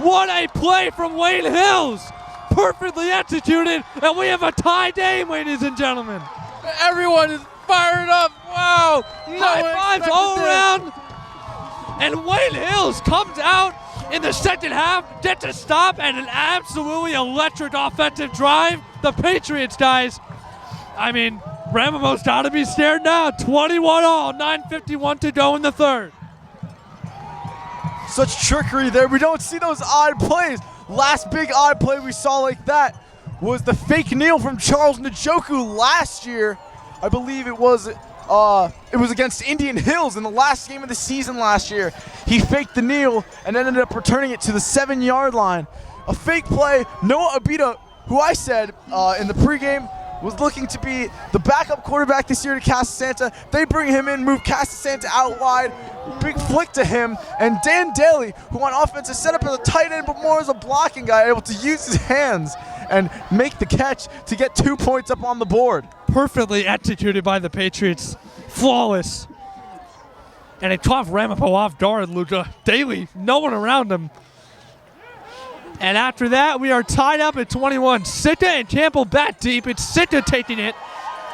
Speaker 14: What a play from Wayne Hills. Perfectly executed, and we have a tie game, ladies and gentlemen.
Speaker 4: Everyone is fired up. Wow.
Speaker 14: High fives all around. And Wayne Hills comes out in the second half, gets a stop, and an absolutely electric offensive drive. The Patriots, guys, I mean, Ramapo's got to be scared now. 21-all, 9:51 to go in the third.
Speaker 6: Such trickery there. We don't see those odd plays. Last big odd play we saw like that was the fake kneel from Charles Njoku last year. I believe it was against Indian Hills in the last game of the season last year. He faked the kneel and ended up returning it to the 7-yard line. A fake play. Noah Abita, who I said in the pregame was looking to be the backup quarterback this year to Casasanta. They bring him in, move Casasanta out wide. Big flick to him. And Dan Daly, who on offense is set up as a tight end but more as a blocking guy, able to use his hands and make the catch to get 2 points up on the board.
Speaker 14: Perfectly executed by the Patriots. Flawless. And it caught Ramapo off guard, Luca. Daly, no one around him. And after that, we are tied up at 21. Sitka and Campbell back deep. It's Sitka taking it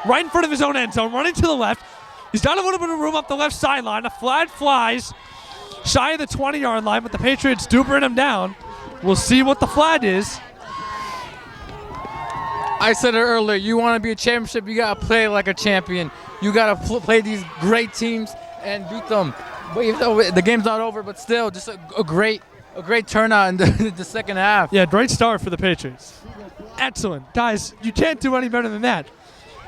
Speaker 14: right in front of his own end zone, running to the left. He's got a little bit of room up the left sideline. A flag flies shy of the 20-yard line, but the Patriots do bring him down. We'll see what the flag is.
Speaker 4: I said it earlier, you want to be a championship, you got to play like a champion. You got to play these great teams and beat them. But even though the game's not over, but still, just a great turnout in the second half.
Speaker 14: Yeah, great start for the Patriots. Excellent. Guys, you can't do any better than that.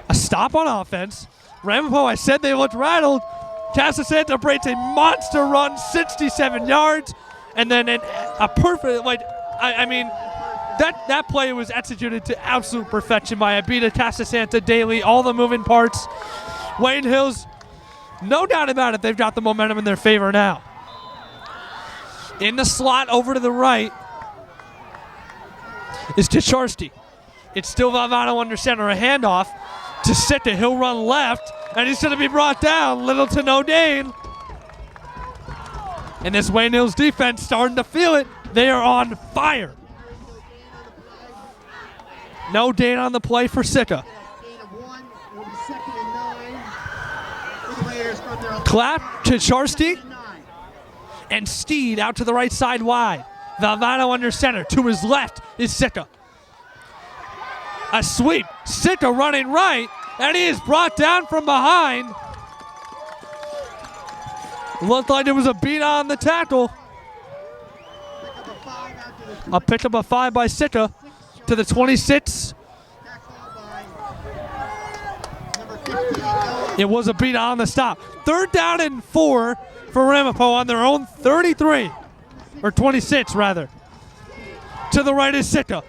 Speaker 14: A stop on offense. Ramapo, I said they looked rattled. Casasanta breaks a monster run, 67 yards. And then a perfect, that play was executed to absolute perfection by Abita, Casasanta, Daly, all the moving parts. Wayne Hills, no doubt about it, they've got the momentum in their favor now. In the slot over to the right is Tcharski. It's still Valvano under center. A handoff to Sitka. He'll run left, and he's going to be brought down. Little to no gain. And this Wayne Hills defense starting to feel it. They are on fire. No gain on the play for Sitka. Clap, Tcharski, and Steed out to the right side wide. Valvano under center. To his left is Sitka. A sweep. Sitka running right, and he is brought down from behind. Looked like it was a beat on the tackle. A pickup of 5 by Sitka to the 26. It was a beat on the stop. 3rd down and 4 for Ramapo on their own 33, or 26 rather. To the right is Sitka.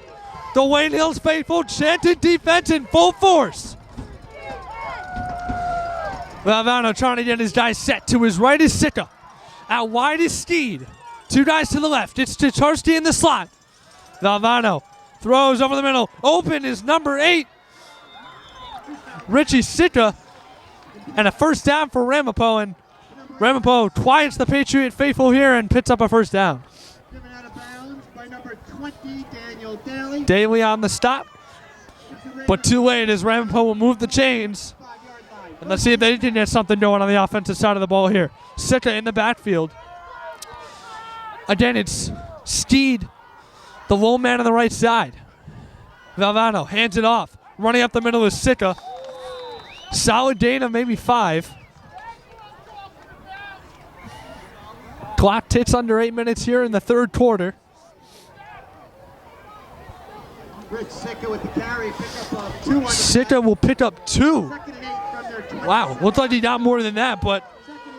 Speaker 14: The Wayne Hills faithful chanted defense in full force. Valvano trying to get his guys set. To his right is Sitka. Out wide is Steed. 2 guys to the left. It's Tcharski in the slot. Valvano throws over the middle. Open is number 8. Richie Sitka. And a first down for Ramapo. And Ramapo quiets the Patriot faithful here and picks up a first down.
Speaker 1: Driven out of bounds by number 20, Daniel Daly.
Speaker 14: Daly on the stop. But too late as Ramapo will move the chains. And let's see if they can get something going on the offensive side of the ball here. Sitka in the backfield. Again, it's Steed, the lone man on the right side. Valvano hands it off. Running up the middle is Sitka. Solid gain of maybe 5. Clock ticks under 8 minutes here in the 3rd quarter.
Speaker 1: Rich Sitka with the carry, pick up 2.
Speaker 14: Sitka will pick up 2. Wow, looks like he got more than that, but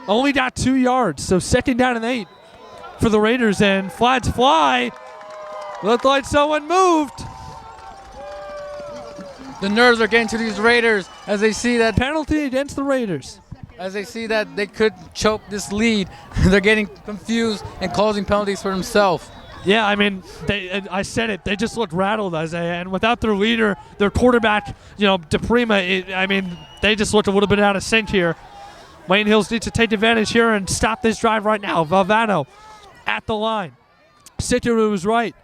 Speaker 14: only got 2 yards. So 2nd down and 8 for the Raiders, and flags fly. Looked like someone moved.
Speaker 4: The nerves are getting to these Raiders as they see that
Speaker 14: penalty against the Raiders.
Speaker 4: As they see that they could choke this lead, they're getting confused and causing penalties for themselves.
Speaker 14: Yeah, I mean, I said it. They just looked rattled, Isaiah, and without their leader, their quarterback, DePrima, I mean, they just looked a little bit out of sync here.
Speaker 2: Wayne Hills needs to take advantage here and stop this drive right now. Valvano at the line. Sitter to his right.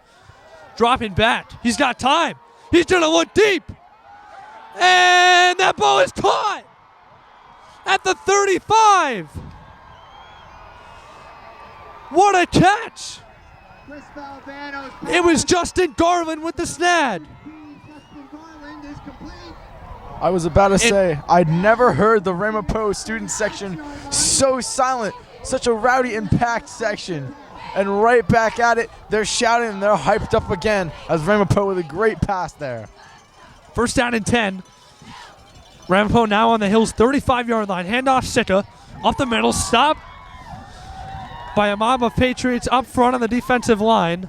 Speaker 2: Dropping back. He's got time. He's going to look deep. And that ball is caught at the 35. What a catch. It was Justin Garland with the snag.
Speaker 6: I was about to say, I'd never heard the Ramapo student section so silent, such a rowdy and packed section. And right back at it, they're shouting and they're hyped up again as Ramapo with a great pass there.
Speaker 2: First down and 10. Ramapo now on the Hills 35-yard line. Handoff Sitta. Up the middle. Stop by a mob of Patriots up front on the defensive line.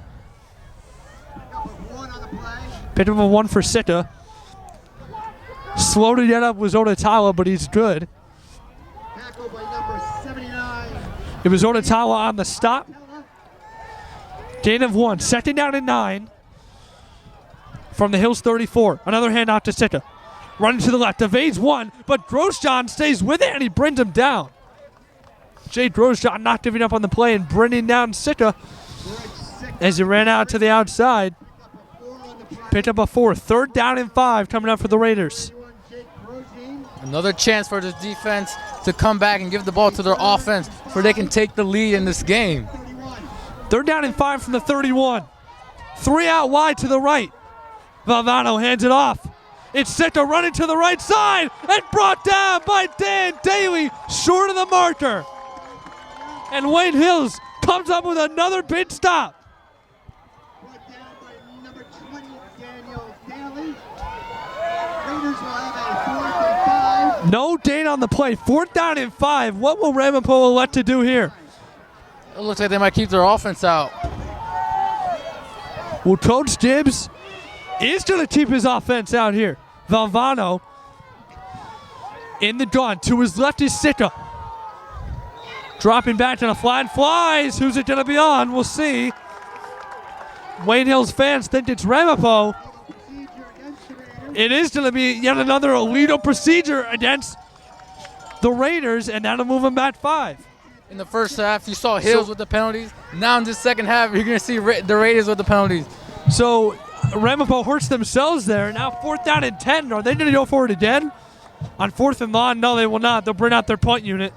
Speaker 2: Bit of a one for Sitta. Slowed it up was Odatawa, but he's good. It was Odatawa on the stop. Gain of 1. Second down and 9 from the Hills 34. Another handoff to Sitta. Running to the left. Evades one, but Grosjean stays with it and he brings him down. Jay Grosjean not giving up on the play and bringing down Sitta as he ran out to the outside. Picked up a 4. Third down and 5 coming up for the Raiders.
Speaker 4: Another chance for this defense to come back and give the ball to their offense so they can take the lead in this game.
Speaker 2: Third down and 5 from the 31. 3 out wide to the right. Valvano hands it off. It's Sitta running to the right side and brought down by Dan Daly, short of the marker. And Wayne Hills comes up with another big stop. No gain on the play. 4th down and 5. What will Ramapo elect to do here?
Speaker 4: It looks like they might keep their offense out.
Speaker 2: Well, Coach Gibbs is going to keep his offense out here. Valvano in the gun. To his left is Sitta. Dropping back to the flat flies. Who's it going to be on? We'll see. Wayne Hills fans think it's Ramapo. It is going to be yet another illegal procedure against the Raiders, and that'll move them back 5.
Speaker 4: In the first half, you saw Hills with the penalties. Now in the second half, you're going to see the Raiders with the penalties.
Speaker 2: So Ramapo hurts themselves there. Now 4th down and 10. Are they going to go for it again? On 4th and long, no, they will not. They'll bring out their punt unit.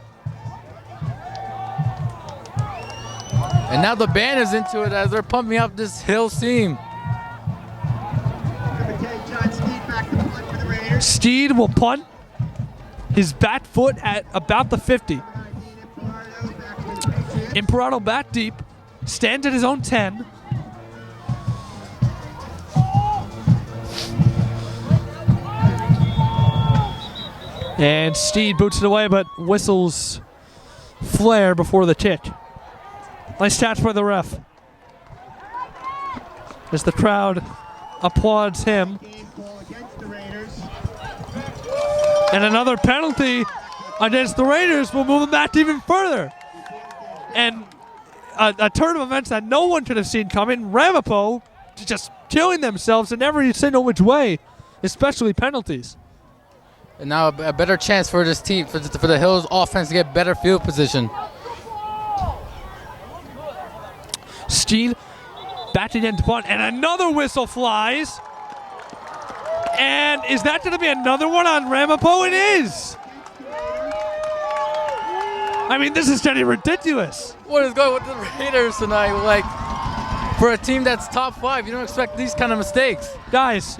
Speaker 4: And now the band is into it as they're pumping up this Hills team.
Speaker 2: Steed will punt his back foot at about the 50. Imperato back deep, stands at his own 10. And Steed boots it away, but whistles flare before the kick. Nice catch by the ref. As the crowd applauds him. And another penalty against the Raiders will move them back even further. And a turn of events that no one could have seen coming. Ramapo just killing themselves in every single which way, especially penalties.
Speaker 4: And now a better chance for this team, for the Hills offense to get better field position.
Speaker 2: Steed back again to punt, and another whistle flies. And is that going to be another one on Ramapo? It is. I mean, this is getting ridiculous.
Speaker 4: What is going with the Raiders tonight? Like, for a team that's top 5, you don't expect these kind of mistakes.
Speaker 2: Guys,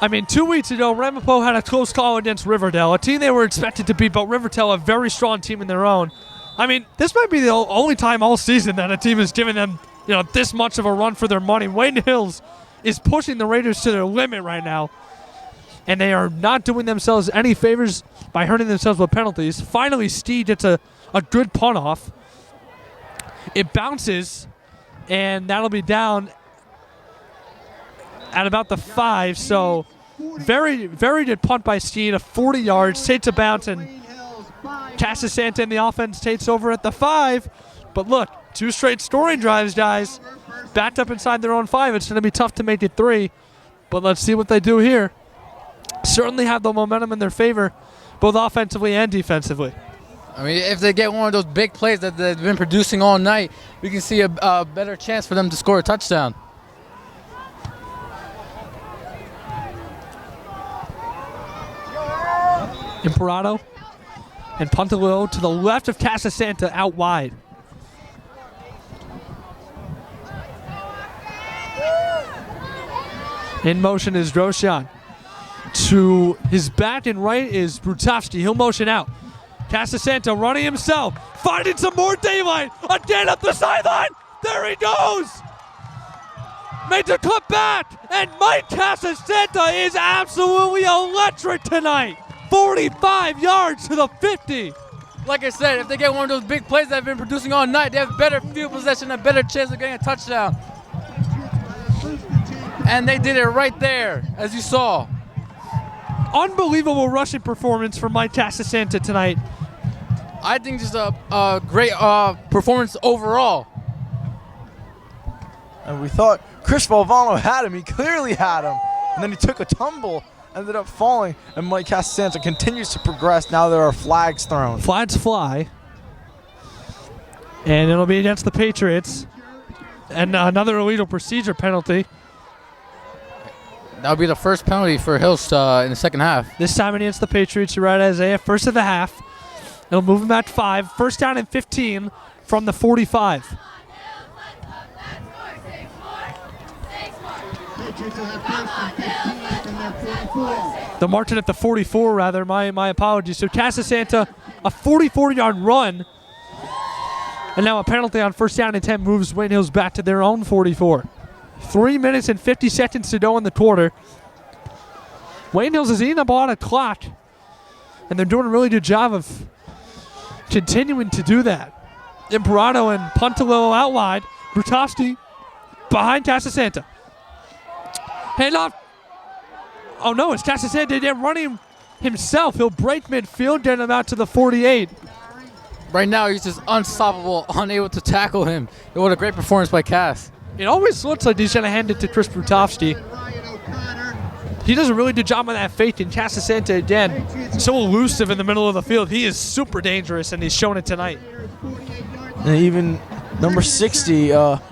Speaker 2: I mean, 2 weeks ago, Ramapo had a close call against Riverdale, a team they were expected to beat, but Riverdale, a very strong team in their own. I mean, this might be the only time all season that a team has given them, this much of a run for their money. Wayne Hills is pushing the Raiders to their limit right now, and they are not doing themselves any favors by hurting themselves with penalties. Finally, Steed gets a good punt off. It bounces, and that'll be down at about the 5, so very, very good punt by Steed of 40 yards, takes a bounce, and Casasanta and the offense takes over at the 5. But look, 2 straight scoring drives, guys. Backed up inside their own 5. It's going to be tough to make it 3, but let's see what they do here. Certainly have the momentum in their favor, both offensively and defensively.
Speaker 4: I mean, if they get one of those big plays that they've been producing all night, we can see a better chance for them to score a touchdown.
Speaker 2: Imperato and Pontalillo to the left of Casasanta out wide. In motion is Droshan. To his back and right is Brutovsky. He'll motion out. Casasanta running himself, finding some more daylight. Again up the sideline. There he goes. Makes a cut back. And Mike Casasanta is absolutely electric tonight. 45 yards to the 50.
Speaker 4: Like I said, if they get one of those big plays that have been producing all night, they have better field possession, a better chance of getting a touchdown. And they did it right there, as you saw.
Speaker 2: Unbelievable rushing performance from Mike Casasanta tonight.
Speaker 4: I think just a great performance overall.
Speaker 6: And we thought Chris Valvano had him. He clearly had him. And then he took a tumble, ended up falling, and Mike Casasanta continues to progress. Now there are flags thrown.
Speaker 2: Flags fly. And it'll be against the Patriots. And another illegal procedure penalty.
Speaker 4: That'll be the first penalty for Hills in the second half.
Speaker 2: This time against the Patriots, you're right, Isaiah. First of the half. It'll move him back 5. First down and 15 from the 45. They're marching at the 44, rather. My apologies. So Casasanta, a 44-yard run. And now a penalty on first down and 10 moves Wayne Hills back to their own 44. 3 minutes and 50 seconds to go in the quarter. Wayne Hills is eating up a lot of clock, and they're doing a really good job of continuing to do that. Imperato and Pontalillo out wide. Brutovsky behind Casasanta. Handoff. Oh no, it's Casasanta again running himself. He'll break midfield, getting him out to the 48.
Speaker 4: Right now, he's just unstoppable, unable to tackle him. What a great performance by Cass.
Speaker 2: It always looks like he's going to hand it to Chris Brutovsky. He does a really good job on that fake, and Casasanta, again, so elusive in the middle of the field. He is super dangerous, and he's shown it tonight.
Speaker 6: And even number 60,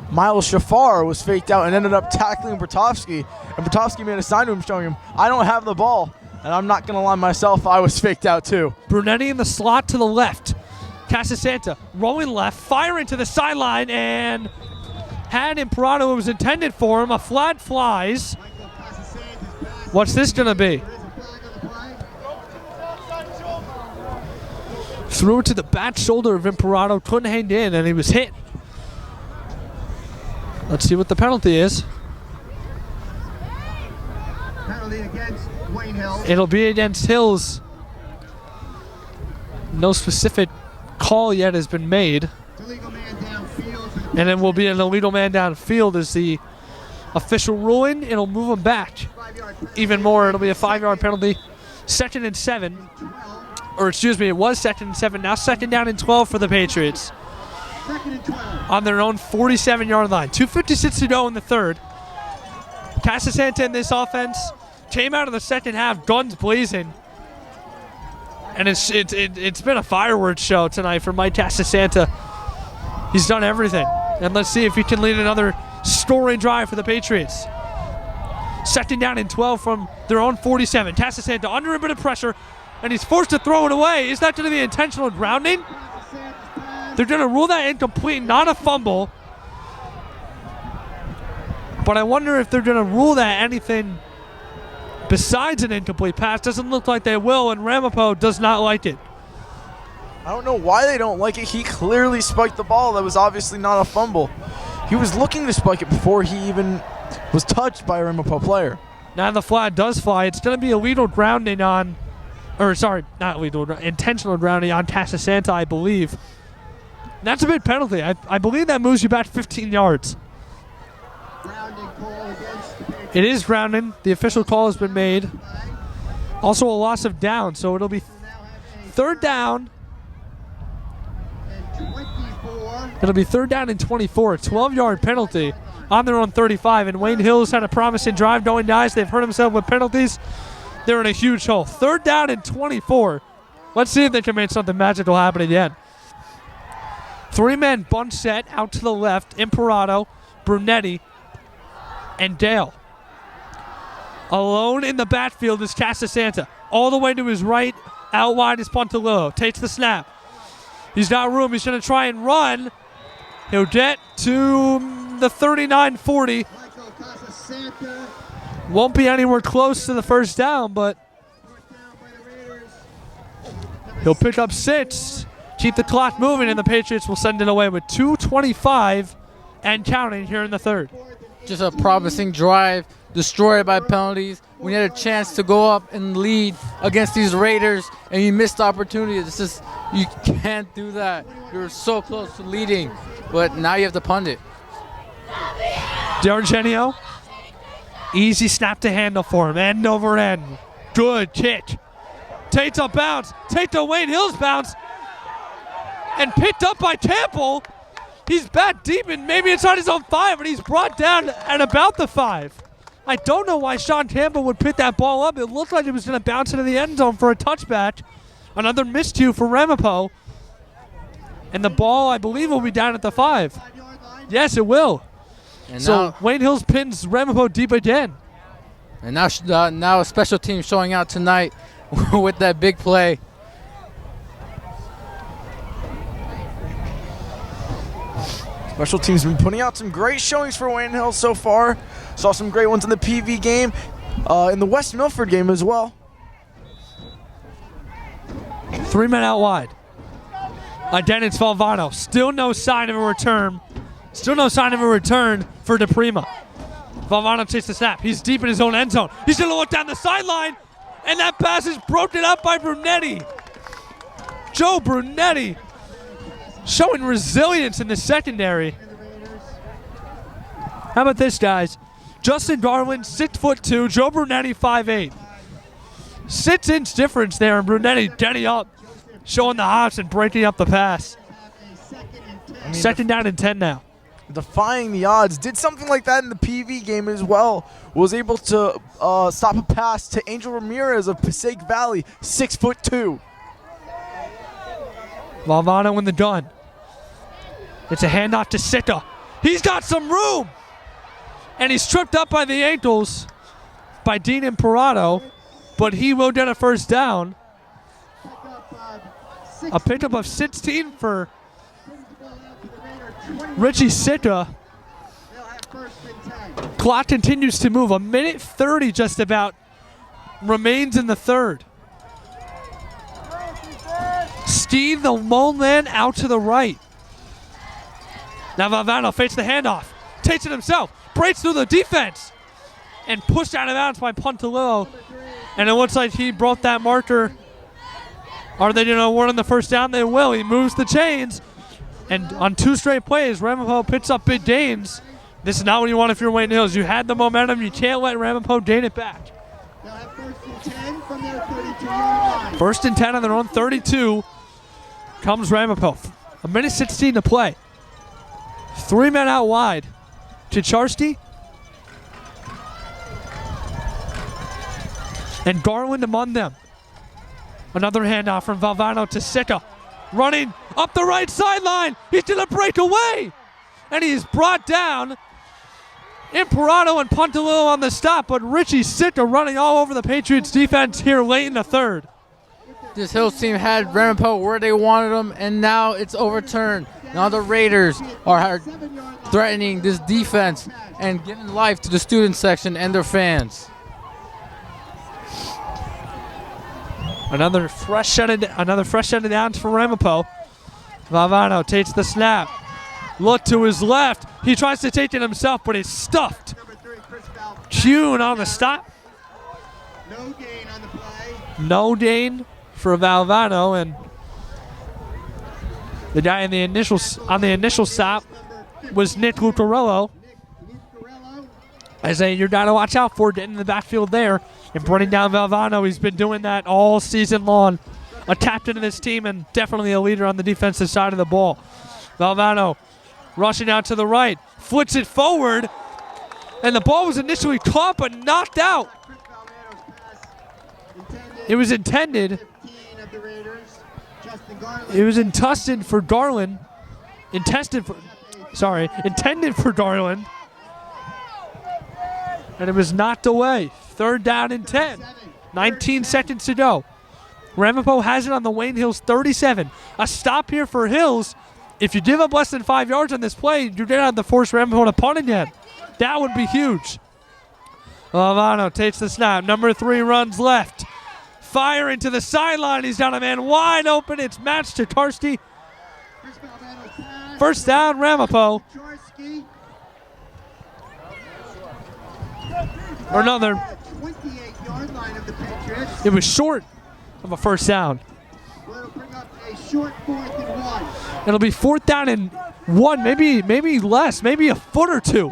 Speaker 6: Miles Shafar, was faked out and ended up tackling Brutovsky. And Brutovsky made a sign to him showing him, I don't have the ball, and I'm not going to lie myself, I was faked out too.
Speaker 2: Brunetti in the slot to the left. Casasanta rolling left, firing to the sideline, and had Imperato it was intended for him. A flag flies. What's this going to be? Threw it to the back shoulder of Imperato, couldn't hang in, and he was hit. Let's see what the penalty is.
Speaker 1: Penalty against Wayne Hills.
Speaker 2: It'll be against Hills. No specific call yet has been made. And it will be an illegal man downfield as the official ruling. It'll move him back even more. It'll be a 5-yard penalty. 2nd and 7. Or excuse me, it was 2nd and 7. Now 2nd down and 12 for the Patriots. On their own 47-yard line. 2:56 to go in the third. Casasanta in this offense came out of the second half, guns blazing. And it's been a fireworks show tonight for Mike Casasanta. He's done everything. And let's see if he can lead another scoring drive for the Patriots. 2nd down and 12 from their own 47. Casasanta under a bit of pressure, and he's forced to throw it away. Is that going to be intentional grounding? They're going to rule that incomplete, not a fumble. But I wonder if they're going to rule that anything besides an incomplete pass. Doesn't look like they will, and Ramapo does not like it.
Speaker 6: I don't know why they don't like it. He clearly spiked the ball. That was obviously not a fumble. He was looking to spike it before he even was touched by a Ramapo player.
Speaker 2: Now the flag does fly. It's going to be illegal grounding on, or sorry, not illegal, intentional grounding on Casasanta, I believe. And that's a big penalty. I believe that moves you back 15 yards. It is grounding. The official call has been made. Also a loss of down, so it'll be 3rd down. It'll be 3rd down and 24. A 12-yard penalty on their own 35. And Wayne Hills had a promising drive going nice. They've hurt themselves with penalties. They're in a huge hole. 3rd down and 24. Let's see if they can make something magical happen again. 3-man bunt set out to the left. Imperato, Brunetti, and Dale. Alone in the backfield is Casasanta. All the way to his right, out wide is Pontalillo. Takes the snap. He's got room. He's going to try and run. He'll get to the 39-40. Won't be anywhere close to the first down, but he'll pick up 6. Keep the clock moving, and the Patriots will send it away with 2:25 and counting here in the third.
Speaker 4: Just a promising drive, destroyed by penalties. We had a chance to go up and lead against these Raiders, and you missed the opportunity. You can't do that. You're so close to leading, but now you have to punt it.
Speaker 2: D'Argenio, easy snap to handle for him, end over end. Good kick. Takes a bounce, takes a Wayne Hills bounce, and picked up by Campbell. He's back deep, and maybe inside his own 5, but he's brought down at about the 5. I don't know why Sean Campbell would pick that ball up. It looked like it was going to bounce into the end zone for a touchback. Another miscue for Ramapo. And the ball, I believe, will be down at the 5. Yes, it will.
Speaker 4: And
Speaker 2: so
Speaker 4: now,
Speaker 2: Wayne Hills pins Ramapo deep again.
Speaker 4: And now a special team showing out tonight with that big play.
Speaker 6: Special teams been putting out some great showings for Wayne Hills so far. Saw some great ones in the PV game, in the West Milford game as well.
Speaker 2: 3 men out wide. Again, it's Valvano. Still no sign of a return. Still no sign of a return for DePrima. Valvano takes the snap. He's deep in his own end zone. He's going to look down the sideline, and that pass is broken up by Brunetti. Joe Brunetti showing resilience in the secondary. How about this, guys? Justin Darwin, 6'2", Joe Brunetti, 5'8". 6-inch difference there, and Brunetti getting up, showing the hops and breaking up the pass. Second down and 10 now.
Speaker 6: Defying the odds. Did something like that in the PV game as well. Was able to stop a pass to Angel Ramirez of Passaic Valley, 6'2".
Speaker 2: Valvano in the gun. It's a handoff to Sitka. He's got some room. And he's tripped up by the ankles by Dean Imperato, but he will get a first down. A pickup of 16 for Richie Sitka. Clock continues to move. 1:30 just about remains in the third. Steve, the lone man, out to the right. Now Valvano fakes the handoff. Takes it himself. Breaks through the defense. And pushed out of bounds by Pontalillo. And it looks like he broke that marker. Are they going to award on the first down? They will. He moves the chains. And on 2 straight plays, Ramapo picks up big gains. This is not what you want if you're Wayne Hills. You had the momentum. You can't let Ramapo gain it back.
Speaker 1: They'll have 1st and 10 from their 32-yard line.
Speaker 2: 1st and 10 on their own 32. Comes Ramapo. 1:16 to play. 3 men out wide. Chicharski. And Garland among them. Another handoff from Valvano to Sitka. Running up the right sideline. He's going to break away. And he's brought down. Imperato and Pontalillo on the stop, but Richie Sitka running all over the Patriots defense here late in the third.
Speaker 4: This Hills team had Ramapo where they wanted them, and now it's overturned. Now the Raiders are threatening this defense and giving life to the student section and their fans.
Speaker 2: Another fresh set of downs for Ramapo. Valvano takes the snap. Look to his left. He tries to take it himself, but it's stuffed. Kuhn on the stop.
Speaker 1: No gain on the play.
Speaker 2: No gain for Valvano, and the guy in the initial stop was Nick Lucarello. I say you're got to watch out for getting in the backfield there and bringing down Valvano. He's been doing that all season long. A captain of this team and definitely a leader on the defensive side of the ball. Valvano rushing out to the right, flips it forward, and the ball was initially caught but knocked out. It was intended. intended for Garland. Intended for Garland. And it was knocked away. 3rd down and 10. 19 seconds to go. Ramapo has it on the Wayne Hills 37. A stop here for Hills. If you give up less than 5 yards on this play, you're going to have to force Ramapo to punt again. That would be huge. Lavano takes the snap. Number 3 runs left. Firing to the sideline. He's got a man wide open. It's Matt Stakarski. First down, Ramapo. Or another. It was short of a first down. It'll be 4th down and 1, maybe less, maybe a foot or 2.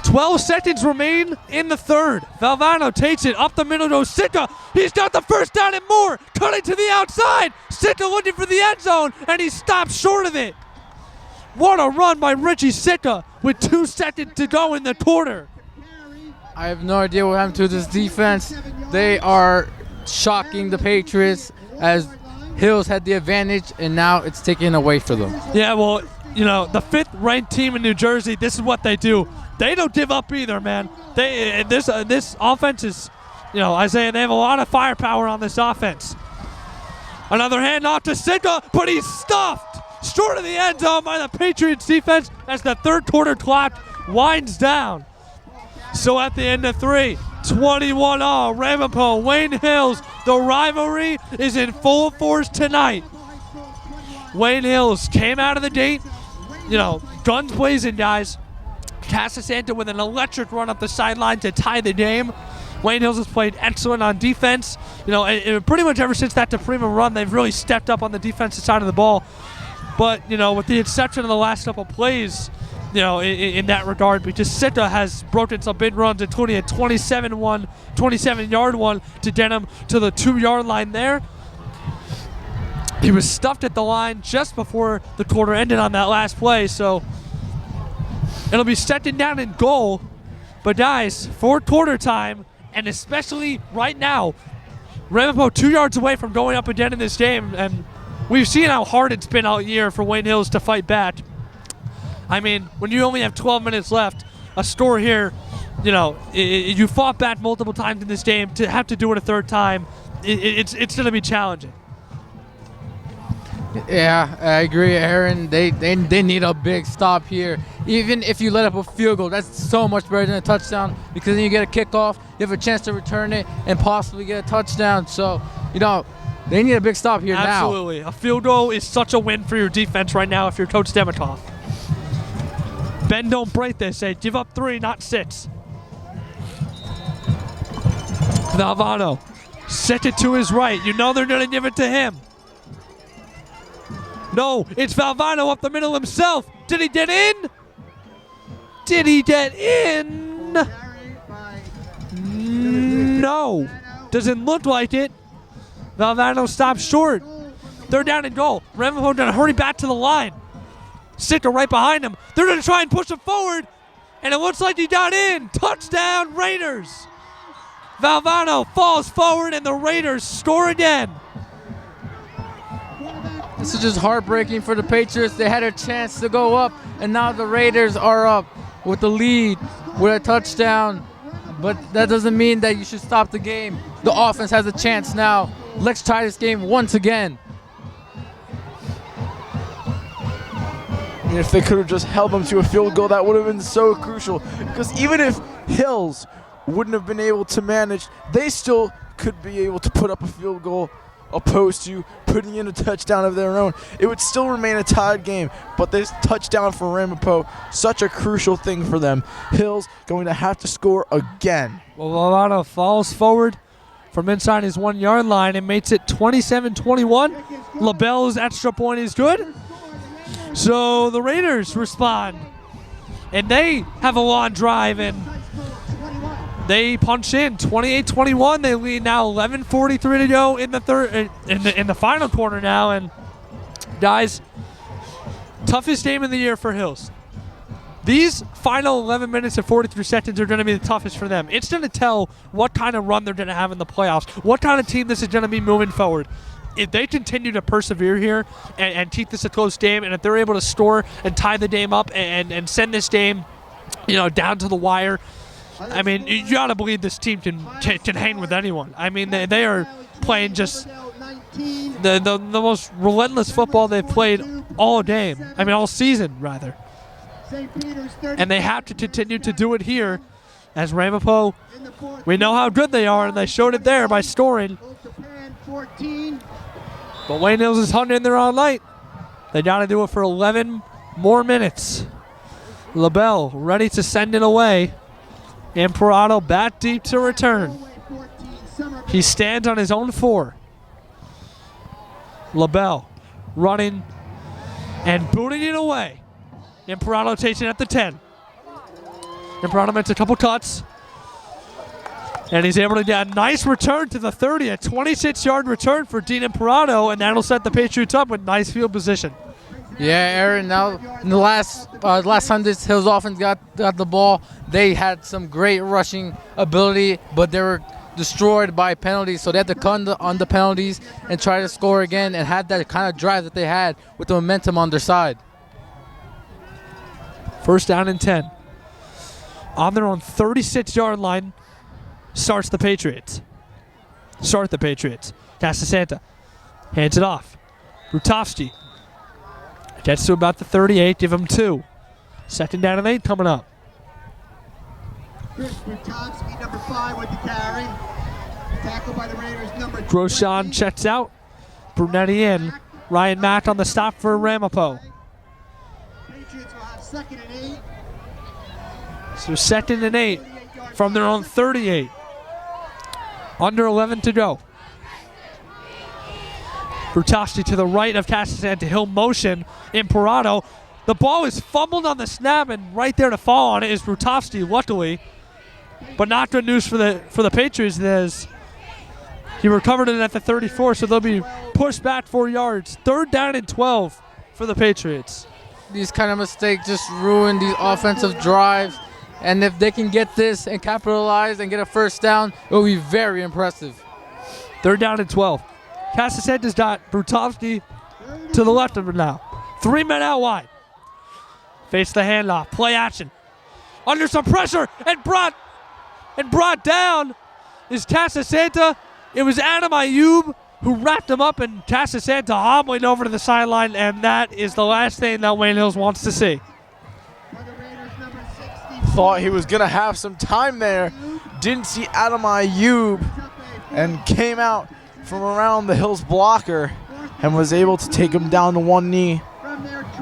Speaker 2: 12 seconds remain in the 3rd. Valvano takes it up the middle to Sitka. He's got the first down and more. Cutting to the outside. Sitka looking for the end zone, and he stops short of it. What a run by Richie Sitka with 2 seconds to go in the quarter.
Speaker 4: I have no idea what happened to this defense. They are shocking the Patriots as Hills had the advantage, and now it's taken away from them.
Speaker 2: Yeah, well, you know, the 5th ranked team in New Jersey, this is what they do. They don't give up either, man. This offense is, Isaiah, they have a lot of firepower on this offense. Another handoff to Sitka, but he's stuffed short of the end zone by the Patriots defense as the 3rd quarter clock winds down. So at the end of 3, 21-all, Ramapo, Wayne Hills. The rivalry is in full force tonight. Wayne Hills came out of the gate, guns blazing, guys. Casasanta with an electric run up the sideline to tie the game. Wayne Hills has played excellent on defense. Pretty much ever since that DePrima run, they've really stepped up on the defensive side of the ball. But, with the exception of the last couple plays, in that regard, because Sitka has broken some big runs, including a 27-yard one to get him to the 2-yard line there. He was stuffed at the line just before the quarter ended on that last play, so it'll be 2nd down and goal. But guys, 4th quarter time, and especially right now, Ramapo 2 yards away from going up again in this game, and we've seen how hard it's been all year for Wayne Hills to fight back. I mean, when you only have 12 minutes left, a score here, you fought back multiple times in this game. To have to do it a 3rd time, it's going to be challenging.
Speaker 4: Yeah, I agree, Aaron. They need a big stop here. Even if you let up a field goal, that's so much better than a touchdown, because then you get a kickoff, you have a chance to return it, and possibly get a touchdown. So, they need a big stop here now.
Speaker 2: Absolutely. A field goal is such a win for your defense right now if you're Coach Demikoff. Bend don't break, they say. Give up 3, not 6. Valvano. Set it to his right. They're going to give it to him. No, it's Valvano up the middle himself. Did he get in? Did he get in? No. Doesn't look like it. Valvano stops short. 3rd down and goal. Ramapo going to hurry back to the line. Sitka right behind him. They're going to try and push him forward, and it looks like he got in. Touchdown, Raiders. Valvano falls forward, and the Raiders score again.
Speaker 4: This is just heartbreaking for the Patriots. They had a chance to go up, and now the Raiders are up with the lead with a touchdown. But that doesn't mean that you should stop the game. The offense has a chance now. Let's tie this game once again.
Speaker 6: And if they could have just held them to a field goal, that would have been so crucial. Because even if Hills wouldn't have been able to manage, they still could be able to put up a field goal opposed to putting in a touchdown of their own. It would still remain a tied game, but this touchdown for Ramapo, such a crucial thing for them. Hills going to have to score again.
Speaker 2: Well, Valvano falls forward from inside his 1-yard line and makes it 27-21. LaBelle's extra point is good. So the Raiders respond, and they have a long drive, and they punch in 28-21. They lead now, 11:43 to go in the third, in the final quarter now. And guys, toughest game of the year for Hills. These final 11 minutes and 43 seconds are going to be the toughest for them. It's going to tell what kind of run they're going to have in the playoffs, what kind of team this is going to be moving forward. if they continue to persevere here and keep this a close game, and if they're able to score and tie the game up and send this game, down to the wire, I mean, you gotta believe this team can hang with anyone. I mean, they are playing just the most relentless football they've played all game. I mean, all season rather. And they have to continue to do it here, as Ramapo, we know how good they are, and they showed it there by scoring. But Wayne Hills is hung in there all night. They got to do it for 11 more minutes. LaBelle ready to send it away. Imperato back deep to return. He stands on his own 4. LaBelle running and booting it away. Imperato takes it at the 10. Imperato makes a couple cuts. And he's able to get a nice return to the 30, a 26-yard return for Dean Imperato, and that'll set the Patriots up with nice field position.
Speaker 4: Yeah, Aaron, now in the last time this Hills offense got the ball, they had some great rushing ability, but they were destroyed by penalties, so they had to cut on the penalties and try to score again and had that kind of drive that they had with the momentum on their side.
Speaker 2: First down and 10. On their own 36-yard line, starts the Patriots. Casasanta hands it off. Rutovsky gets to about the 38, give him 2. Second down and 8 coming up.
Speaker 1: Chris Rutovsky, number 5 with the carry. Tackled by the Raiders, number 20.
Speaker 2: Grosjean checks out. Brunetti in. Ryan Mack on the stop for Ramapo.
Speaker 1: Patriots will have 2nd and 8.
Speaker 2: So 2nd and 8 from their own 38. Under 11 to go. Rutovsky to the right of Casasanta. Hill motion. Imperato. The ball is fumbled on the snap, and right there to fall on it is Rutovsky, luckily. But not good news for the Patriots, as he recovered it at the 34, so they'll be pushed back 4 yards. 3rd down and 12 for the Patriots.
Speaker 4: These kind of mistakes just ruin these offensive drives. And if they can get this and capitalize and get a first down, it will be very impressive.
Speaker 2: 3rd down and 12. Casasanta's got Rutovsky to the left of him now. 3 men out wide. Face the handoff. Play action. Under some pressure and brought down is Casasanta. It was Adam Ayub who wrapped him up, and Casasanta hobbling over to the sideline, and that is the last thing that Wayne Hills wants to see.
Speaker 6: Thought he was going to have some time there. Didn't see Adam Ayub and came out from around the Hills blocker and was able to take him down to one knee.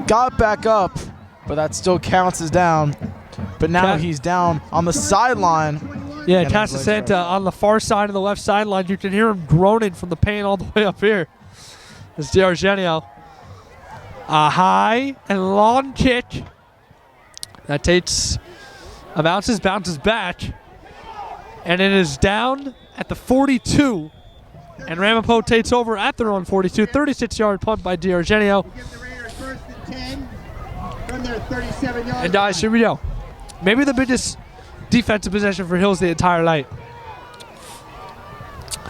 Speaker 6: Got back up, but that still counts as down. But now he's down on the sideline.
Speaker 2: Yeah, Casasanta on the far side of the left sideline. You can hear him groaning from the pain all the way up here. It's D'Argenio. A high and long kick. That takes a bounces back. And it is down at the 42. And Ramapo takes over at their own 42. 36-yard punt by D'Argenio. And guys, here we go. Maybe the biggest defensive possession for Hills the entire night.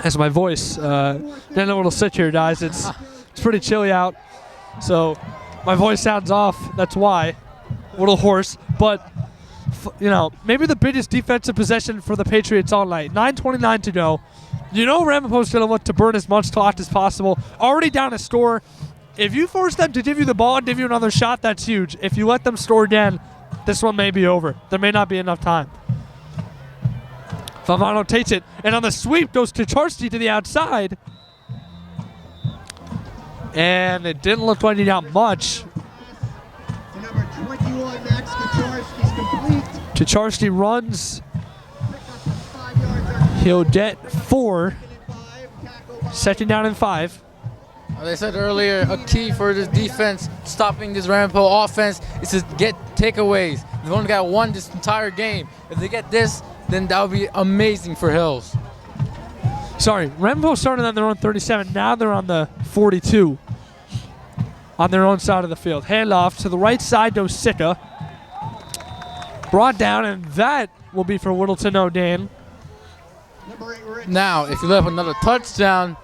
Speaker 2: As my voice, didn't know what'll sit here, guys. It's pretty chilly out, so my voice sounds off. That's why, a little hoarse. But maybe the biggest defensive possession for the Patriots all night. 9:29 to go. Ramapo's going to look to burn as much clock as possible. Already down a score. If you force them to give you the ball and give you another shot, that's huge. If you let them score again, this one may be over. There may not be enough time. Favano takes it, and on the sweep goes Kucharski to the outside. And it didn't look like he got much.
Speaker 1: Number 21, Max Kucharski's complete.
Speaker 2: Kucharski runs. He'll get 4. 2nd down and 5.
Speaker 4: As I said earlier, a key for this defense, stopping this Ramapo offense, is to get takeaways. They've only got 1 this entire game. If they get this, then that would be amazing for Hills.
Speaker 2: Sorry, Ramapo started on their own 37. Now they're on the 42. On their own side of the field. Handoff to the right side goes Sicca. Brought down, and that will be for little to no gain.
Speaker 4: Now, if you let up another touchdown,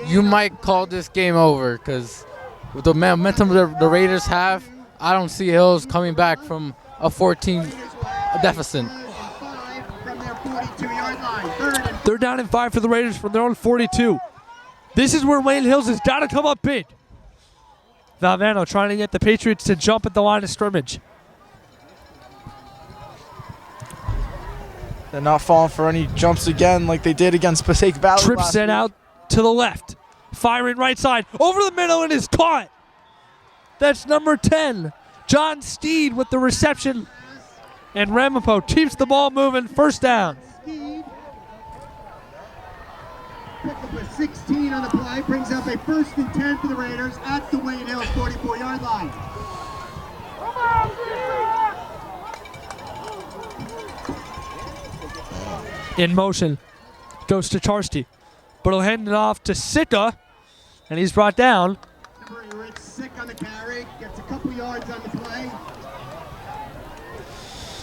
Speaker 4: you might call this game over because with the momentum the Raiders have, I don't see Hills coming back from a 14 deficit.
Speaker 2: They're down and 5 for the Raiders from their own 42. This is where Wayne Hills has got to come up big. Valvano trying to get the Patriots to jump at the line of scrimmage.
Speaker 6: They're not falling for any jumps again like they did against Passaic Valley.
Speaker 2: Trip set out to the left. Firing right side. Over the middle and is caught. That's number 10. John Steed with the reception. And Ramapo keeps the ball moving. First down.
Speaker 1: Pick up a 16 on the play. Brings up a 1st and 10 for the Raiders at the Wayne Hills 44-yard line.
Speaker 2: In motion. Goes to Charsky. But he'll hand it off to Sika. And he's brought down.
Speaker 1: Number 8, Sick on the carry. Gets a couple yards on the play.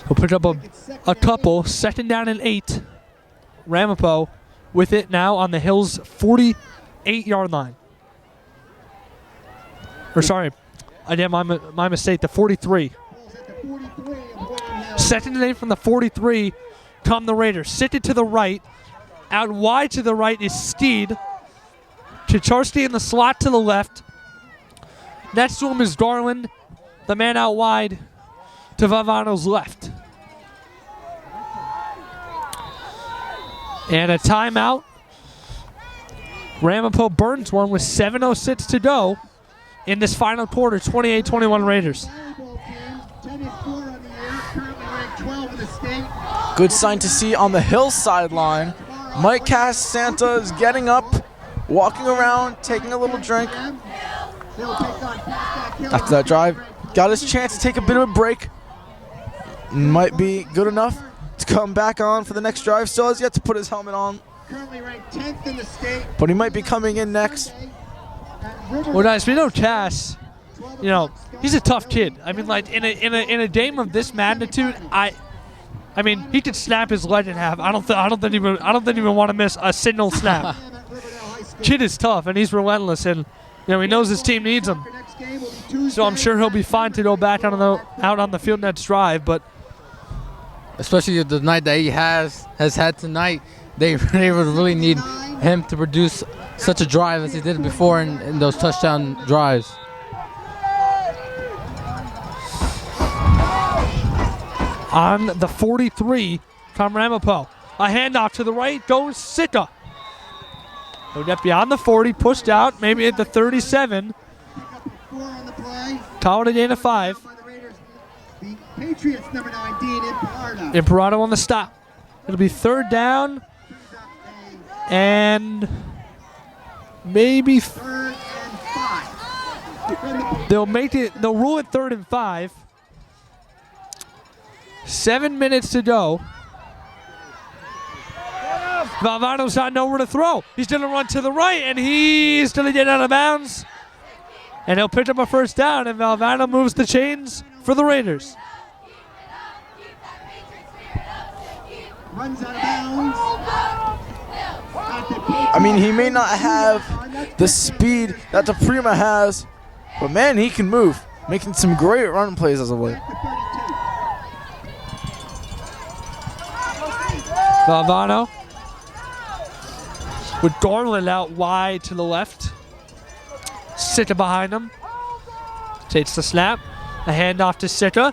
Speaker 2: He'll pick up a couple. 2nd down and 8. Ramapo with it now on the Hills 48-yard line. Or sorry, I did my mistake, the 43. 2nd and 8 from the 43 come the Raiders. Sit it to the right. Out wide to the right is Steed. Chicharski in the slot to the left. Next to him is Garland, the man out wide to Valvano's left. And a timeout. Ramapo burns one with 7:06 to go in this final quarter. 28-21 Raiders.
Speaker 6: Good sign to see on the Hill sideline. Mike Santa is getting up, walking around, taking a little drink. After that drive, got his chance to take a bit of a break. Might be good enough to come back on for the next drive. Still has yet to put his helmet on.
Speaker 1: Currently ranked 10th in the state.
Speaker 6: But he might be coming in next.
Speaker 2: Well, guys, we know Cass. You know, he's a tough kid. I mean, like in a game of this magnitude, I mean, he could snap his leg in half. I don't even want to miss a single snap. Kid is tough and he's relentless, and you know he knows his team needs him. So I'm sure he'll be fine to go back out on the field next drive. But
Speaker 4: especially the night that he has had tonight, they would really need him to produce such a drive as he did before in those touchdown drives.
Speaker 2: On the 43, from Ramapo. A handoff to the right, goes Sika. He'll get beyond the 40, pushed out, maybe at the 37. Call it a gain of 5.
Speaker 1: The Patriots, number 19, Imparato.
Speaker 2: Imparato on the stop. It'll be 3rd down. And maybe
Speaker 1: 3rd and 5.
Speaker 2: They'll rule it 3rd and 5. 7 minutes to go. Valvano's got nowhere to throw. He's going to run to the right, and he's going to get out of bounds. And he'll pick up a 1st down, and Valvano moves the chains for the Raiders.
Speaker 1: Runs out of bounds.
Speaker 6: I mean, he may not have the speed that the Prima has, but man, he can move, making some great run plays as of late.
Speaker 2: Valvano with Garland out wide to the left. Sika behind him. Takes the snap. A handoff to Sika.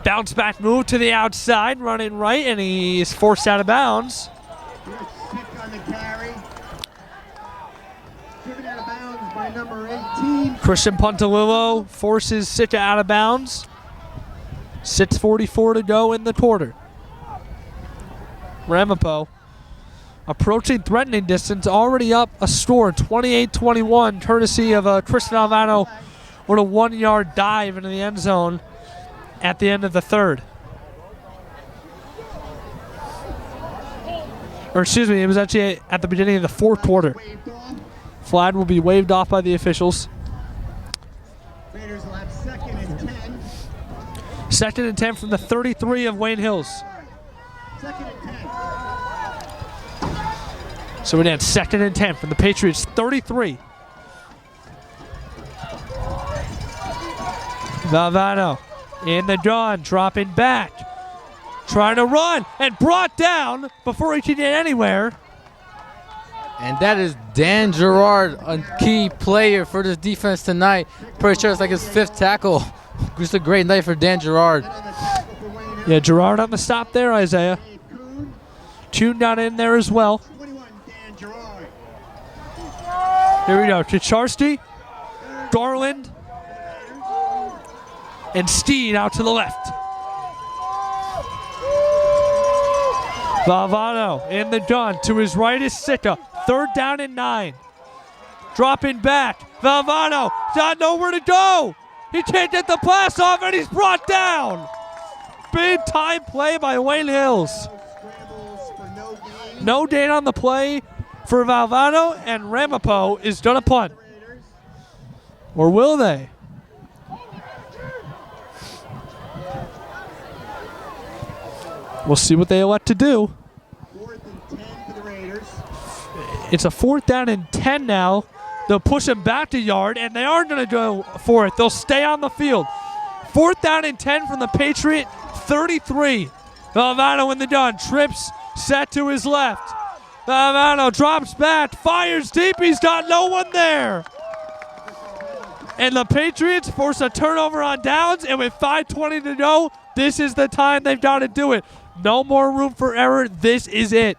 Speaker 2: Bounce back move to the outside, running right, and he's forced out of bounds.
Speaker 1: Sick on the carry. Driven out of bounds by number 18.
Speaker 2: Christian Pontalillo forces Sika out of bounds. 6:44 to go in the quarter. Ramapo approaching threatening distance, already up a score, 28-21, courtesy of Chris Valvano with a 1-yard dive into the end zone at the end of the 3rd. Or excuse me, it was actually at the beginning of the 4th quarter. Flag will be waved off by the officials.
Speaker 1: Raiders will have 2nd and 10.
Speaker 2: 2nd and 10 from the 33 of Wayne Hills.
Speaker 1: 2nd and 10.
Speaker 2: So we're at 2nd and 10 from the Patriots 33. Valvano in the gun, dropping back. Trying to run and brought down before he could get anywhere.
Speaker 4: And that is Dan Gerard, a key player for this defense tonight. Pretty sure it's like his 5th tackle. Just a great night for Dan Gerard.
Speaker 2: Yeah, Gerard on the stop there, Isaiah. Tune down in there as well. Here we go. Chicharski, Garland, and Steed out to the left. Valvano in the gun. To his right is Sicca. 3rd down and 9. Dropping back. Valvano does not know where to go. He can't get the pass off, and he's brought down. Big time play by Wayne Hills. No gain on the play for Valvano, and Ramapo is going to punt. Or will they? We'll see what they elect to do. It's a 4th down and 10 now. They'll push him back a yard, and they aren't going to go for it. They'll stay on the field. 4th down and 10 from the Patriot 33. Valvano in the gun. Trips set to his left. Valvano drops back, fires deep. He's got no one there. And the Patriots force a turnover on downs, and with 5:20 to go, this is the time they've got to do it. No more room for error. This is it.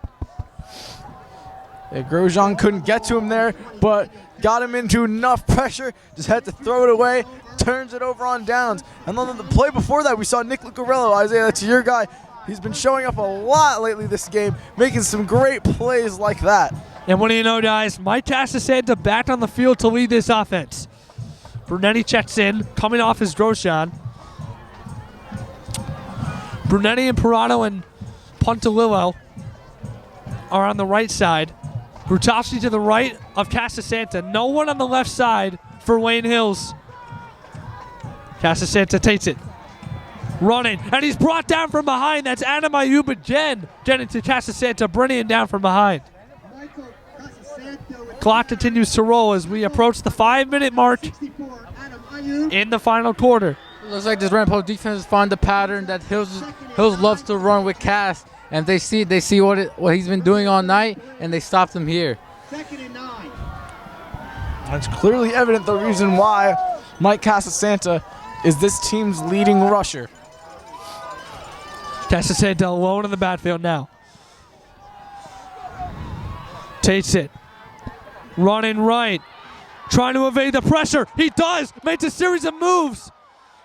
Speaker 6: Yeah, Grosjean couldn't get to him there, but got him into enough pressure. Just had to throw it away. Turns it over on downs. And then the play before that, we saw Nick Lucarello. Isaiah, that's your guy. He's been showing up a lot lately this game, making some great plays like that.
Speaker 2: And what do you know, guys? Mike Casasanta back on the field to lead this offense. Brunetti checks in, coming off his Grosjean. Brunetti and Parado and Pontalillo are on the right side. Brutowski to the right of Casasanta. No one on the left side for Wayne Hills. Casasanta takes it. Running, and he's brought down from behind. That's Adam Ayuba Jen. Jen into Casasanta, bringing him down from behind. Clock continues to roll as we approach the 5-minute mark in the final quarter.
Speaker 4: Looks like this Ramapo defense found the pattern that Hills loves to run with Cass, and they see what he's been doing all night, and they stopped him here.
Speaker 6: That's clearly evident the reason why Mike Casasanta is this team's leading rusher.
Speaker 2: Casasanta alone in the backfield now. Takes it. Running right. Trying to evade the pressure. He does. Makes a series of moves.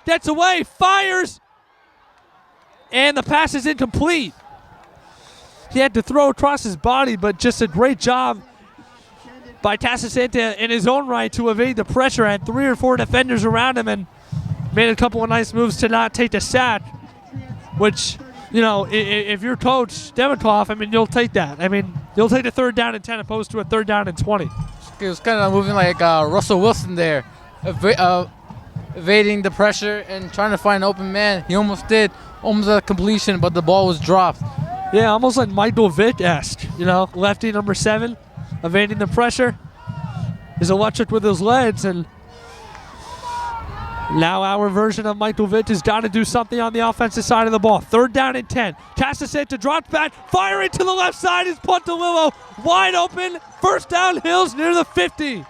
Speaker 2: Gets away. Fires. And the pass is incomplete. He had to throw across his body, but just a great job by Casasanta in his own right to evade the pressure. Had 3 or 4 defenders around him and made a couple of nice moves to not take the sack, which, you know, if you're Coach Demikoff, I mean, you'll take that. I mean, you'll take a 3rd down and 10 opposed to a 3rd down and 20.
Speaker 4: He was kind of moving like Russell Wilson there, evading the pressure and trying to find an open man. He almost did, almost a completion, but the ball was dropped.
Speaker 2: Yeah, almost like Michael Vick-esque, you know, lefty number 7, evading the pressure. He's electric with his legs, and now our version of Michael Vick has got to do something on the offensive side of the ball. 3rd down and 10. Casasanta drops back, firing to the left side is Pontalillo. Wide open, 1st down Hills near the 50.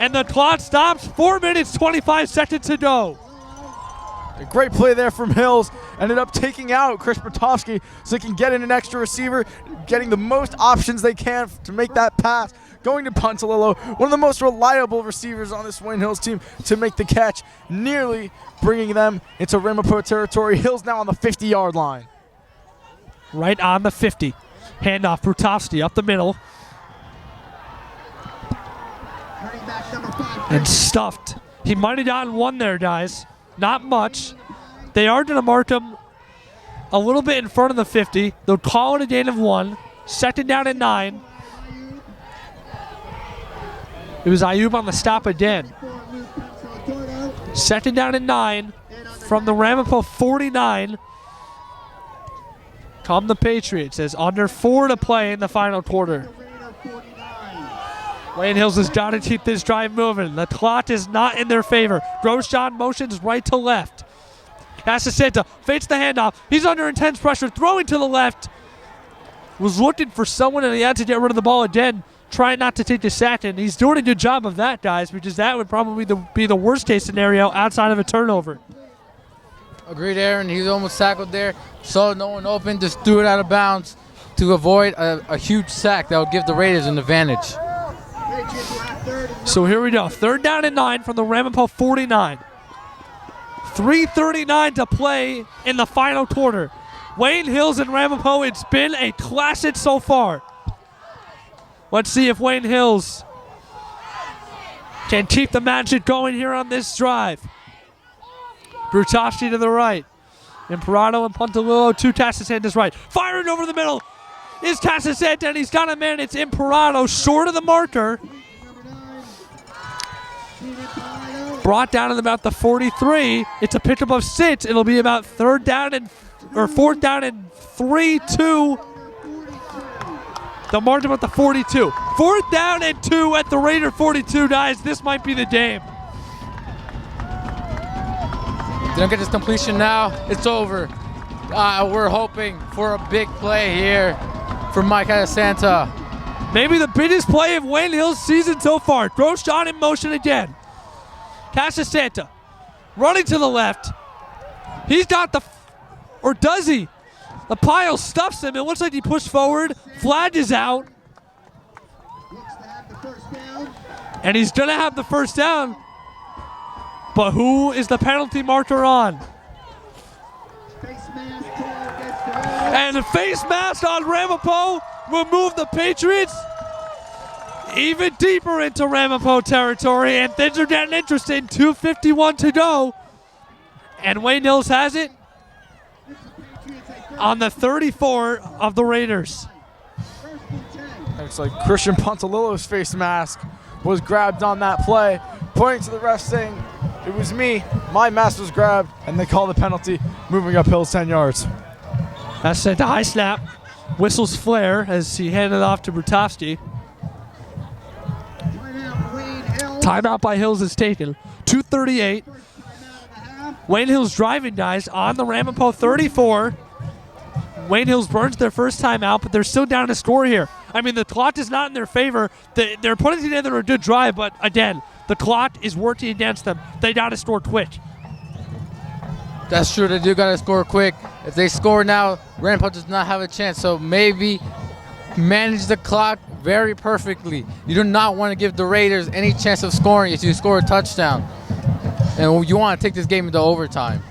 Speaker 2: And the clock stops, 4 minutes, 25 seconds to go.
Speaker 6: A great play there from Hills. Ended up taking out Chris Bertovsky so he can get in an extra receiver, getting the most options they can to make that pass. Going to Pontalillo, one of the most reliable receivers on this Wayne Hills team, to make the catch, nearly bringing them into Ramapo territory. Hills now on the 50-yard line.
Speaker 2: Right on the 50. Handoff, Brutowski up the middle. And stuffed. He might have gotten one there, guys. Not much. They are going to mark him a little bit in front of the 50. They'll call it a gain of 1. 2nd down and 9. It was Ayub on the stop again. 2nd down and 9 from the Ramapo 49. Come the Patriots as under 4 to play in the final quarter. Wayne Hills has got to keep this drive moving. The clock is not in their favor. Grosjean motions right to left. Casasanta fakes the handoff. He's under intense pressure, throwing to the left. Was looking for someone and he had to get rid of the ball again, trying not to take the sack. And he's doing a good job of that, guys, because that would probably be the worst case scenario outside of a turnover.
Speaker 4: Agreed, Aaron. He's almost tackled there. Saw no one open, just threw it out of bounds to avoid a huge sack that would give the Raiders an advantage.
Speaker 2: So here we go. 3rd down and 9 from the Ramapo 49. 3:39 to play in the final quarter. Wayne Hills and Ramapo, it's been a classic so far. Let's see if Wayne Hills can keep the magic going here on this drive. Brutowski to the right. Imperato and Pontalillo to Casasanta's right. Firing over the middle is Casasanta, and he's got a man. It's Imperato short of the marker. Brought down at about the 43. It's a pickup of 6. It'll be about 4th down and 3 to the margin about the 42. 4th down and 2 at the Raider 42, guys. This might be the game.
Speaker 4: Don't get this completion now. It's over. We're hoping for a big play here for Mike Santa.
Speaker 2: Maybe the biggest play of Wayne Hill's season so far. Grosjean in motion again. Casasanta running to the left. He's got or does he? The pile stuffs him. It looks like he pushed forward. Flag is out. And he's going to have the first down. But who is the penalty marker on? And the face mask on Ramapo will move the Patriots even deeper into Ramapo territory, and things are getting interesting. 2:51 to go, and Wayne Hills has it on the 34 of the Raiders.
Speaker 6: Looks like Christian Pontalillo's face mask was grabbed on that play, pointing to the ref saying, "It was me, my mask was grabbed," and they call the penalty, moving uphill 10 yards.
Speaker 2: That's sent a high snap. Whistles flare as he handed it off to Brutowski. Timeout by Hills is taken. 2:38. Wayne Hills driving, guys, on the Ramapo 34. Wayne Hills burns their first timeout, but they're still down to score here. I mean, the clock is not in their favor. They're putting together a good drive, but again, the clock is working against them. They got to score quick.
Speaker 4: That's true. They do got to score quick. If they score now, Ramapo does not have a chance. So maybe manage the clock very perfectly. You do not want to give the Raiders any chance of scoring if you score a touchdown. And you want to take this game into overtime.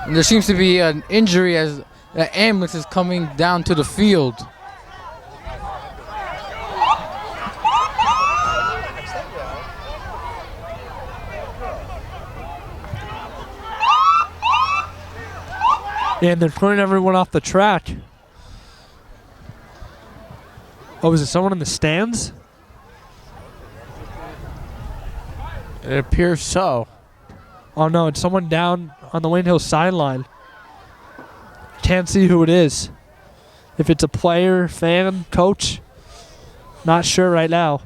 Speaker 4: And there seems to be an injury as the ambulance is coming down to the field.
Speaker 2: And they're pulling everyone off the track. Oh, is it someone in the stands?
Speaker 6: It appears so.
Speaker 2: Oh no, it's someone down on the Wayne Hills sideline. Can't see who it is. If it's a player, fan, coach, not sure right now.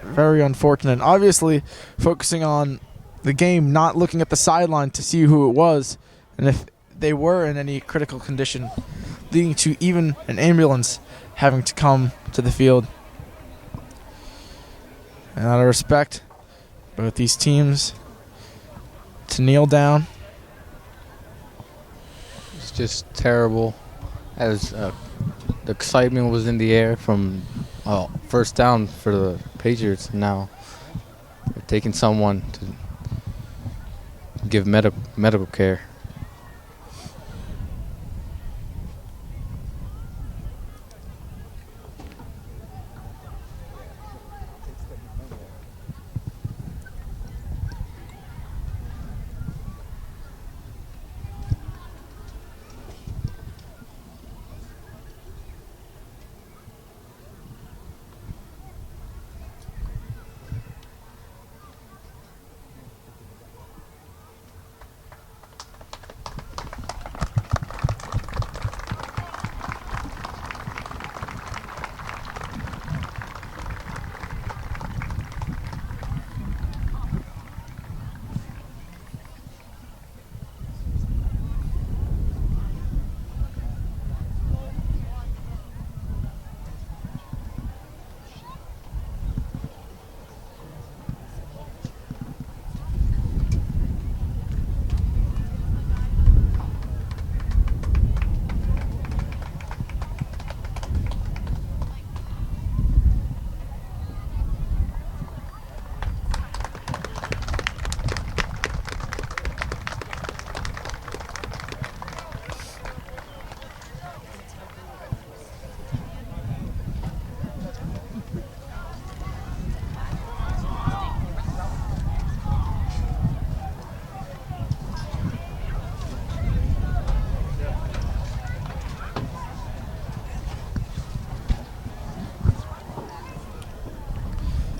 Speaker 6: Very unfortunate. Obviously, focusing on the game, not looking at the sideline to see who it was, and if they were in any critical condition, leading to even an ambulance having to come to the field. And out of respect, both these teams to kneel down.
Speaker 4: It's just terrible, as the excitement was in the air from first down for the Patriots. Now they're taking someone to give medical care.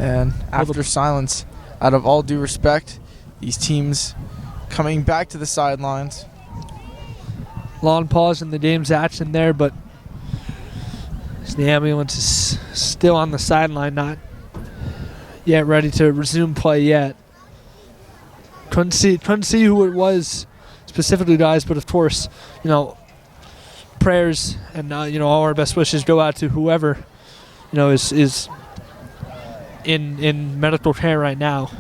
Speaker 6: And after silence, out of all due respect, these teams coming back to the sidelines.
Speaker 2: Long pause in the game's action there, but the ambulance is still on the sideline, not yet ready to resume play yet. Couldn't see who it was specifically, guys, but of course, prayers and all our best wishes go out to whoever is in medical care right now.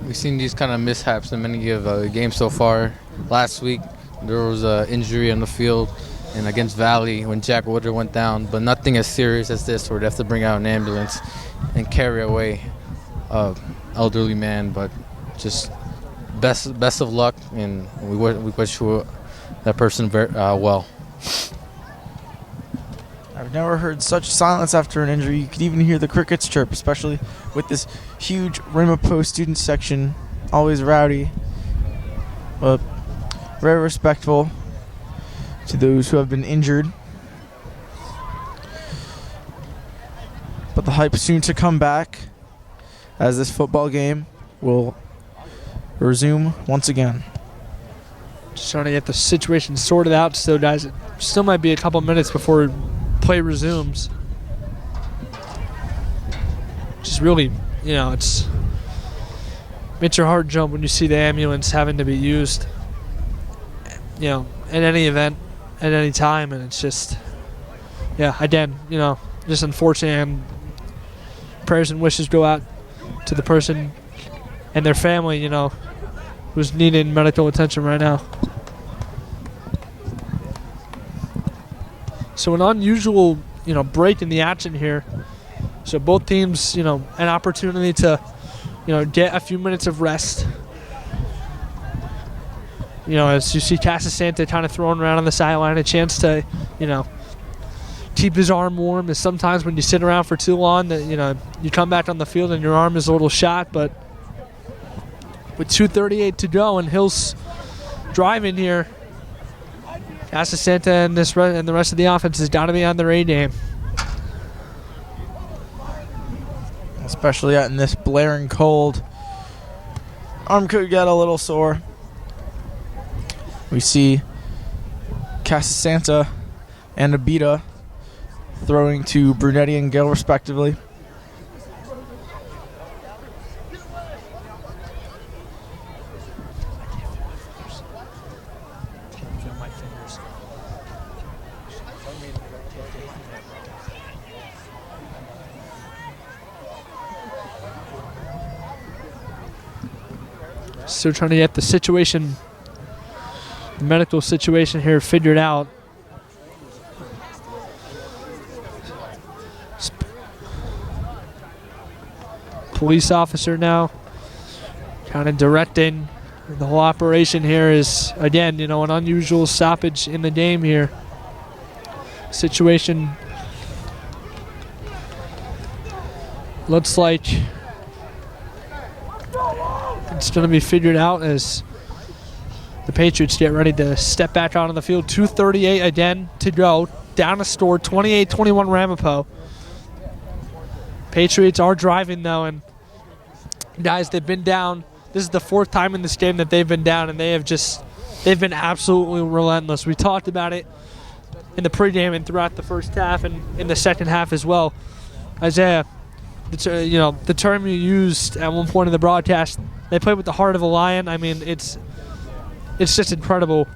Speaker 4: We've seen these kind of mishaps in many of the games so far. Last week there was an injury on the field, and against Valley when Jack Woodard went down, but nothing as serious as this where they have to bring out an ambulance and carry away an elderly man. But just best of luck, and we wish that person very well.
Speaker 6: I've never heard such silence after an injury. You could even hear the crickets chirp, especially with this huge Ramapo student section, always rowdy, but very respectful to those who have been injured. But the hype soon to come back as this football game will resume once again.
Speaker 2: Just trying to get the situation sorted out still, guys. It still might be a couple minutes before play resumes. Just really, it makes your heart jump when you see the ambulance having to be used, in any event, at any time, and it's just, again, just unfortunate, and prayers and wishes go out to the person and their family, who's needing medical attention right now. So an unusual, break in the action here. So both teams, an opportunity to, get a few minutes of rest. As you see Casasanta kind of throwing around on the sideline, a chance to, keep his arm warm. Is sometimes when you sit around for too long that, you come back on the field and your arm is a little shot. But with 2:38 to go and Hills driving here, Casasanta and the rest of the offense has got to be on their A game.
Speaker 6: Especially out in this blaring cold. Arm could get a little sore. We see Casasanta and Abita throwing to Brunetti and Gill respectively.
Speaker 2: Still trying to get the situation, the medical situation here figured out. Police officer now kind of directing the whole operation here. Is again, an unusual stoppage in the game here. Situation looks like it's going to be figured out as the Patriots get ready to step back out on the field. 2:38 again to go. Down a score, 28-21 Ramapo. Patriots are driving though, and guys, they've been down. This is the fourth time in this game that they've been down, and they've been absolutely relentless. We talked about it in the pregame and throughout the first half and in the second half as well. Isaiah, the term you used at one point in the broadcast, they play with the heart of a lion. I mean, it's just incredible,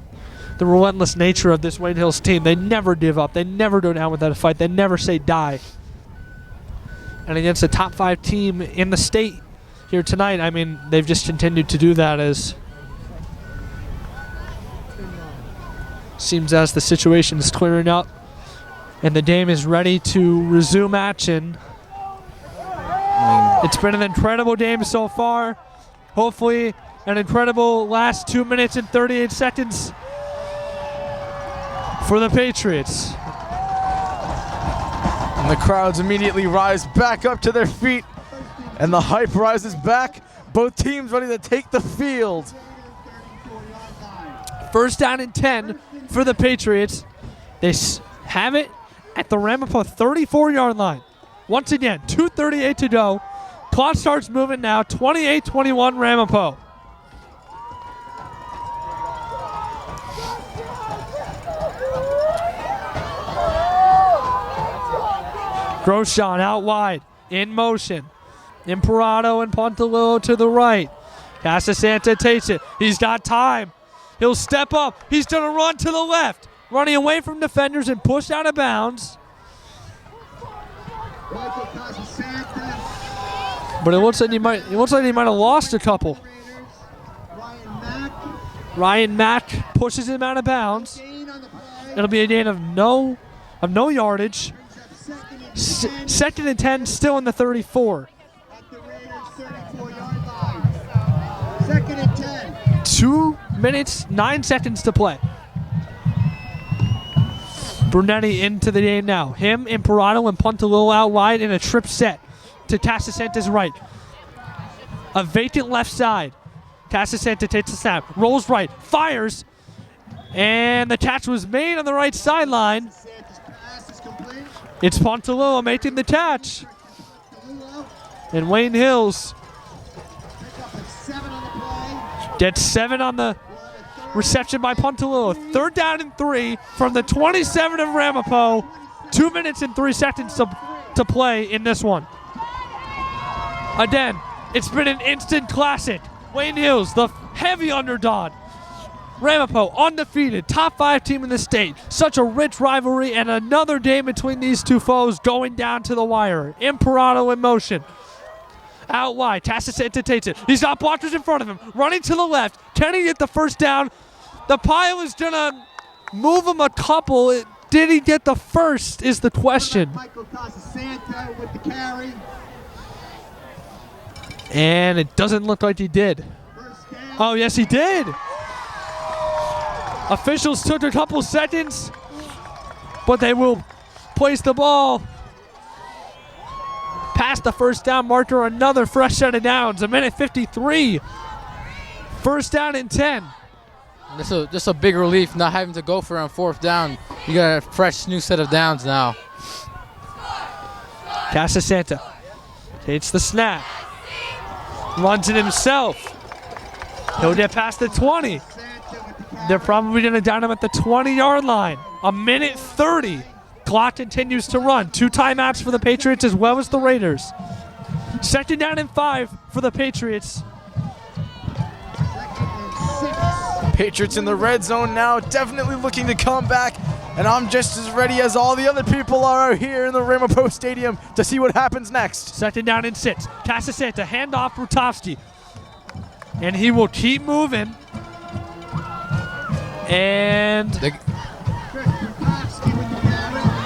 Speaker 2: the relentless nature of this Wayne Hills team. They never give up. They never go down without a fight. They never say die. And against a top 5 team in the state here tonight, I mean, they've just continued to do that. As seems as the situation is clearing up and the game is ready to resume action. It's been an incredible game so far. Hopefully an incredible last 2 minutes and 38 seconds for the Patriots.
Speaker 6: And the crowds immediately rise back up to their feet, and the hype rises back. Both teams ready to take the field.
Speaker 2: First down and 10 for the Patriots. They have it at the Ramapo 34-yard line. Once again, 2:38 to go. Clock starts moving now, 28-21 Ramapo. Grosjean out wide, in motion. Imperato and Pontalillo to the right. Casasanta takes it. He's got time. He'll step up. He's going to run to the left. Running away from defenders and pushed out of bounds. But it looks like he might have lost a couple. Ryan Mack pushes him out of bounds. It'll be a gain of no yardage. Second and 10, still in the 34.
Speaker 1: Second and 10.
Speaker 2: 2 minutes, 9 seconds to play. Brunetti into the game now. Him, Imperato, and Pontalillo out wide in a trip set to Casasanta's right. A vacant left side. Casasanta takes the snap, rolls right, fires, and the catch was made on the right sideline. It's Pontalillo making the catch. And Wayne Hills gets 7 on the reception by Pontalillo. 3rd down and 3 from the 27 of Ramapo. 2 minutes and 3 seconds to play in this one. Again, it's been an instant classic. Wayne Hills, the heavy underdog. Ramapo, undefeated, top 5 team in the state. Such a rich rivalry, and another game between these two foes going down to the wire. Imperato in motion. Out wide, Casasanta takes it. He's got blockers in front of him. Running to the left. Can he get the first down? The pile is going to move him a couple. Did he get the first is the question.
Speaker 1: Michael Casasanta with the carry.
Speaker 2: And it doesn't look like he did. Oh, yes, he did. Officials took a couple seconds, but they will place the ball past the first down marker. Another fresh set of downs. 1:53. First down and 10.
Speaker 4: Just a big relief not having to go for it on 4th down. You got a fresh new set of downs now.
Speaker 2: Casasanta takes the snap. Runs it himself. He'll get past the 20. They're probably going to down him at the 20-yard line. 1:30. Clock continues to run. 2 timeouts for the Patriots as well as the Raiders. 2nd down and 5 for the Patriots.
Speaker 6: Patriots in the red zone now, definitely looking to come back. And I'm just as ready as all the other people are here in the Ramapo Stadium to see what happens next.
Speaker 2: 2nd down and 6. Casasanta, handoff Rutovsky. And he will keep moving. And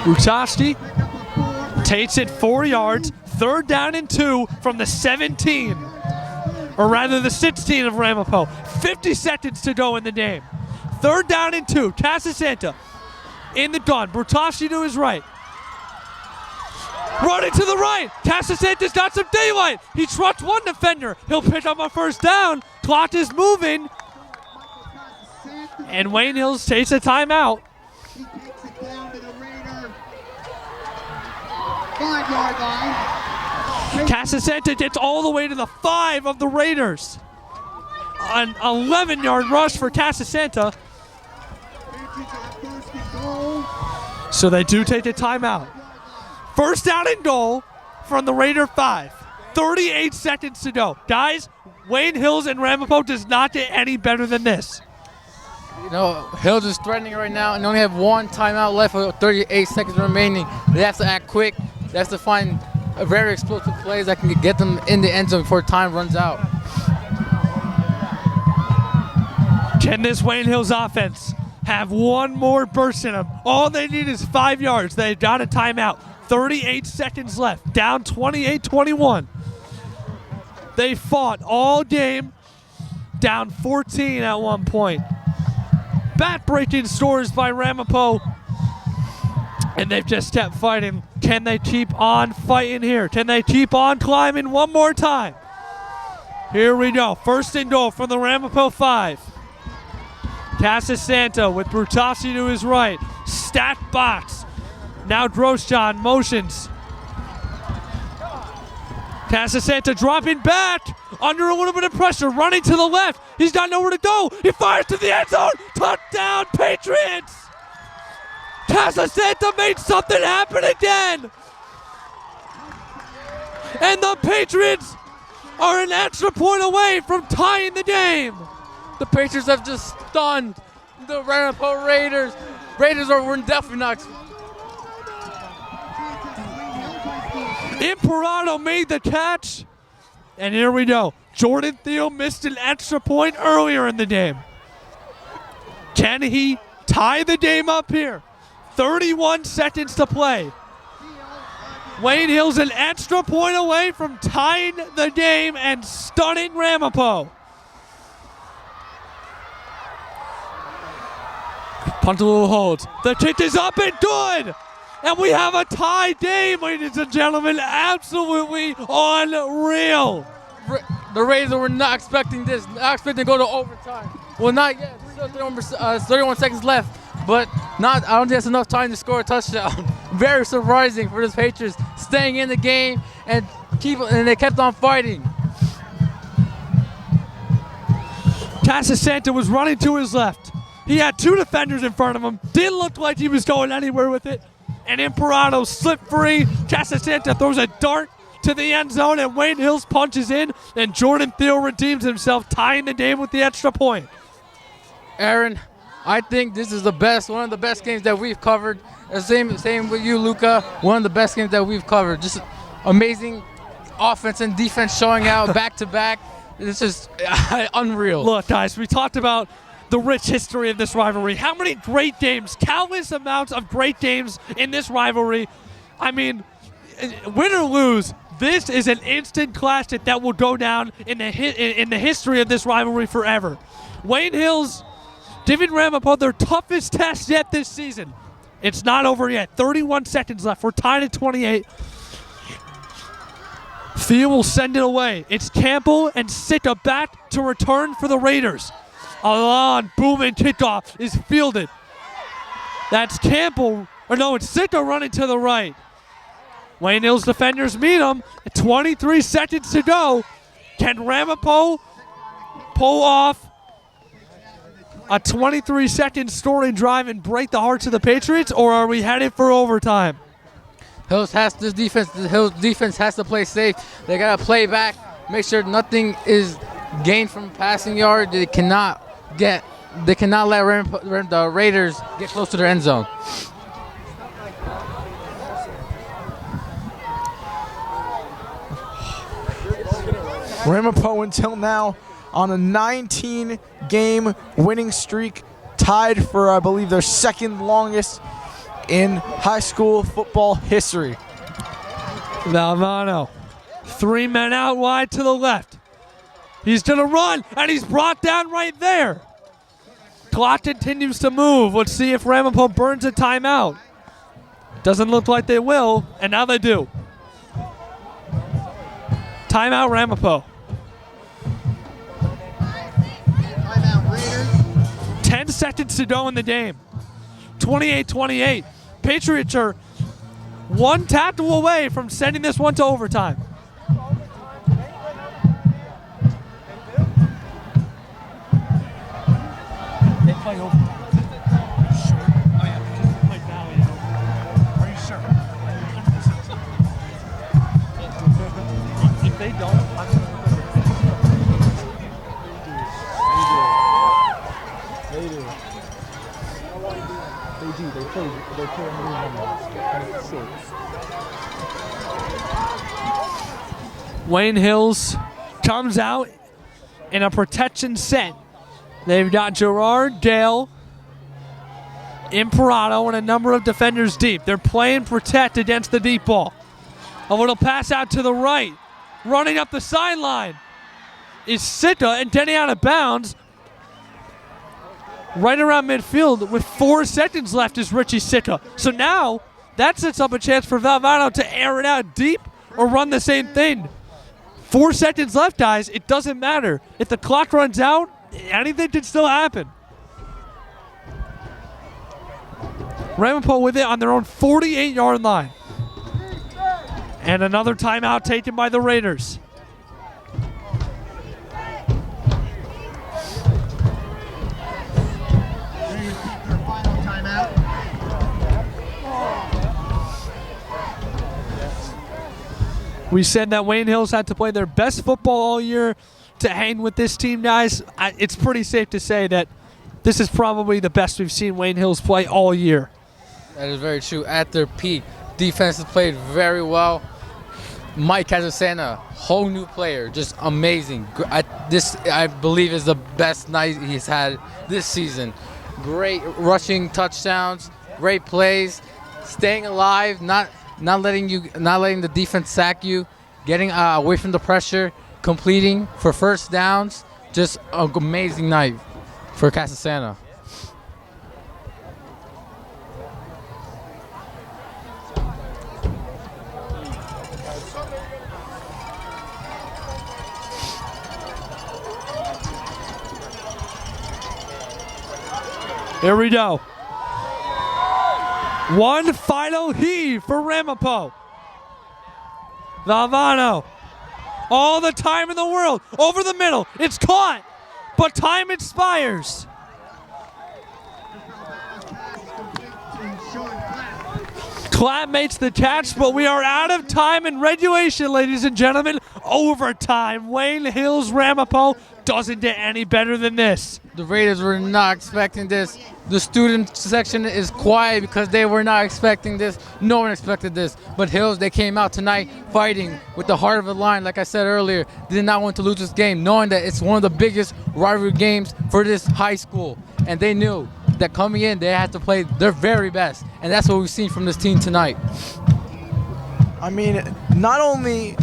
Speaker 2: Rutovsky takes it 4 yards. 3rd down and 2 from the 17. Or rather the 16 of Ramapo. 50 seconds to go in the game. 3rd down and 2. Casasanta in the gun. Rutovsky to his right. Running to the right. Casasanta's got some daylight. He trucks one defender. He'll pick up a first down. Clock is moving. And Wayne Hills takes a timeout.
Speaker 1: He takes it down to the Raider 5-yard line.
Speaker 2: Casasanta gets all the way to the 5 of the Raiders. An 11-yard rush for Casasanta. So they do take a timeout. First down and goal from the Raider 5. 38 seconds to go. Guys, Wayne Hills and Ramapo does not get any better than this.
Speaker 4: You know, Hills is threatening right now and only have 1 timeout left with 38 seconds remaining. They have to act quick. They have to find a very explosive plays that can get them in the end zone before time runs out.
Speaker 2: Can this Wayne Hills offense have one more burst in them? All they need is 5 yards. They've got a timeout. 38 seconds left. Down 28-21. They fought all game. Down 14 at one point. Back-breaking scores by Ramapo. And they've just kept fighting. Can they keep on fighting here? Can they keep on climbing one more time? Here we go. First and goal from the Ramapo 5. Casasanta with Rutovsky to his right. Stacked box. Now Grosjean motions. Casasanta dropping back under a little bit of pressure, running to the left. He's got nowhere to go. He fires to the end zone. Touchdown, Patriots! Casasanta made something happen again. And the Patriots are an extra point away from tying the game.
Speaker 4: The Patriots have just stunned the Ramapo Raiders. Raiders were definitely not.
Speaker 2: Imperato made the catch. And here we go. Jordan Thiel missed an extra point earlier in the game. Can he tie the game up here? 31 seconds to play. Wayne Hill's an extra point away from tying the game and stunning Ramapo. Punt a little holds. The kick is up and good. And we have a tie game, ladies and gentlemen. Absolutely unreal.
Speaker 4: The Raiders were not expecting this. Not expecting to go to overtime. Well, not yet. Still 31 seconds left. But not. I don't think that's enough time to score a touchdown. Very surprising for the Patriots staying in the game and they kept on fighting.
Speaker 2: Casasanta was running to his left. He had two defenders in front of him. Didn't look like he was going anywhere with it. And Imperato slipped free. Casasanta throws a dart to the end zone, and Wayne Hills punches in, and Jordan Thiel redeems himself, tying the game with the extra point.
Speaker 4: Aaron, I think this is one of the best games that we've covered. Same with you, Luca. One of the best games that we've covered. Just amazing offense and defense showing out back to back. It's just unreal.
Speaker 2: Look, guys, we talked about the rich history of this rivalry. How many great games, countless amounts of great games in this rivalry. I mean, win or lose, this is an instant classic that will go down in the history of this rivalry forever. Wayne Hills giving Ramapo their toughest test yet this season. It's not over yet. 31 seconds left. We're tied at 28. Thiel will send it away. It's Campbell and Sika back to return for the Raiders. A long booming kickoff is fielded. That's Campbell. Or no, it's Sika running to the right. Wayne Hills defenders meet him. 23 seconds to go. Can Ramapo pull off a 23-second scoring drive and break the hearts of the Patriots, or are we headed for overtime?
Speaker 4: Hills defense has to play safe. They gotta play back, make sure nothing is gained from passing yard. They cannot let the Raiders get close to their end zone.
Speaker 6: Ramapo until now on a 19-game winning streak, tied for, I believe, their second longest in high school football history.
Speaker 2: Valvano, 3 men out wide to the left. He's gonna run, and he's brought down right there. Clock continues to move. Let's see if Ramapo burns a timeout. Doesn't look like they will, and now they do. Timeout Ramapo. 10 seconds to go in the game. 28-28. Patriots are one tackle away from sending this one to overtime.
Speaker 20: They play over. Are you sure? Oh yeah, because they play Valley. Are you sure? If they don't, I'm going to
Speaker 6: They do. They play a new number.
Speaker 2: Wayne Hills comes out in a protection set. They've got Gerard, Gale, Imperato, and a number of defenders deep. They're playing protect against the deep ball. A little pass out to the right. Running up the sideline is Sika, and getting out of bounds right around midfield with 4 seconds left is Richie Sika. So now that sets up a chance for Valvano to air it out deep or run the same thing. 4 seconds left, guys. It doesn't matter. If the clock runs out, anything can still happen. Ramapo with it on their own 48-yard line. And another timeout taken by the Raiders. We said that Wayne Hills had to play their best football all year to hang with this team, guys. It's pretty safe to say that this is probably the best we've seen Wayne Hills play all year.
Speaker 4: That is very true. At their peak, defense has played very well. Mike Casasana, whole new player, just amazing. This, I believe, is the best night he's had this season. Great rushing touchdowns, great plays, staying alive, not letting the defense sack you, getting away from the pressure, completing for first downs. Just an amazing night for Casasana.
Speaker 2: Here we go. One final heave for Ramapo. Valvano. All the time in the world. Over the middle. It's caught. But time expires. Clapp makes the catch, but we are out of time in regulation, ladies and gentlemen. Overtime. Wayne Hills Ramapo doesn't get any better than this.
Speaker 4: The Raiders were not expecting this. The student section is quiet because they were not expecting this. No one expected this. But Hills, they came out tonight fighting with the heart of the line. Like I said earlier, they did not want to lose this game, knowing that it's one of the biggest rivalry games for this high school. And they knew that coming in, they had to play their very best. And that's what we've seen from this team tonight.
Speaker 6: I mean, not only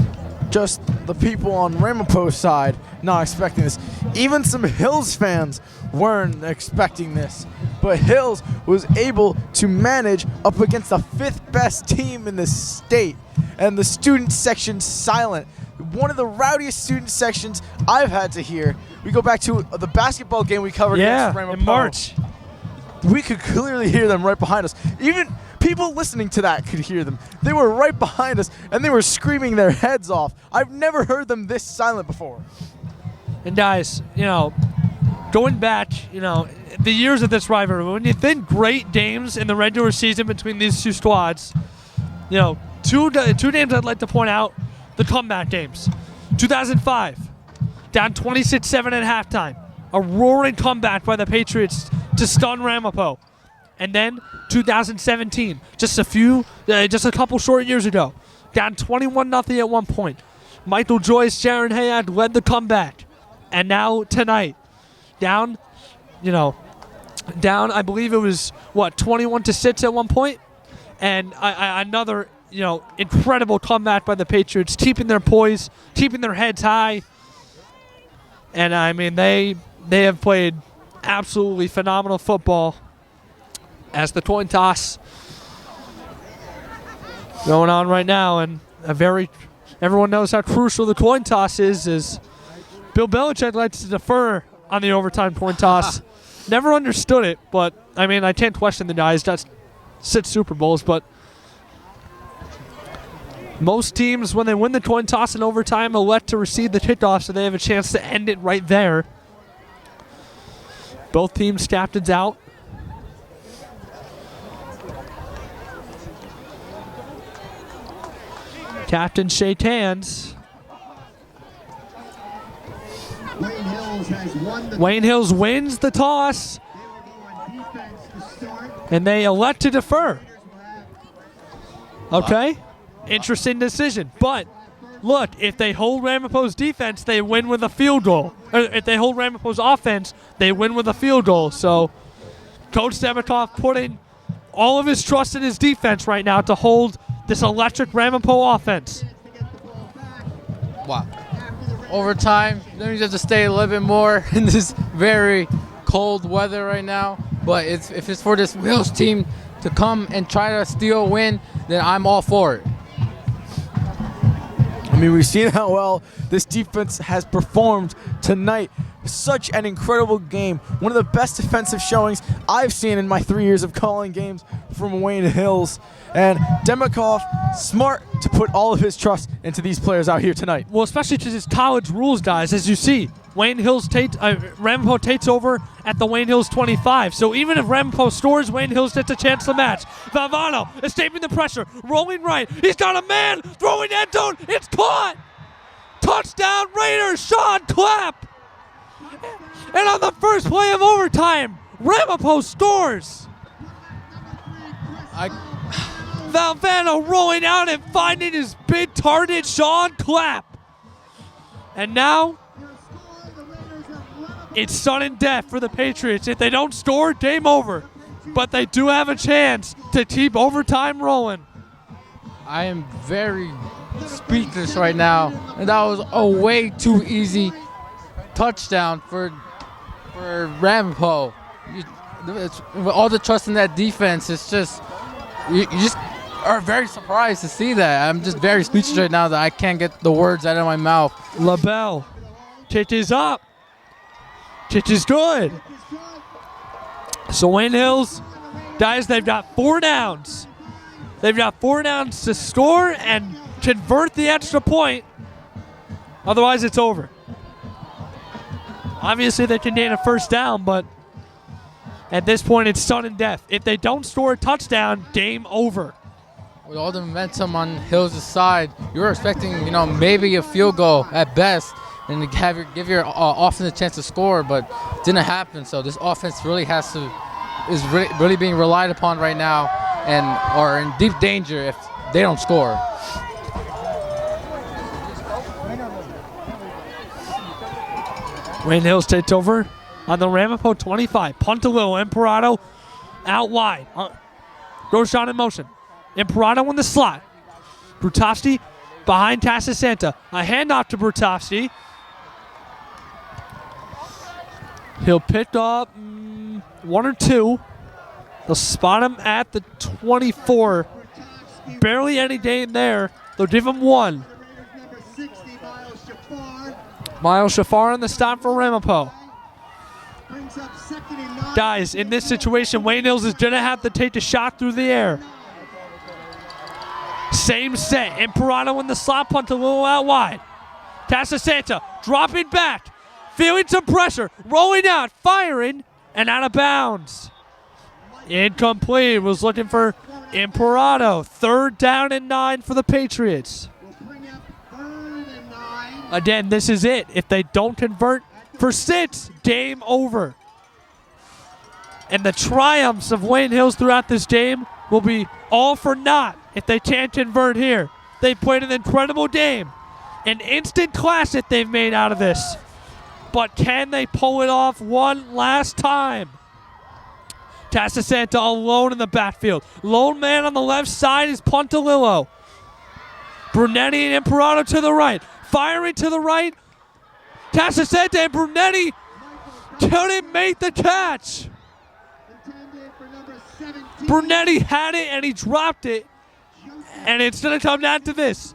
Speaker 6: just the people on Ramapo's side not expecting this, even some Hills fans weren't expecting this. But Hills was able to manage up against the 5th best team in the state. And the student section silent. One of the rowdiest student sections I've had to hear. We go back to the basketball game we covered against Ramapo.
Speaker 2: In March.
Speaker 6: We could clearly hear them right behind us. Even people listening to that could hear them. They were right behind us, and they were screaming their heads off. I've never heard them this silent before.
Speaker 2: And guys, going back, the years of this rivalry, when you think great games in the regular season between these two squads, two games I'd like to point out, the comeback games. 2005, down 26-7 at halftime. A roaring comeback by the Patriots to stun Ramapo. And then 2017, just a couple short years ago, down 21-0 at one point. Michael Joyce, Jaron Hayek led the comeback. And now tonight, down, I believe it was, 21-6 at one point? And another, incredible comeback by the Patriots, keeping their poise, keeping their heads high. And, I mean, they have played absolutely phenomenal football as the coin toss going on right now. And everyone knows how crucial the coin toss is Bill Belichick likes to defer on the overtime coin toss. Never understood it, but, I mean, I can't question the guys. That's 6 Super Bowls, but most teams, when they win the coin toss in overtime, elect to receive the kickoff so they have a chance to end it right there. Both teams' captains out. Captains shake hands. Wayne Hills wins the toss. And they elect to defer. Okay. Interesting decision. But, look, if they hold Ramapo's defense, they win with a field goal. Or if they hold Ramapo's offense, they win with a field goal. So, Coach Demikoff putting all of his trust in his defense right now to hold this electric Ramapo offense.
Speaker 4: Wow. Overtime, then we have to stay a little bit more in this very cold weather right now. But if it's for this Hills team to come and try to steal a win, then I'm all for it.
Speaker 6: I mean, we've seen how well this defense has performed tonight. such an incredible game. One of the best defensive showings I've seen in my 3 years of calling games from Wayne Hills. And Demikoff, smart to put all of his trust into these players out here tonight.
Speaker 2: Well, especially to his college rules, guys, as you see. Ramapo takes over at the Wayne Hills 25. So even if Ramapo scores, Wayne Hills gets a chance to match. Valvano escaping the pressure, rolling right. He's got a man, throwing end zone. It's caught. Touchdown Raiders, Sean Clapp. And on the first play of overtime, Ramapo scores. Valvano rolling out and finding his big target, Sean Clapp. And now it's sudden death for the Patriots. If they don't score, game over. But they do have a chance to keep overtime rolling.
Speaker 4: I am very speechless right now. And that was a way too easy touchdown for Ramapo. With all the trust in that defense, it's just you just are very surprised to see that. I'm just very speechless right now that I can't get the words out of my mouth.
Speaker 2: LaBelle, kick is up. Kick is good. So Wayne Hills, guys, they've got 4 downs. They've got 4 downs to score and convert the extra point. Otherwise, it's over. Obviously, they can gain a first down, but at this point, it's sudden death. If they don't score a touchdown, game over.
Speaker 4: With all the momentum on Hills' side, you're expecting, maybe a field goal at best, and to give your offense a chance to score, but it didn't happen. So this offense really is really being relied upon right now, and are in deep danger if they don't score.
Speaker 2: Wayne Hills takes over on the Ramapo 25. Puntalillo, Imperato out wide. Roshan in motion. Imperato in the slot. Brutowski behind Tasasanta. A handoff to Brutowski. He'll pick up 1 or 2. They'll spot him at the 24. Barely any gain there. They'll give him 1. Miles Shafar on the stop for Ramapo. Guys, in this situation, Wayne Hills is going to have to take a shot through the air. Same set. Imperato in the slot, punt a little out wide. Tasasanta dropping back. Feeling some pressure. Rolling out, firing, and out of bounds. Incomplete. Was looking for Imperato. 3rd down and 9 for the Patriots. Again, this is it. If they don't convert for 6, game over. And the triumphs of Wayne Hills throughout this game will be all for naught if they can't convert here. They played an incredible game. An instant classic they've made out of this. But can they pull it off one last time? Tasasanta alone in the backfield. Lone man on the left side is Puntalillo. Brunetti and Imperato to the right. Firing to the right. Tasasanta and Brunetti couldn't make the catch. Brunetti had it and he dropped it. And it's going to come down to this.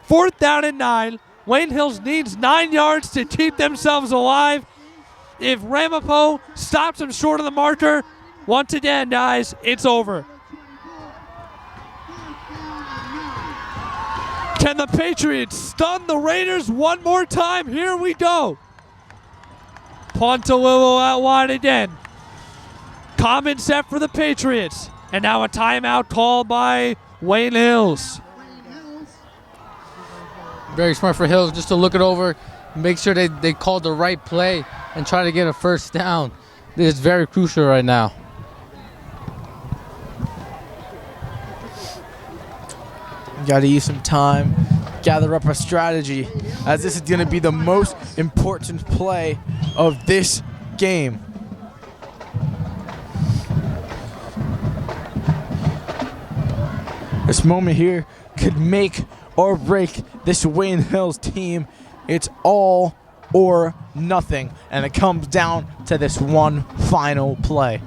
Speaker 2: 4th down and 9. Wayne Hills needs 9 yards to keep themselves alive. If Ramapo stops them short of the marker, once again, guys, it's over. Can the Patriots stun the Raiders one more time? Here we go. Puntalillo out wide again. Common set for the Patriots. And now a timeout called by Wayne Hills.
Speaker 4: Very smart for Hills just to look it over, make sure they called the right play and try to get a first down. This is very crucial right now.
Speaker 6: Got to use some time, gather up a strategy, as this is going to be the most important play of this game. This moment here could make or break this Wayne Hills team. It's all or nothing, and it comes down to this one final play.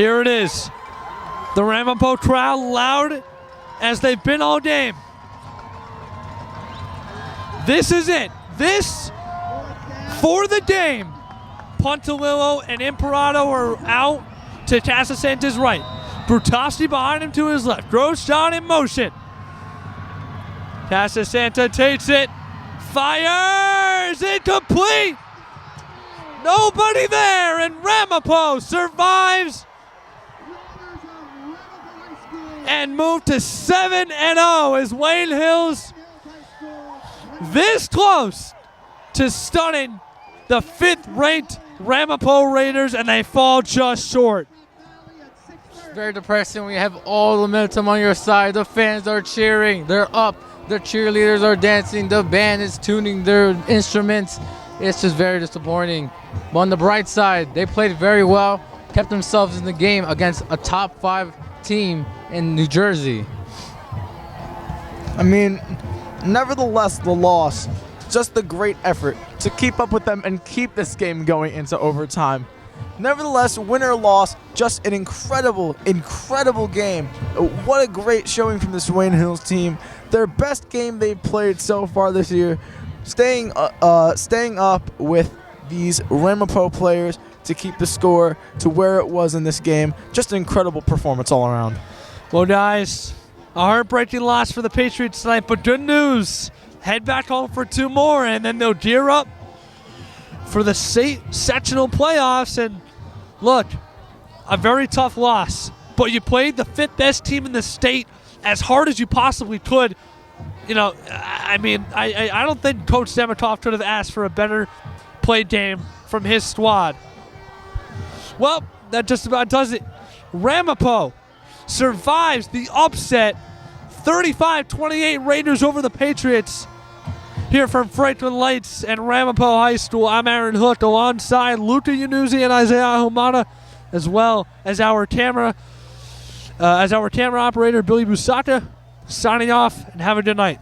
Speaker 2: Here it is. The Ramapo crowd loud as they've been all game. This is it. This for the game. Pontalillo and Imperato are out to Casasanta's right. Brutasti behind him to his left. Grosjean in motion. Casasanta takes it. Fires! Incomplete! Nobody there, and Ramapo survives and moved to 7-0 as Wayne Hills this close to stunning the 5th-ranked Ramapo Raiders, and they fall just short.
Speaker 4: Very depressing when you have all the momentum on your side. The fans are cheering. They're up. The cheerleaders are dancing. The band is tuning their instruments. It's just very disappointing. But on the bright side, they played very well, kept themselves in the game against a top 5 team in New Jersey.
Speaker 6: I mean, nevertheless, the loss, just the great effort to keep up with them and keep this game going into overtime. Nevertheless, win or loss, just an incredible, incredible game. What a great showing from this Wayne Hills team. Their best game they've played so far this year. Staying up with these Ramapo players to keep the score to where it was in this game. Just an incredible performance all around.
Speaker 2: Well, guys, a heartbreaking loss for the Patriots tonight, but good news. Head back home for 2 more, and then they'll gear up for the state sectional playoffs. And look, a very tough loss, but you played the 5th best team in the state as hard as you possibly could. You know, I mean, I don't think Coach Demetov could have asked for a better play game from his squad. Well, that just about does it. Ramapo survives the upset, 35-28 Raiders over the Patriots. Here from Franklin Lights and Ramapo High School, I'm Aaron Hook alongside Luca, Yanuzzi, and Isaiah Ahumada, as well as our camera operator, Billy Busacca. Signing off, and have a good night.